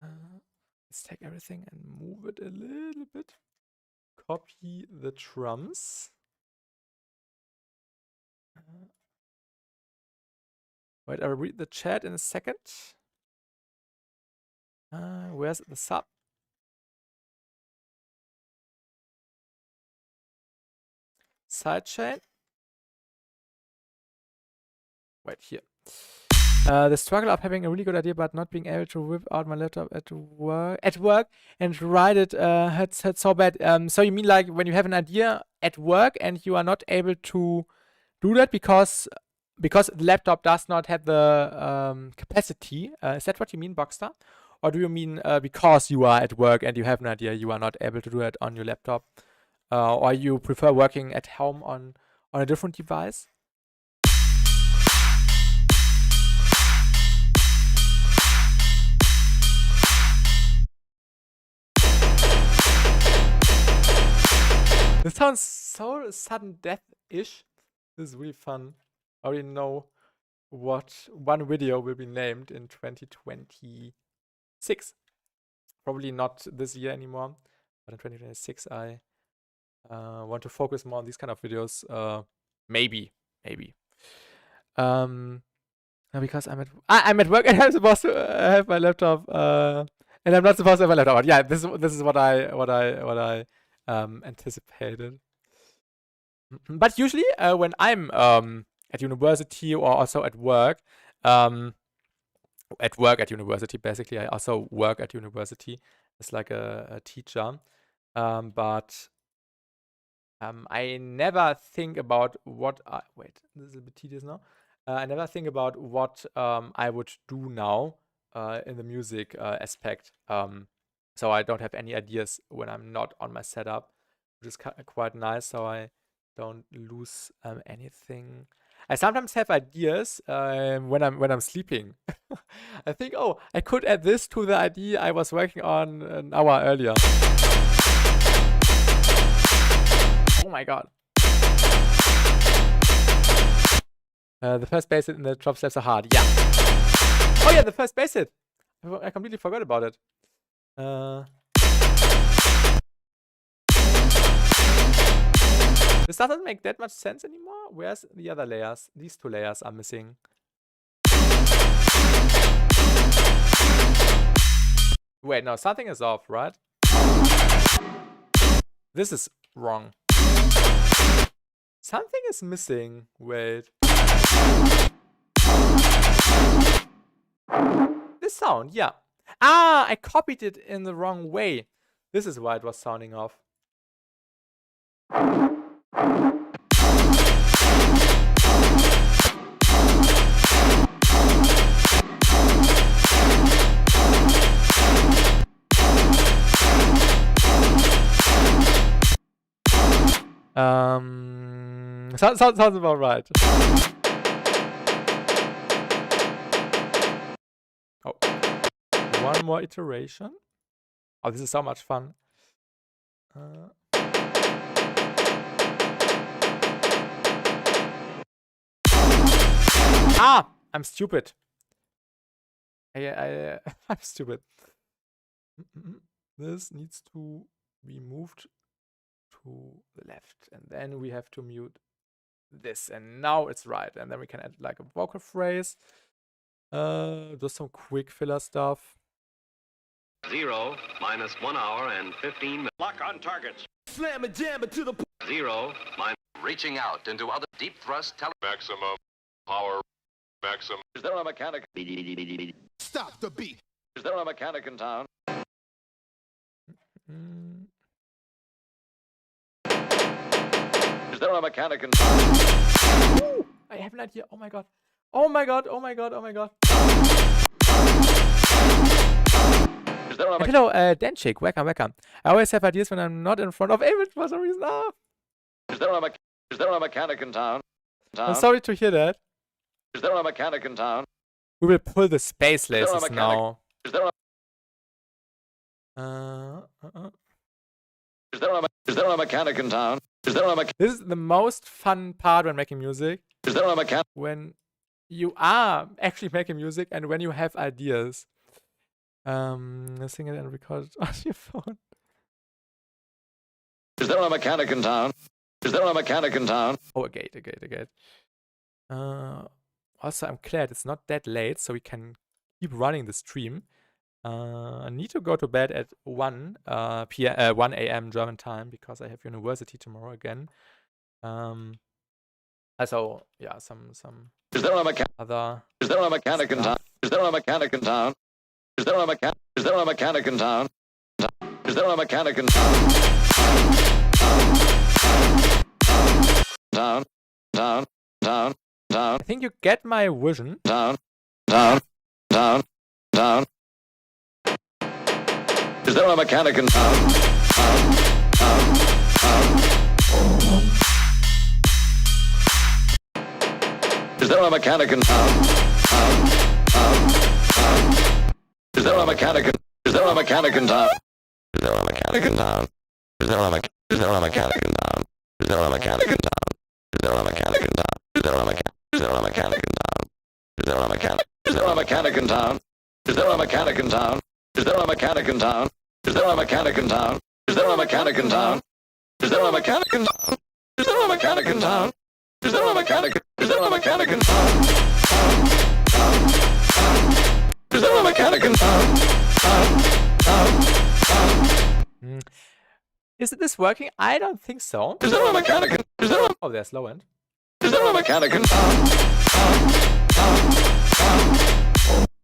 Let's take everything and move it a little bit. Copy the drums. Wait, I'll read the chat in a second. Where's the sub? Sidechain. Wait, here. The struggle of having a really good idea but not being able to whip out my laptop at work and write it hurts so bad. So you mean like when you have an idea at work and you are not able to do that because the laptop does not have the capacity? Is that what you mean, Boxster? Or do you mean because you are at work and you have an idea, you are not able to do it on your laptop? Or you prefer working at home on a different device? This sounds so sudden death-ish. This is really fun. I already know what one video will be named in 2026. Probably not this year anymore, but in 2026 I want to focus more on these kind of videos. Maybe. Because I'm at work and I'm supposed to have my laptop. And I'm not supposed to have my laptop. But yeah, this is what I anticipated. But usually when I'm at university or also at work at university, basically I also work at university as like a teacher, but I never think about what wait, this is a bit tedious now. I never think about what I would do now in the music aspect. So I don't have any ideas when I'm not on my setup, which is quite nice. So I don't lose anything. I sometimes have ideas when I'm sleeping. I think, oh, I could add this to the idea I was working on an hour earlier. Oh my god. The first bass hit in the drop steps are hard. Yeah. Oh yeah, the first bass hit. I completely forgot about it. This doesn't make that much sense anymore. Where's the other layers? These two layers are missing. Wait, no, something is off, right? This is wrong. Something is missing. Wait. This sound, yeah. Ah, I copied it in the wrong way. This is why it was sounding off. Sounds about right. Oh, one more iteration. Oh, this is so much fun. I'm stupid. I'm stupid. This needs to be moved to the left, and then we have to mute this, and now it's right, and then we can add like a vocal phrase. Just some quick filler stuff. 0 minus 1 hour and 15 minutes. Lock on targets. Slam and jam it to the 0 minus reaching out into other deep thrust maximum power maximum. Is there a mechanic? Stop the beat. Is there a mechanic in town? Is there a mechanic in town? Ooh, I have an idea. Oh my god. Oh my god. Oh my god. Oh my god. Hello, Denchik. Welcome. I always have ideas when I'm not in front of image for some reason. Ah. Is there a mechanic in town? I'm sorry to hear that. Is there a mechanic in town? We will pull the space lasers now. Is there a Is there a mechanic in town? Is there a mechanic? This is the most fun part when making music. Is there a mechanic? When you are actually making music and when you have ideas. Sing it and record it on your phone. Is there a mechanic in town? Is there a mechanic in town? Oh, a gate. Also, I'm glad it's not that late, so we can keep running the stream. I need to go to bed at 1 a.m. German time because I have university tomorrow again. So yeah, some Is there a mechanic? Other. Is there a mechanic in town? Is there a mechanic in town? Is there a mechanic? Is there a mechanic in town? Is there a mechanic in town? Town. I think you get my vision. Town. Is there a mechanic in town? Is there a mechanic in town? Is there a mechanic in? Is there a mechanic in town? Is there a mechanic in town? Is there a mechanic in town? Is there a mechanic in town? Is there a mechanic in town? Is there a mechanic? Is there a mechanic in town? Is there a mechanic? Is there a mechanic in town? Is there a mechanic in town? Is there a mechanic in town? Is there a mechanic in town? Is there a mechanic in town? Is there a mechanic in town? Is there a mechanic in town? Is there a mechanic? Is there a mechanic in town? Is there a mechanic in town? Is this working? I don't think so. Is there a mechanic in? Is there a? Oh, there's low end. Is there a mechanic in town?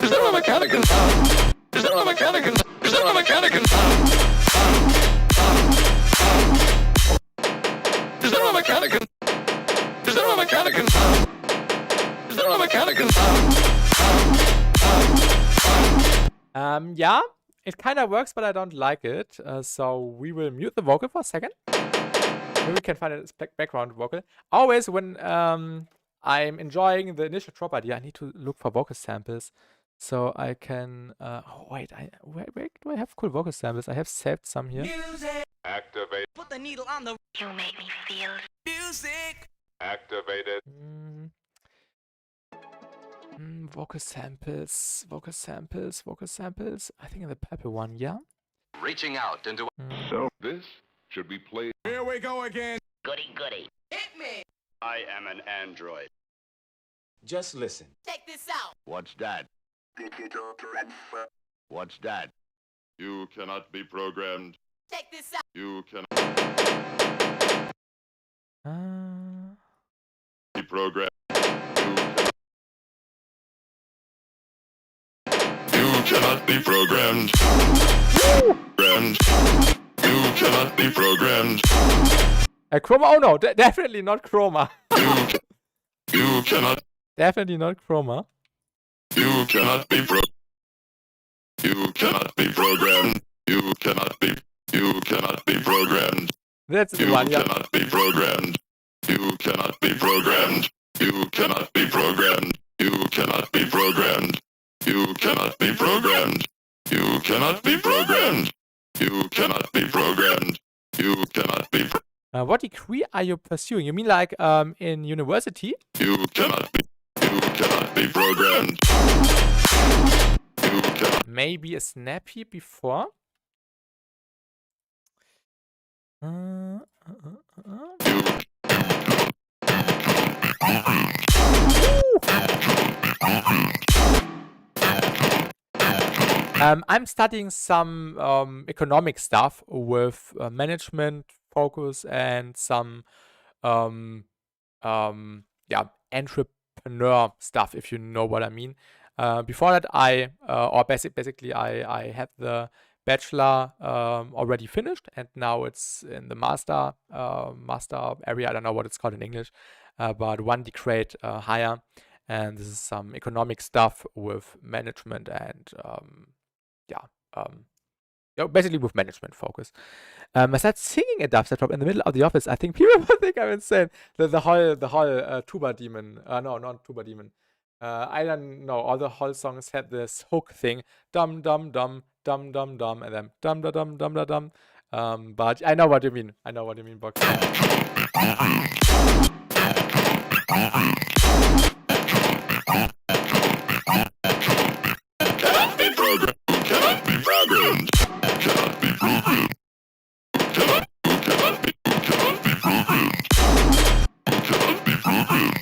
Is there a mechanic in town? Is there a mechanic in? Is there a mechanic in town? Is there a mechanic in? Is there a mechanic in town? Is there a mechanic in town? Yeah, it kind of works, but I don't like it. So we will mute the vocal for a second. Maybe we can find a background vocal. Always when I'm enjoying the initial drop idea, I need to look for vocal samples. So I can, oh wait, where do I have cool vocal samples? I have saved some here. Music. Activate. Put the needle on the. You make me feel. Music. Activated. Vocal samples, vocal samples, vocal samples. I think in the purple one, yeah? Reaching out into. So this should be played. Here we go again. Goody goody. Hit me. I am an android. Just listen. Check this out. What's that? What's that? You cannot be programmed. Check this out. You cannot Uh, be programmed. You cannot be programmed. Programmed. You cannot be programmed. Chroma? Oh no, definitely not Chroma. You cannot. Definitely not Chroma. You cannot be pro. You cannot be programmed. You cannot be. You cannot be programmed. That's the You one, yeah. cannot be programmed. You cannot be programmed. You cannot be programmed. You cannot be programmed. You cannot be programmed. You cannot be programmed. You cannot be programmed. You cannot be. What degree are you pursuing? You mean like in university? You cannot be. You cannot be programmed. You cannot. Maybe a snappy before? I'm studying some economic stuff with management focus and some yeah, entrepreneur stuff, if you know what I mean. Before that, basically I had the bachelor already finished, and now it's in the master area. I don't know what it's called in English, but one degree higher, and this is some economic stuff with management and basically with management focus. I started singing a dubstep drop in the middle of the office. I think people will think I'm insane. The whole tuba demon. No, not tuba demon. I don't know. All the whole songs had this hook thing. Dum dum dum dum dum dum, and then dum da dum dum da dum. But I know what you mean. I know what you mean, Box. Cannot be programmed. Cannot be programmed. Cannot be programmed. Cannot be. Cannot be programmed. Cannot be programmed.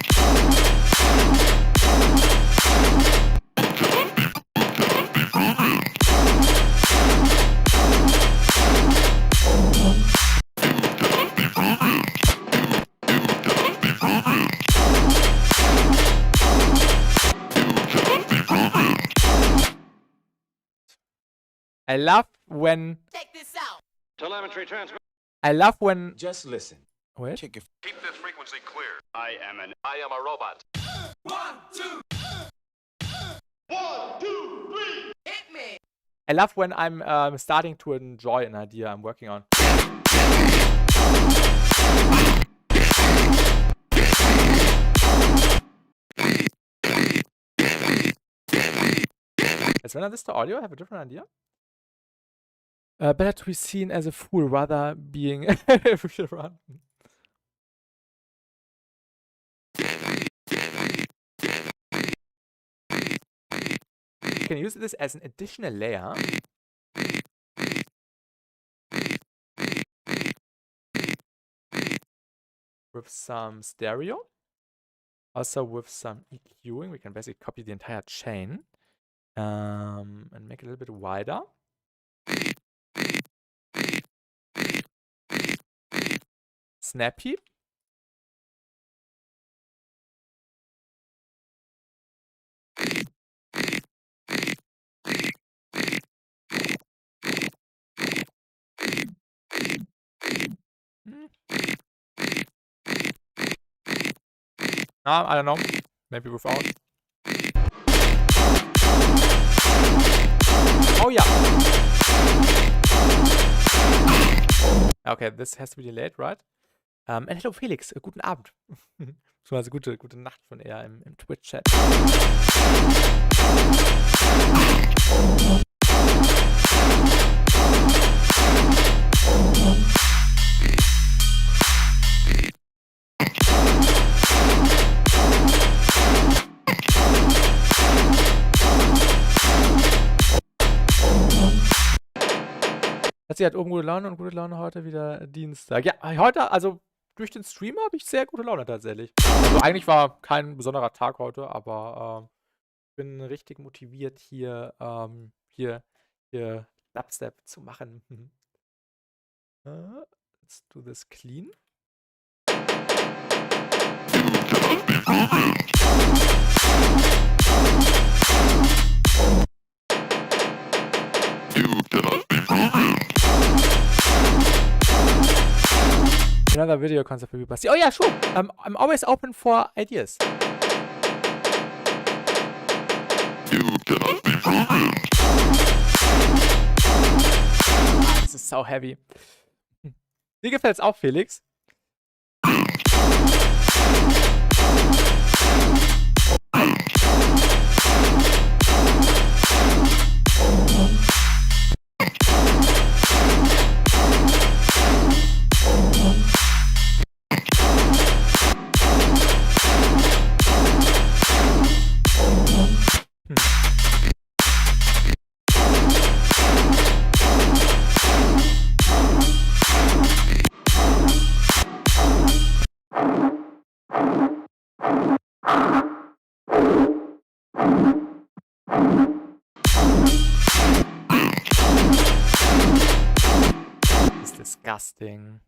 I love when. Check this out. Telemetry transmit. I love when. Just listen. Wait. Check if Keep this frequency clear. I am a robot. 1, 2. 1, 2, 3. Hit me. I love when I'm starting to enjoy an idea I'm working on. Is when this the audio? I have a different idea. Better to be seen as a fool rather being run. You can use this as an additional layer. With some stereo. Also with some EQing. We can basically copy the entire chain. And make it a little bit wider. Snappy. I don't know. Maybe without. Oh ja. Okay, this has to be delayed, right? And hello Felix, guten Abend. Also gute Nacht von eher im Twitch-Chat. Sie hat oben gute Laune und gute Laune heute wieder Dienstag. Ja, heute, also durch den Stream habe ich sehr gute Laune tatsächlich. Also eigentlich war kein besonderer Tag heute, aber bin richtig motiviert hier Dubstep zu machen. Let's do this clean. Another video concept will be busted. Oh yeah, sure. I'm always open for ideas. Das ist so heavy. Dir gefällt's auch, Felix? It's disgusting.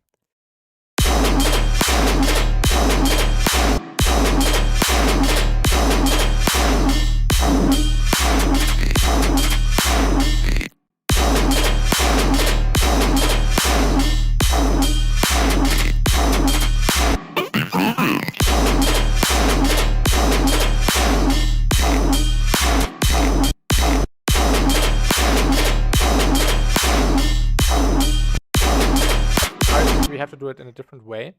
We have to do it in a different way.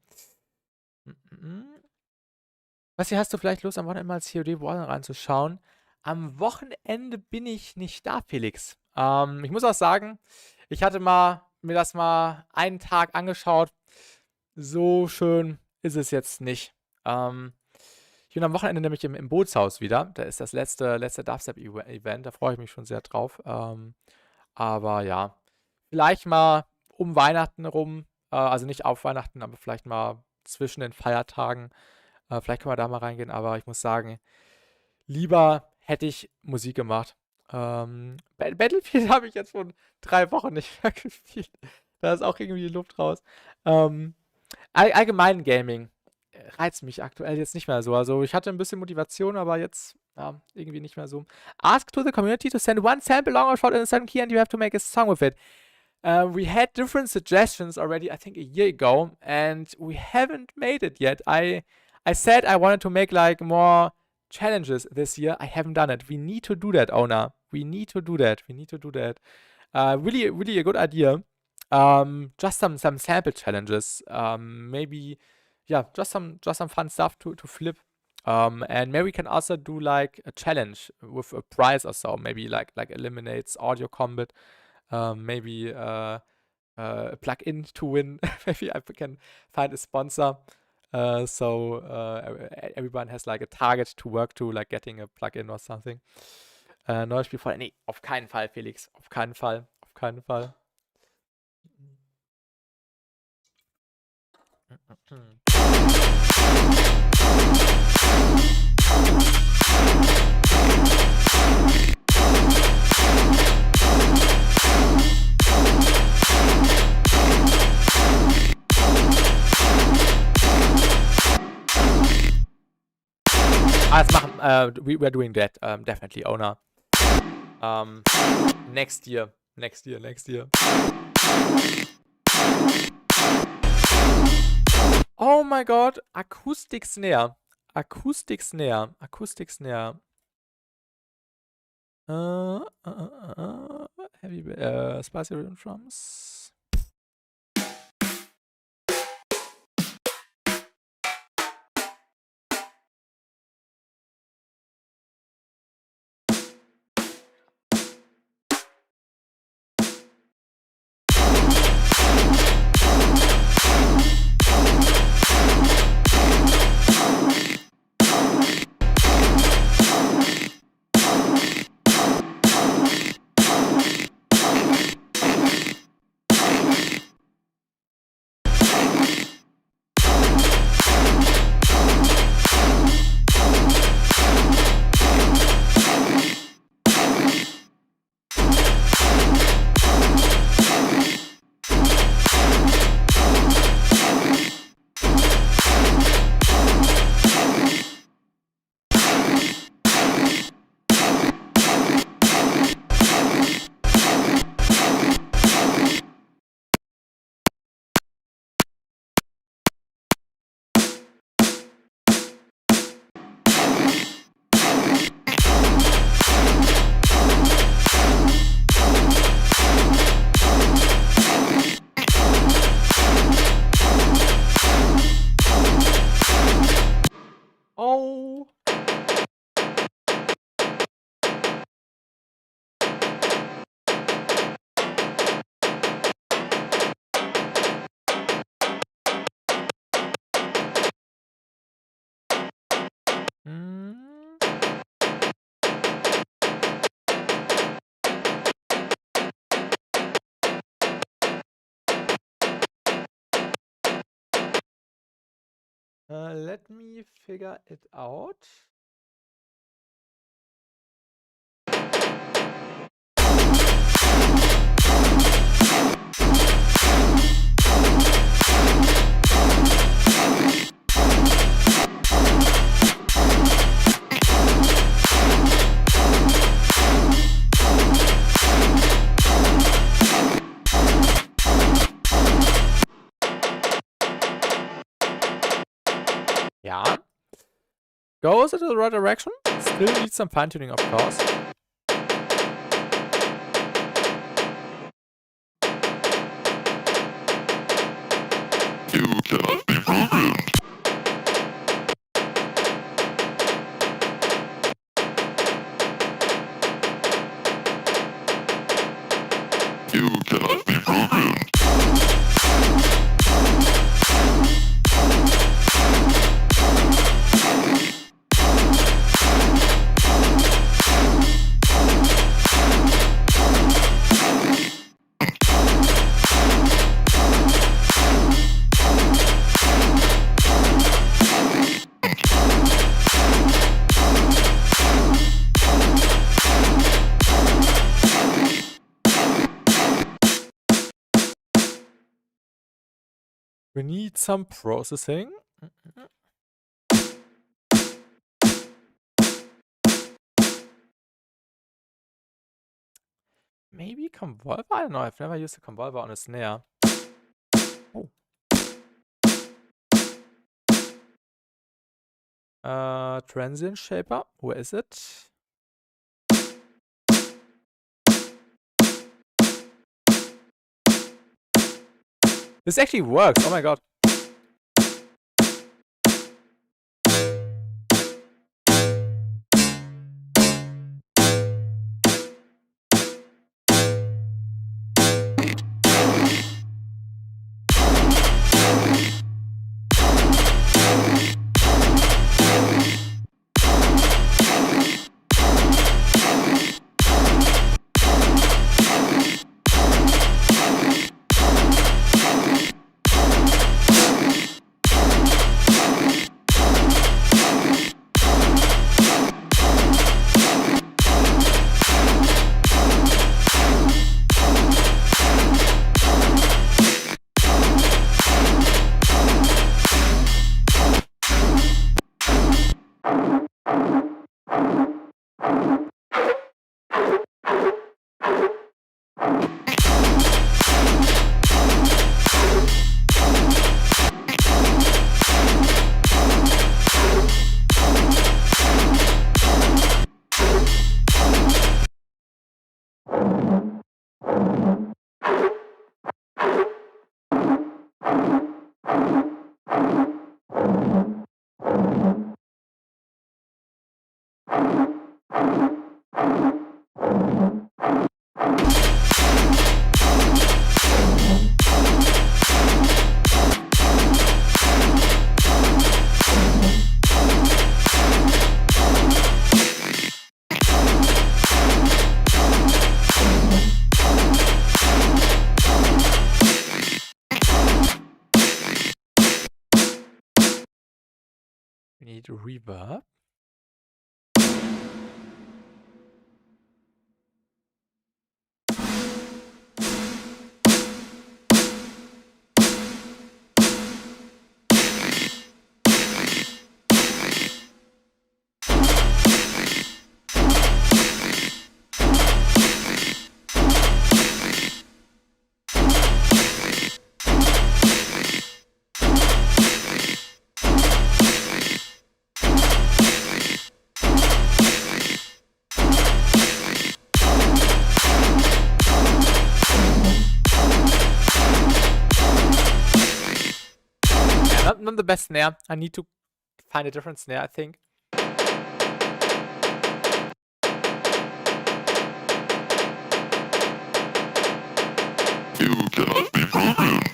Was hast du vielleicht Lust, am Wochenende mal als COD Warzone reinzuschauen? Am Wochenende bin ich nicht da, Felix. Ich muss auch sagen, ich hatte mir das mal einen Tag angeschaut. So schön ist es jetzt nicht. Ich bin am Wochenende nämlich im Bootshaus wieder. Da ist das letzte Dubstep-Event. Da freue ich mich schon sehr drauf. Aber ja, vielleicht mal um Weihnachten rum. Also nicht auf Weihnachten, aber vielleicht mal zwischen den Feiertagen. Vielleicht können wir da mal reingehen. Aber ich muss sagen, lieber hätte ich Musik gemacht. Battlefield habe ich jetzt schon 3 Wochen nicht mehr gespielt. Da ist auch irgendwie die Luft raus. Allgemein Gaming reizt mich aktuell jetzt nicht mehr so. Also ich hatte ein bisschen Motivation, aber jetzt irgendwie nicht mehr so. Ask to the community to send one sample long or short in a certain key and you have to make a song with it. We had different suggestions already, I think a year ago, and we haven't made it yet. I said I wanted to make like more challenges this year. I haven't done it. We need to do that, Ona. We need to do that. Really, really a good idea. Just some sample challenges. Maybe, yeah, just some fun stuff to flip. And maybe we can also do like a challenge with a prize or so. Maybe like eliminates audio combat. Maybe a plug-in to win. Maybe I can find a sponsor. So everyone has like a target to work to, like getting a plug-in or something. Neues Spiel voll. Nee, auf keinen Fall, Felix. Auf keinen Fall. Auf keinen Fall. Let's machen. We're doing that. Definitely, Owner. Next year. Oh my god. Acoustic Snare. Heavy, spicy rhythm drums. Oh. Let me figure it out. Yeah. Goes into the right direction. Still needs some fine tuning, of course. You cannot be programmed. You cannot be programmed. We need some processing. Maybe convolver? I don't know. I've never used a convolver on a snare. Oh. Transient shaper. Where is it? This actually works. Oh my god. We need reverb. Not the best snare. I need to find a different snare, I think. You cannot be programmed.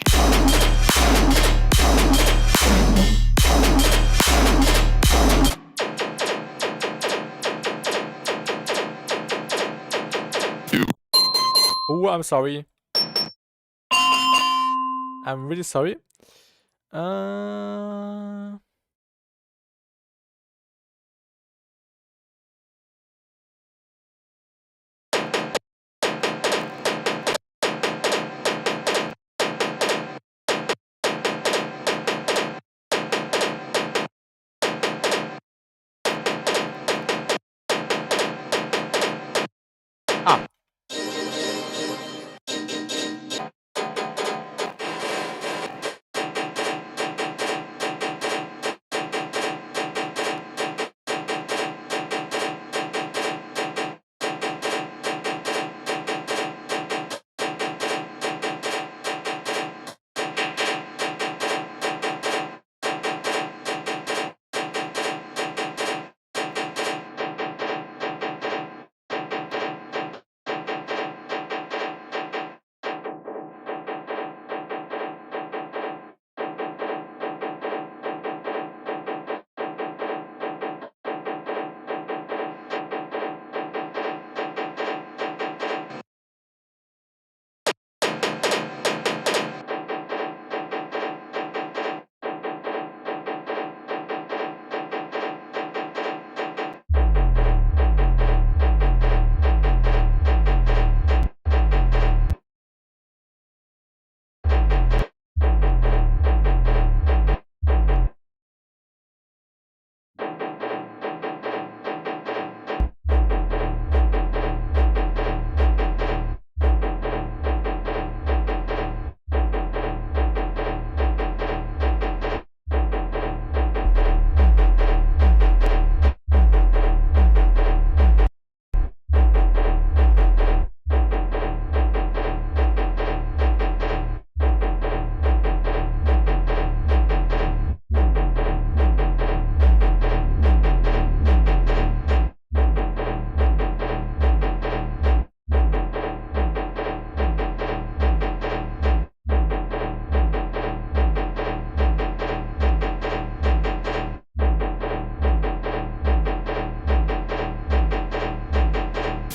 Oh, I'm sorry. I'm really sorry. Ah.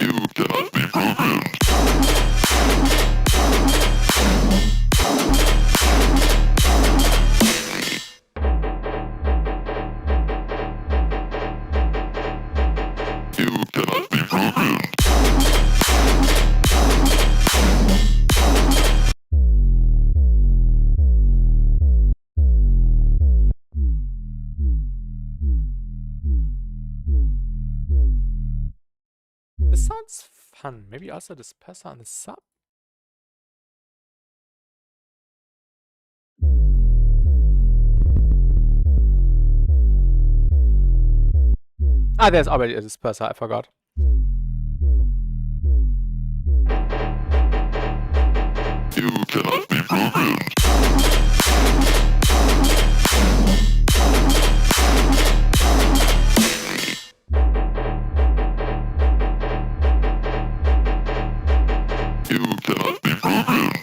You cannot be programmed. You cannot be programmed. This sounds fun. Maybe also this disperser on the sub. Ah, there's already a disperser. I forgot. You cannot be programmed. You cannot be programmed.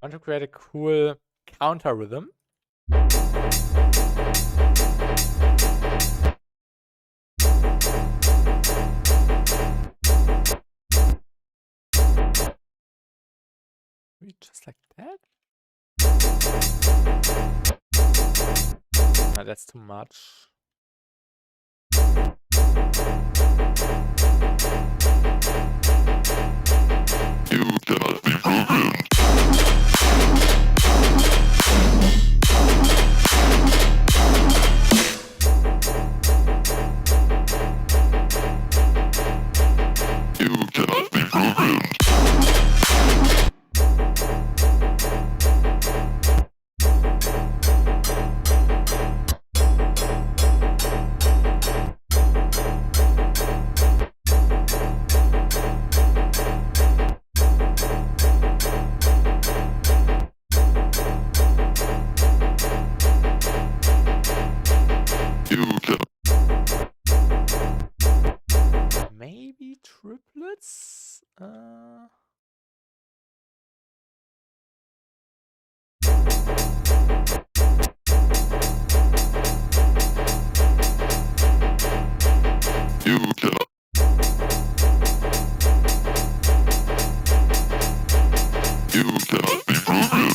want to create a cool counter rhythm. Maybe just like that? No, that's too much. You cannot be programmed. You cannot be programmed. You cannot. Maybe triplets? You cannot. You cannot be programmed.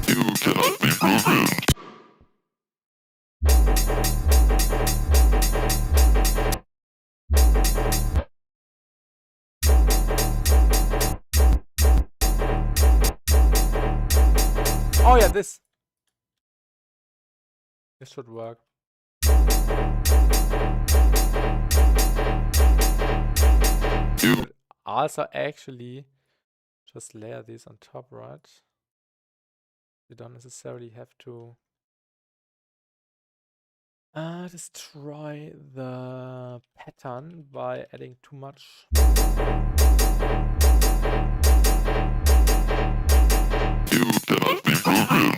You cannot be programmed. Oh yeah, this. This should work. You Could also actually just layer these on top, right? You don't necessarily have to destroy the pattern by adding too much. you cannot be programmed.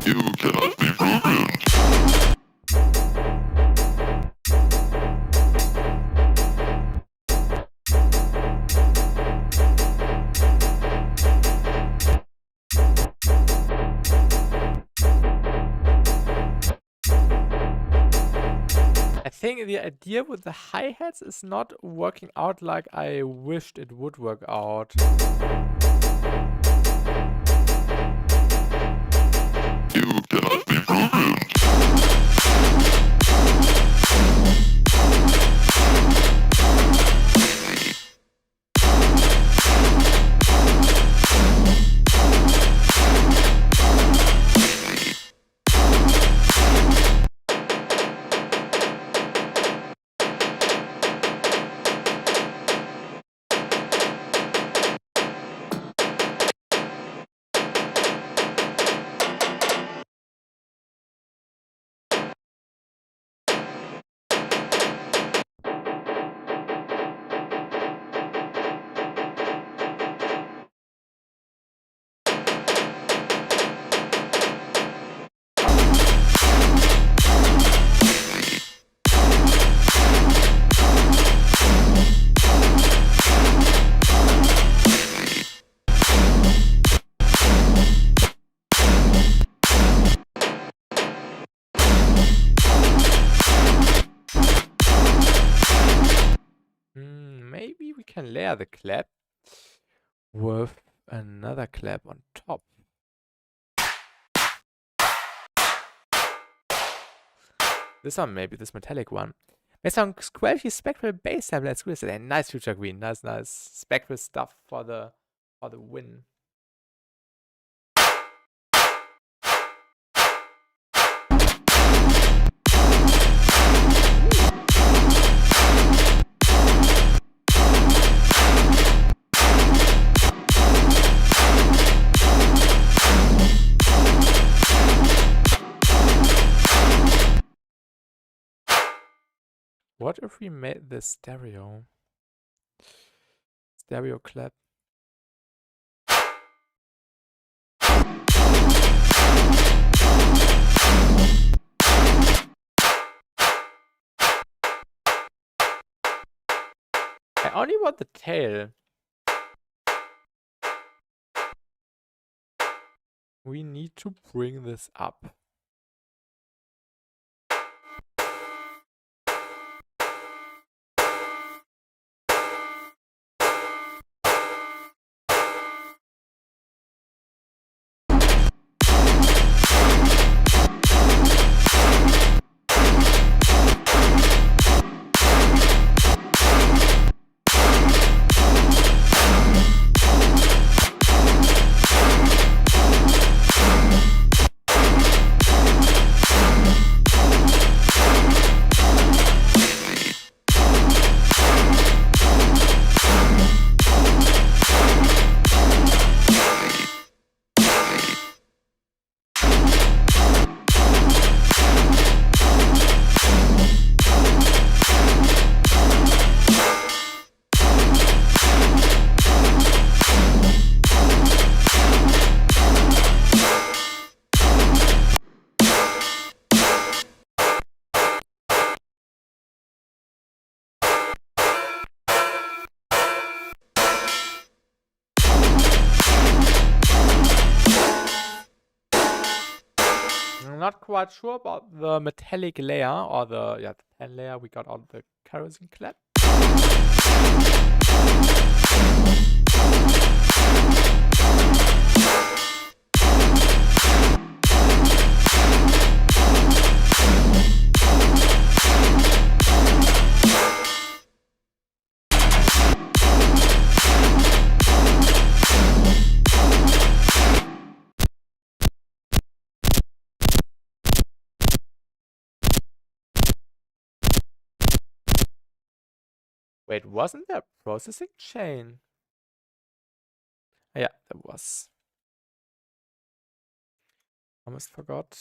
You cannot be programmed. I think the idea with the hi-hats is not working out like I wished it would work out. You cannot be programmed. maybe we can layer the clap with another clap on top. This one, maybe this metallic one. Based on Squelchy spectral bass sample at school today. Nice future green. Nice spectral stuff for the win. What if we made this stereo clap? I only want the tail. We need to bring this up. I'm not quite sure about the metallic layer or the pen layer we got on the kerosene clap. Wait, wasn't there a processing chain? Yeah, there was. Almost forgot.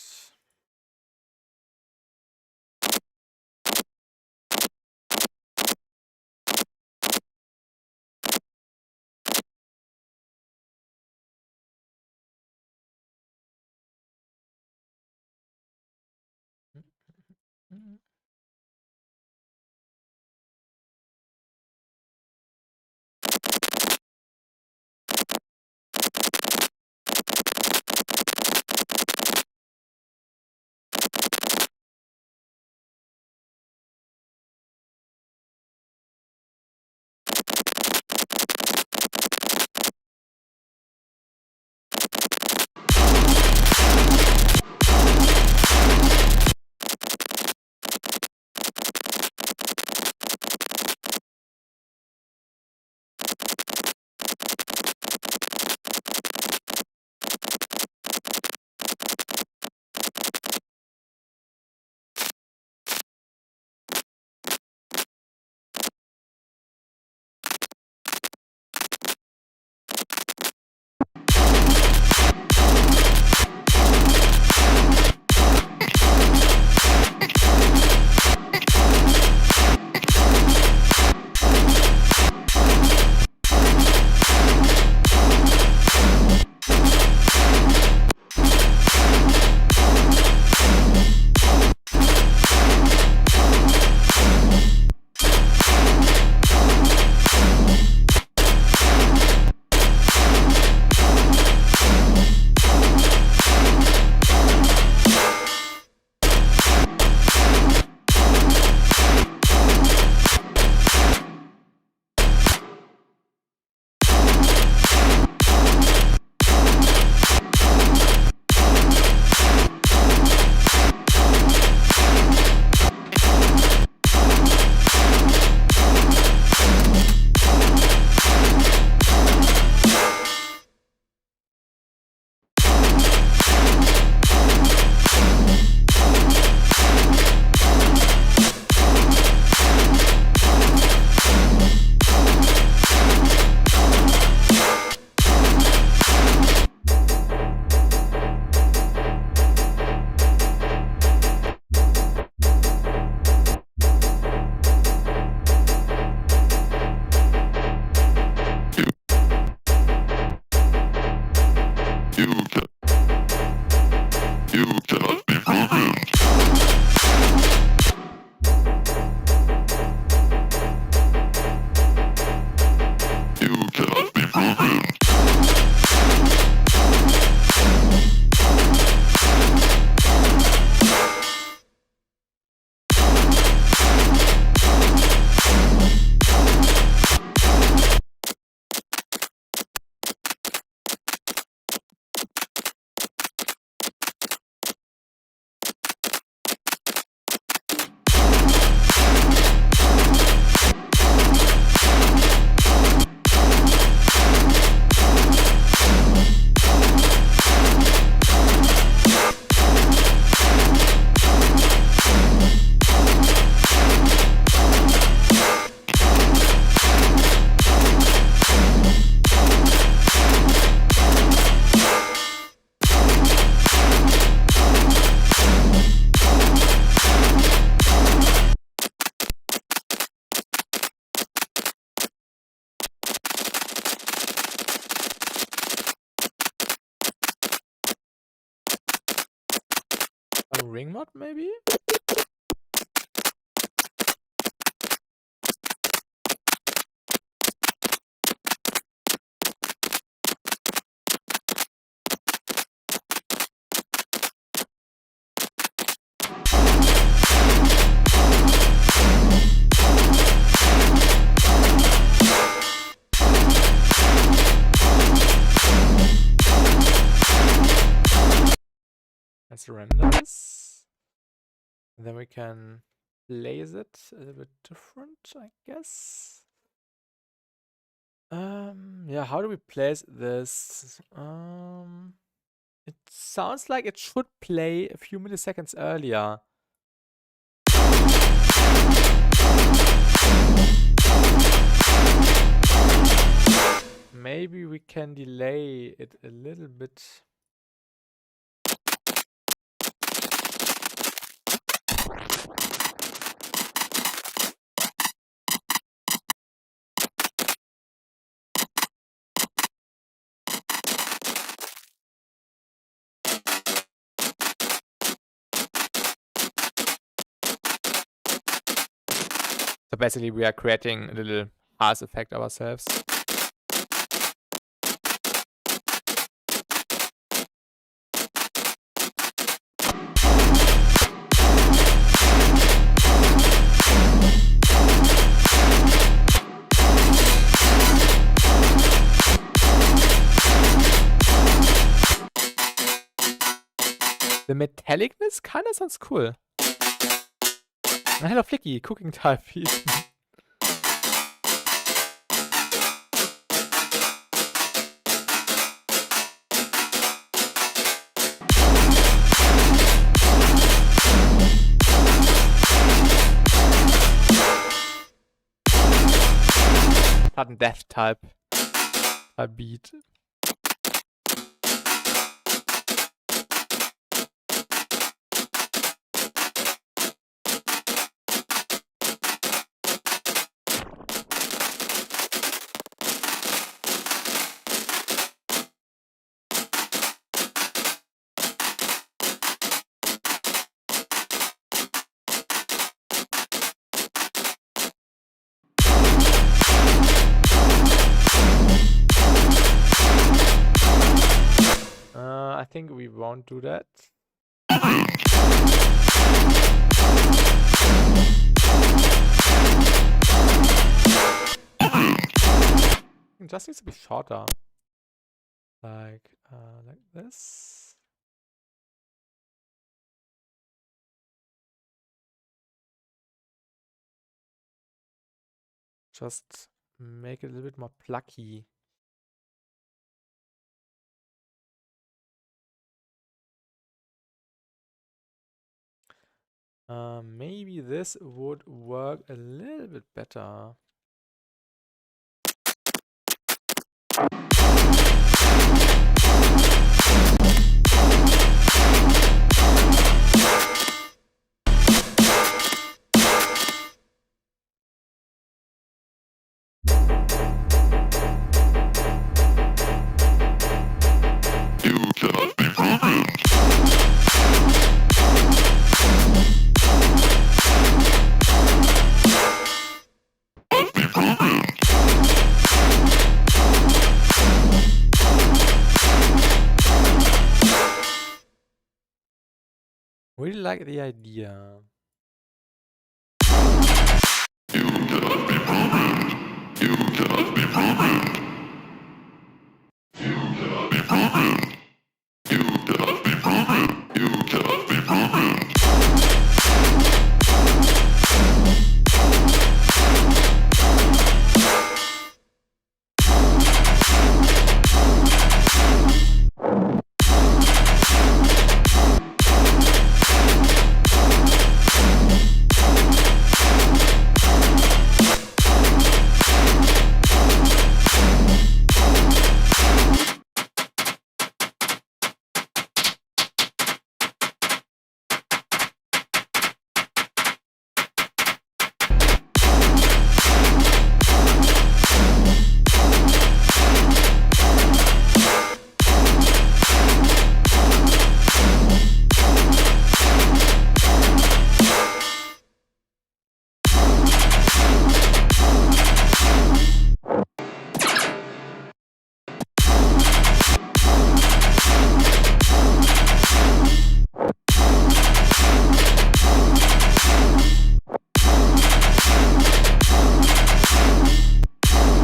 ring mod maybe? Let's render this. And then we can place it a little bit different, I guess. Yeah, how do we place this? It sounds like it should play a few milliseconds earlier. Maybe we can delay it a little bit. So basically we are creating a little harsh effect ourselves. The metallicness kind of sounds cool. And hello Flicky, cooking type piece. Sudden death type beat. I think we won't do that. It just needs to be shorter. Like this. Just make it a little bit more plucky. Maybe this would work a little bit better. You cannot be programmed. Not be programmed. Really like the idea. You cannot be programmed. You cannot be programmed. You cannot be programmed. You cannot be programmed. You cannot be programmed.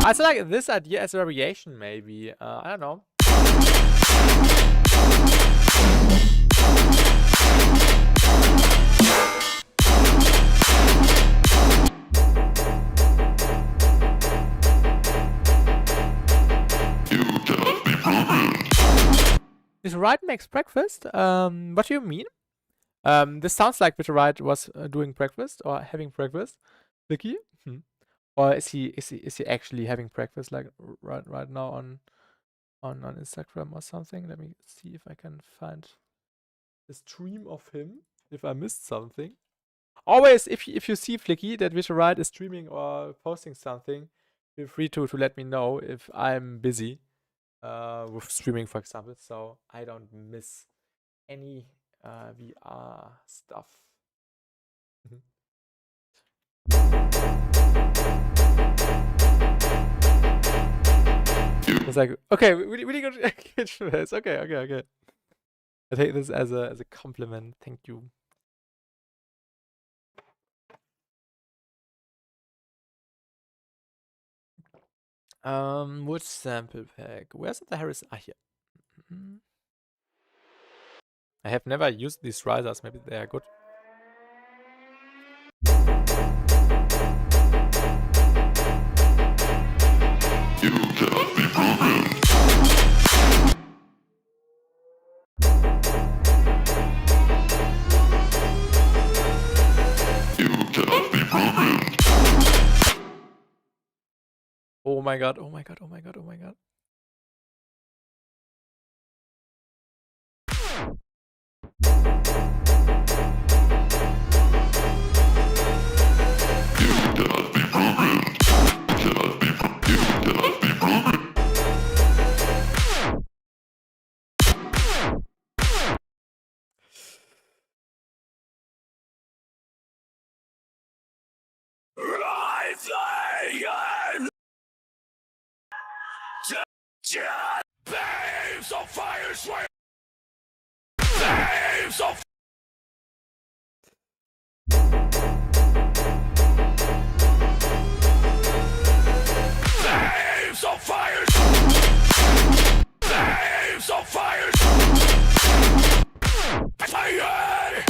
I still like this idea as a variation, maybe. I don't know. You cannot be programmed. This right makes breakfast? What do you mean? This sounds like Mr. Right was doing breakfast or having breakfast. Vicky? Or is he actually having breakfast like right now on Instagram or something? Let me see if I can find a stream of him. If I missed something. Always, if you see Flicky that Mr. Right is streaming or posting something, feel free to let me know if I'm busy with streaming, for example, so I don't miss any VR stuff. It's like, okay, really good catchphrase. Okay. I take this as a compliment. Thank you. Which sample pack? Where's the Harris? Ah, here. I have never used these risers. Maybe they are good. You cannot be programmed. You cannot be programmed. Oh my god. You cannot be programmed. You cannot be programmed. Waves of fire sway. Waves of waves of fire. Waves of fire. Fire.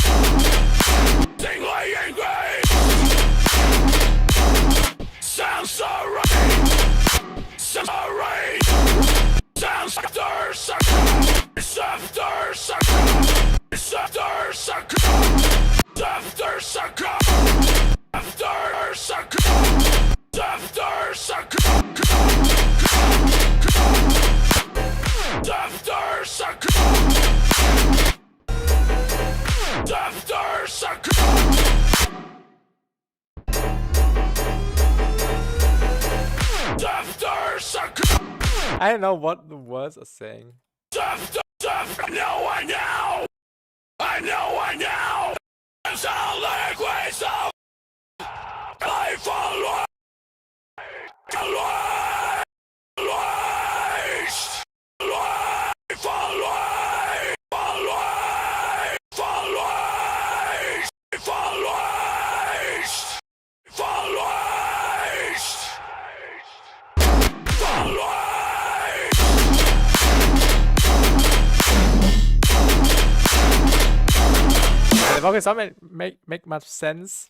Tingly angry. Sounds so right. Sounds so right. Sounds after sucker. After sucker. After sucker. After sucker. After sucker. After sucker. After sucker. After sucker. After sucker. I don't know what the words are saying. I know. It's all liquids of life alive. The vocals don't make much sense.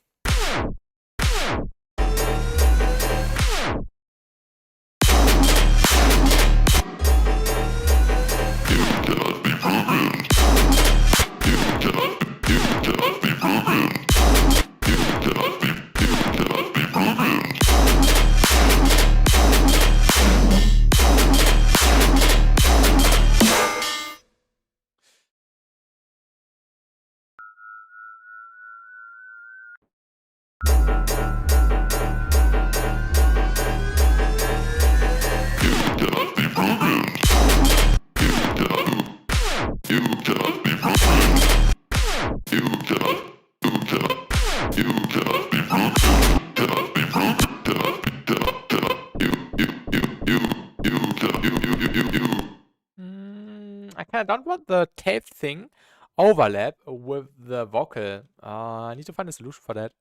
I kind of don't want the tape thing overlap with the vocal. I need to find a solution for that.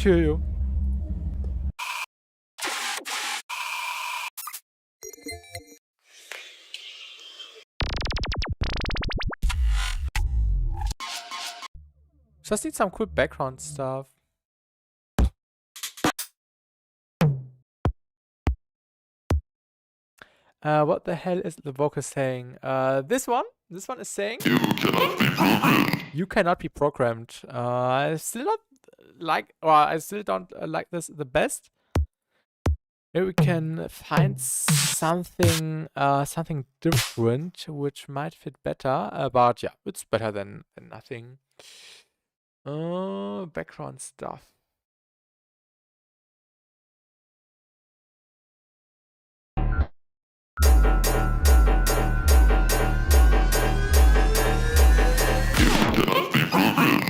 hear you. Just need some cool background stuff. What the hell is the vocal saying? This one is saying You cannot be programmed. you cannot be programmed. I still not like, or I still don't like this the best. Maybe we can find something different which might fit better. But yeah, it's better than nothing. Background stuff. Cannot be programmed.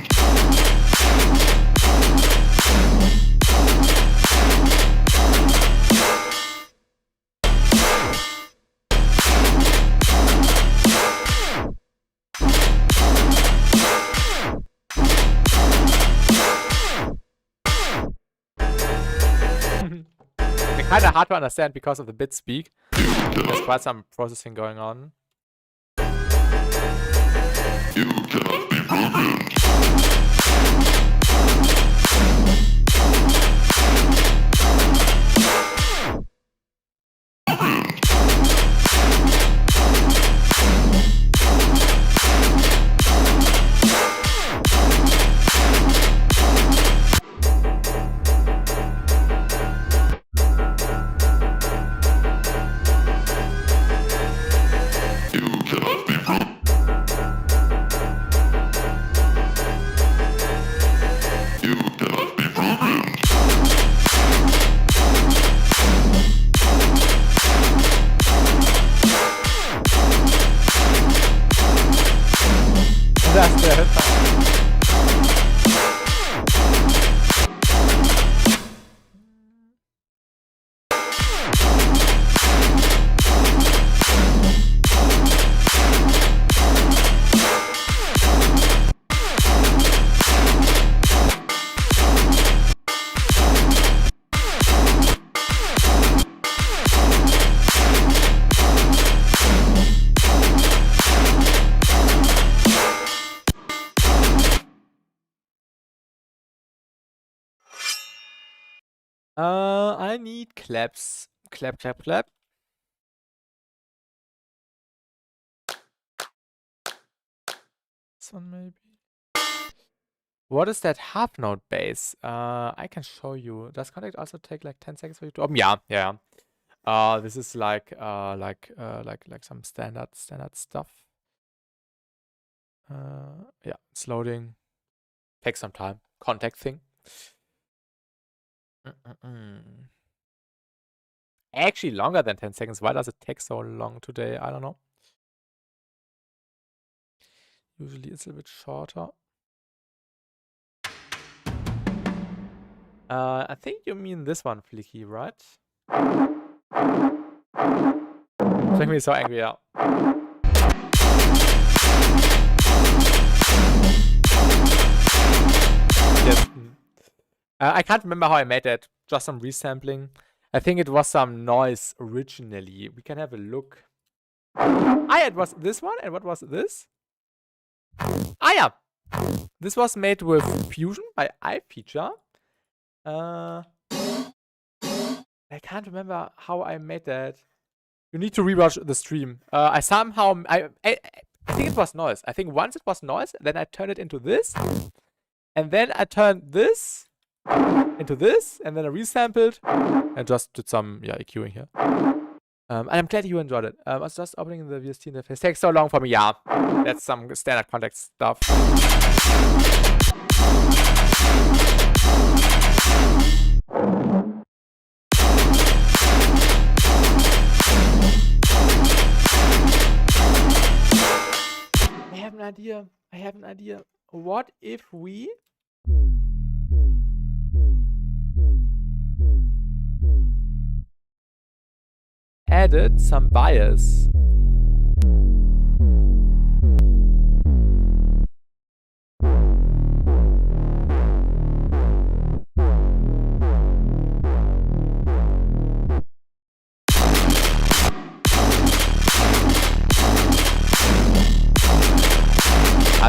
They're kind of hard to understand because of the bit speak. There's quite some processing going on. You cannot be programmed. You cannot be programmed. You cannot be programmed. That's it. I need claps. Clap, clap, clap. This one maybe. What is that half note bass? I can show you. Does contact also take like 10 seconds for you to open? Yeah, yeah. This is like some standard stuff. Yeah, it's loading. Takes some time. Contact thing. Actually longer than 10 seconds. Why does it take so long today? I don't know. Usually it's a bit shorter. I think you mean this one, Flicky, right? It's making me so angry, yeah. Yes. I can't remember how I made that. Just some resampling. I think it was some noise originally. We can have a look. Ah, yeah, it was this one. And what was this? Ah, yeah. This was made with Fusion by iFeature. I can't remember how I made that. You need to rewatch the stream. I think it was noise. I think once it was noise, then I turned it into this. And then I turned this into this, and then I resampled and just did some EQing here. And I'm glad you enjoyed it. I was just opening the VST interface. It takes so long for me. Yeah, that's some standard context stuff. I have an idea. What if we added some bias?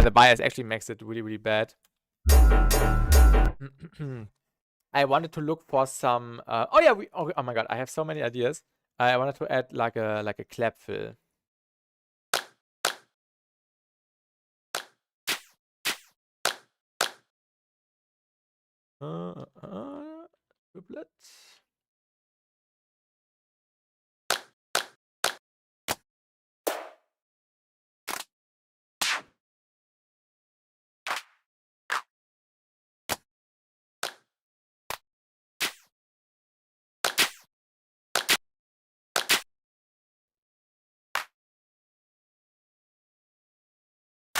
the bias actually makes it really, really bad. I wanted to look for some. Oh yeah, oh my god, I have so many ideas. I wanted to add like a clap fill. Triplets.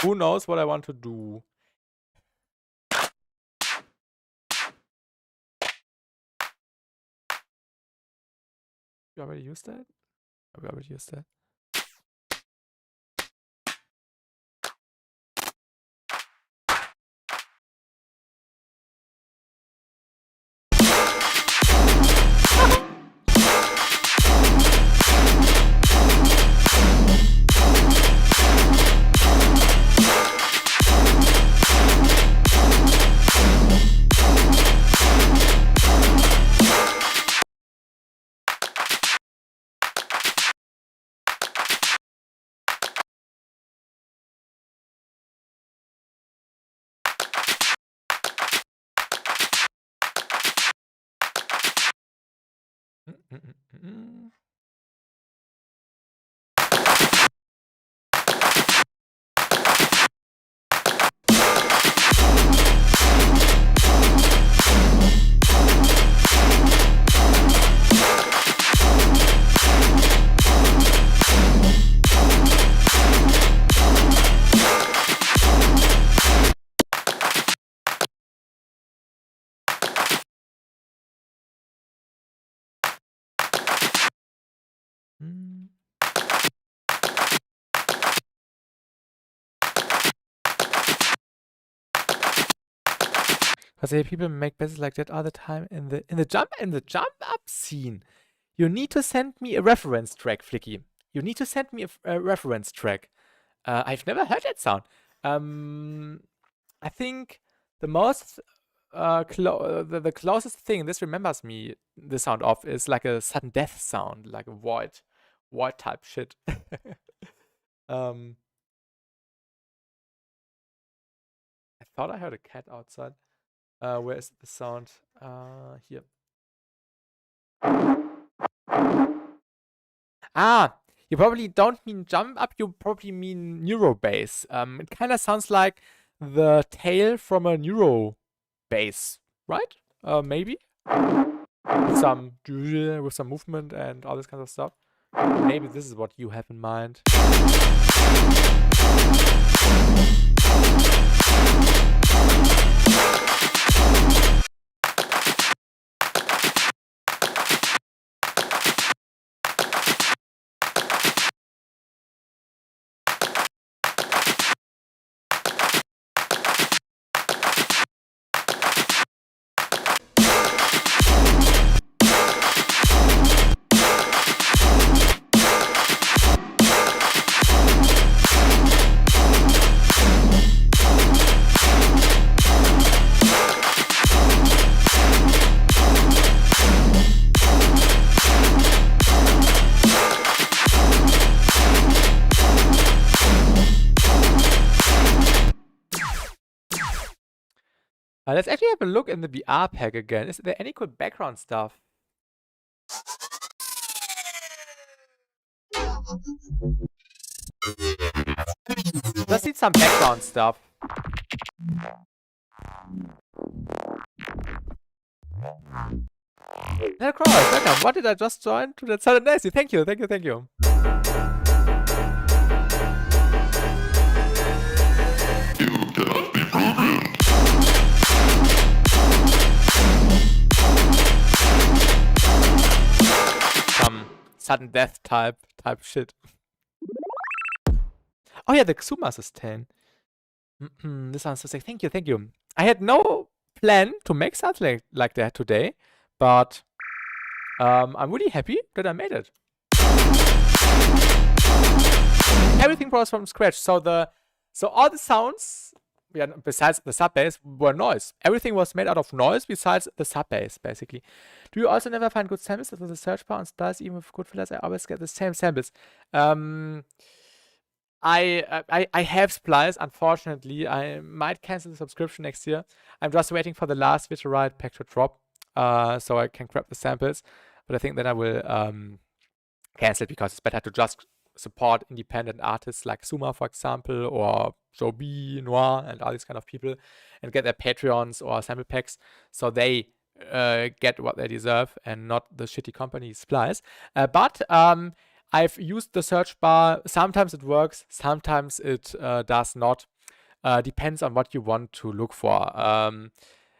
Who knows what I want to do? You already used that? We already used that. Because people make bases like that all the time in the jump up scene. You need to send me a reference track, Flicky. You need to send me a reference track. I've never heard that sound. I think the most the closest thing this remembers me the sound of is like a sudden death sound, like a void type shit. I thought I heard a cat outside. Where is the sound? Here. Ah, you probably don't mean jump up, you probably mean neuro bass. It kind of sounds like the tail from a neuro bass, right? Maybe? With some movement and all this kind of stuff. Maybe this is what you have in mind. Let's actually have a look in the VR pack again. Is there any cool background stuff? Let's need some background stuff. Hello, Cross, welcome. What did I just join to that sudden nasty? Thank you, thank you, thank you. You cannot be programmed. Some sudden death type shit. Oh yeah, the Xuma sustain. This sounds so sick. Thank you, thank you. I had no plan to make something like that today, but I'm really happy that I made it. Everything was from scratch. So the So all the sounds, besides the sub bass, were noise. Everything was made out of noise besides the sub bass, basically. Do you also never find good samples with the search bar on Splice? Even with good fillers, I always get the same samples. I have Splice, unfortunately. I might cancel the subscription next year. I'm just waiting for the last Vitrorite pack to drop, so I can grab the samples. But I think then I will cancel it because it's better to just support independent artists like Suma, for example, or Joe B, Noir, and all these kind of people, and get their Patreons or sample packs so they get what they deserve and not the shitty company Splice. But I've used the search bar. Sometimes it works, sometimes it does not. Depends on what you want to look for.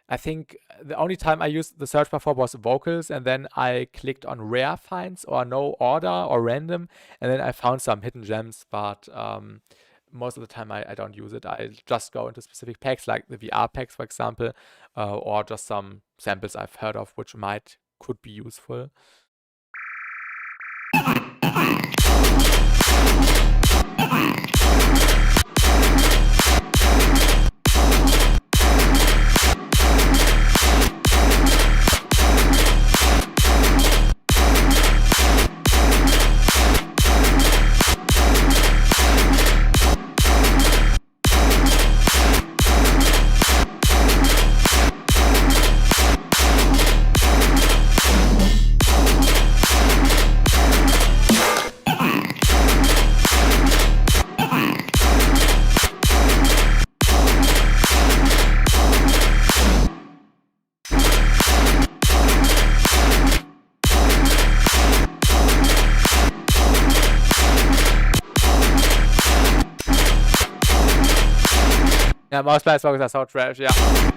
I think the only time I used the search bar for was vocals, and then I clicked on rare finds or no order or random, and then I found some hidden gems, but most of the time I don't use it. I just go into specific packs, like the VR packs, for example, or just some samples I've heard of which could be useful. Yeah, mouse splice vocals are so trash, yeah.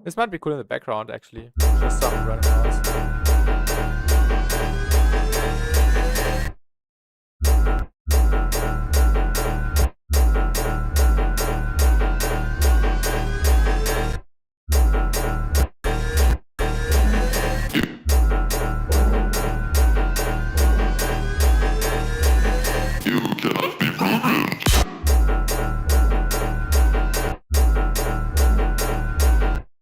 This might be cool in the background, actually. Just some random noise. You cannot be programmed.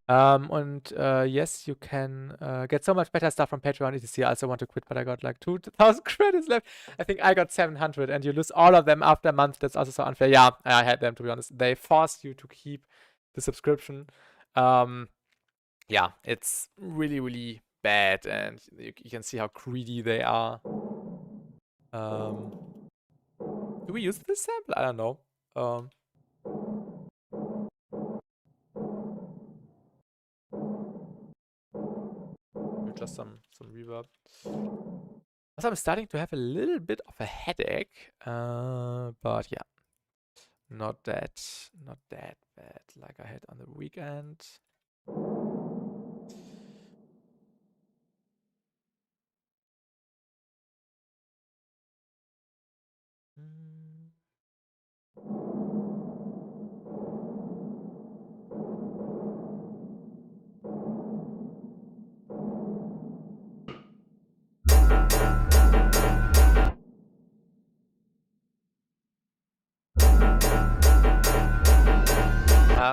And yes, you can get so much better stuff from Patreon, etc. I also want to quit, but I got like 2,000 credits left. I think I got 700, and you lose all of them after a month. That's also so unfair. Yeah, I had them, to be honest. They forced you to keep the subscription. Yeah, it's really, really bad, and you can see how greedy they are. Do we use this sample? I don't know. Just some reverb. Also, I'm starting to have a little bit of a headache, but yeah, not that bad like I had on the weekend.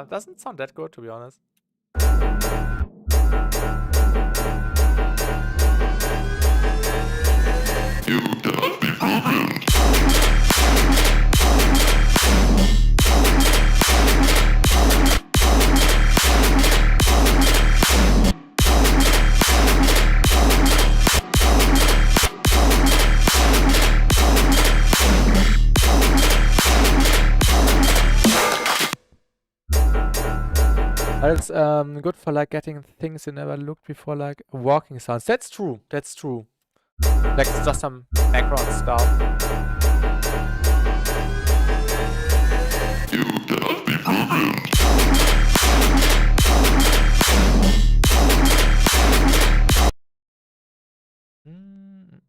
Doesn't sound that good, to be honest. You cannot be programmed. But But it's good for like getting things you never looked before, like walking sounds. That's true. That's true. Like it's just some background stuff. You cannot be programmed. Mm.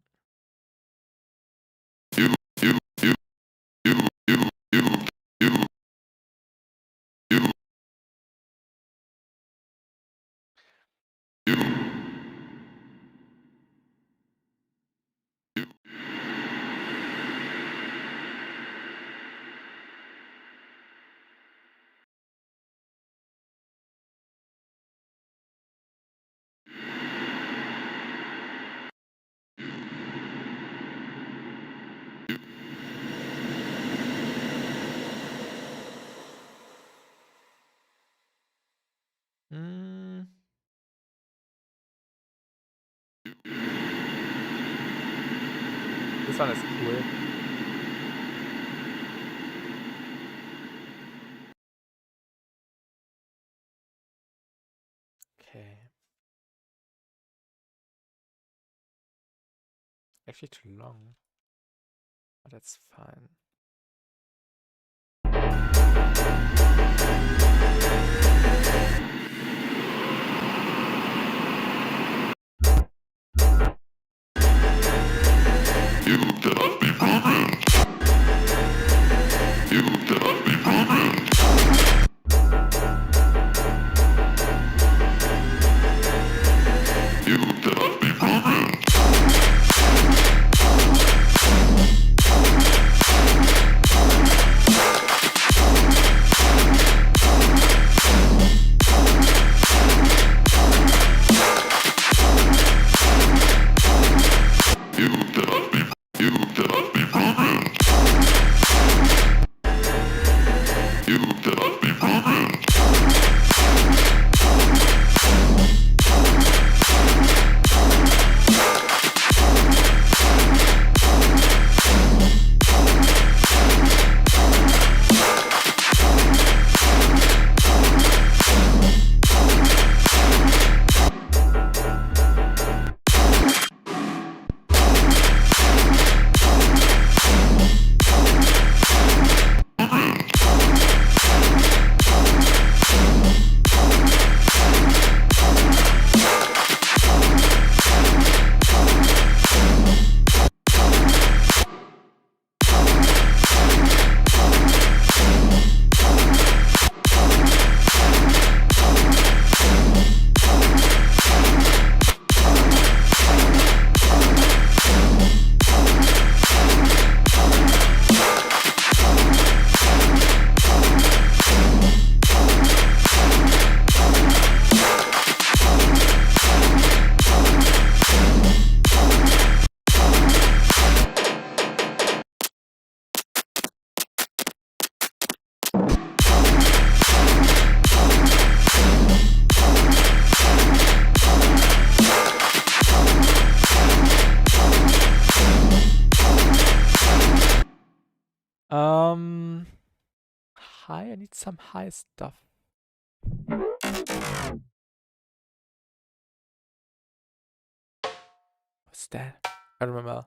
You, you, you, you, you, you, you, you, you, you. Mm. This one is cool. Okay. Actually too long. But that's fine. You cannot be programmed. You cannot be programmed. You cannot be programmed. You cannot be, you cannot be programmed. You cannot be programmed. High. I need some high stuff. What's that? I don't remember.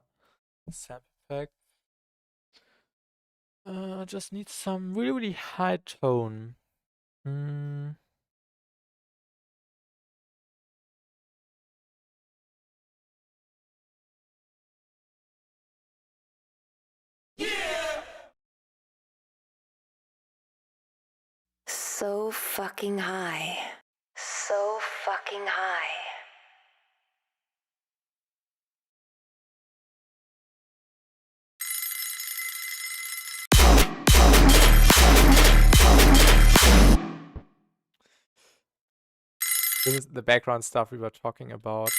Sample effect. Just need some really, really high tone. Mm. So fucking high. So fucking high. This is the background stuff we were talking about.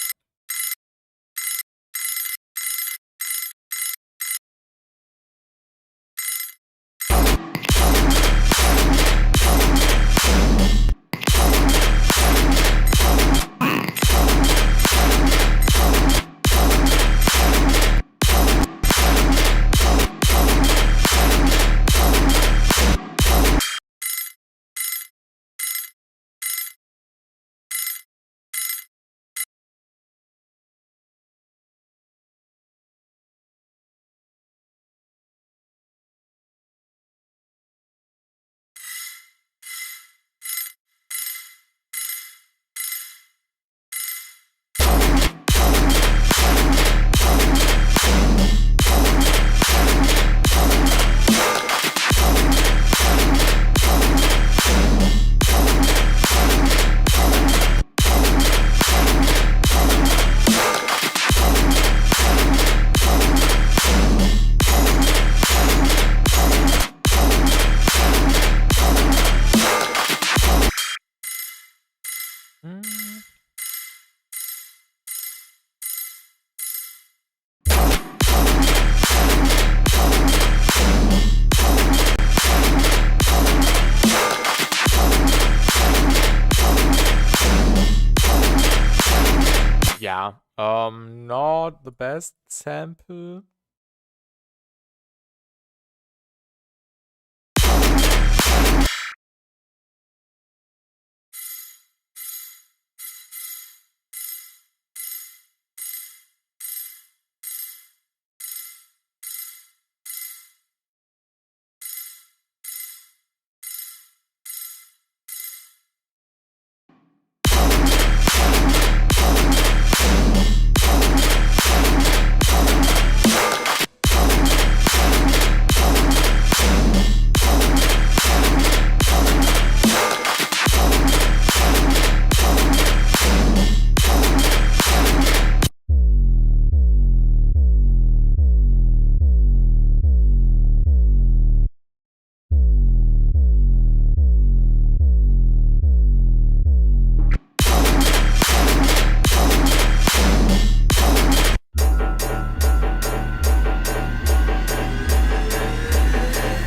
Yeah, not the best sample.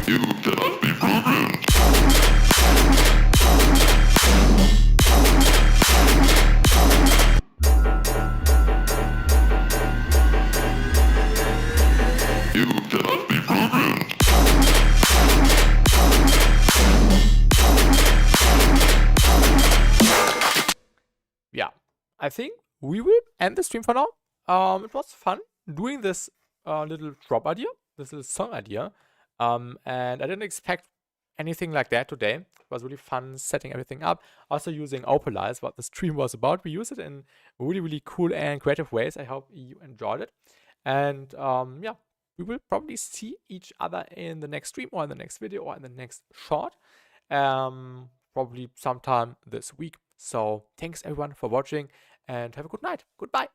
You cannot be programmed. You cannot be programmed. Yeah, I think we will end the stream for now. It was fun doing this little drop idea, this little song idea. And I didn't expect anything like that today. It was really fun setting everything up. Also using Opalize, what the stream was about. We use it in really, really cool and creative ways. I hope you enjoyed it. And yeah, we will probably see each other in the next stream or in the next video or in the next short. Probably sometime this week. So thanks everyone for watching and have a good night. Goodbye.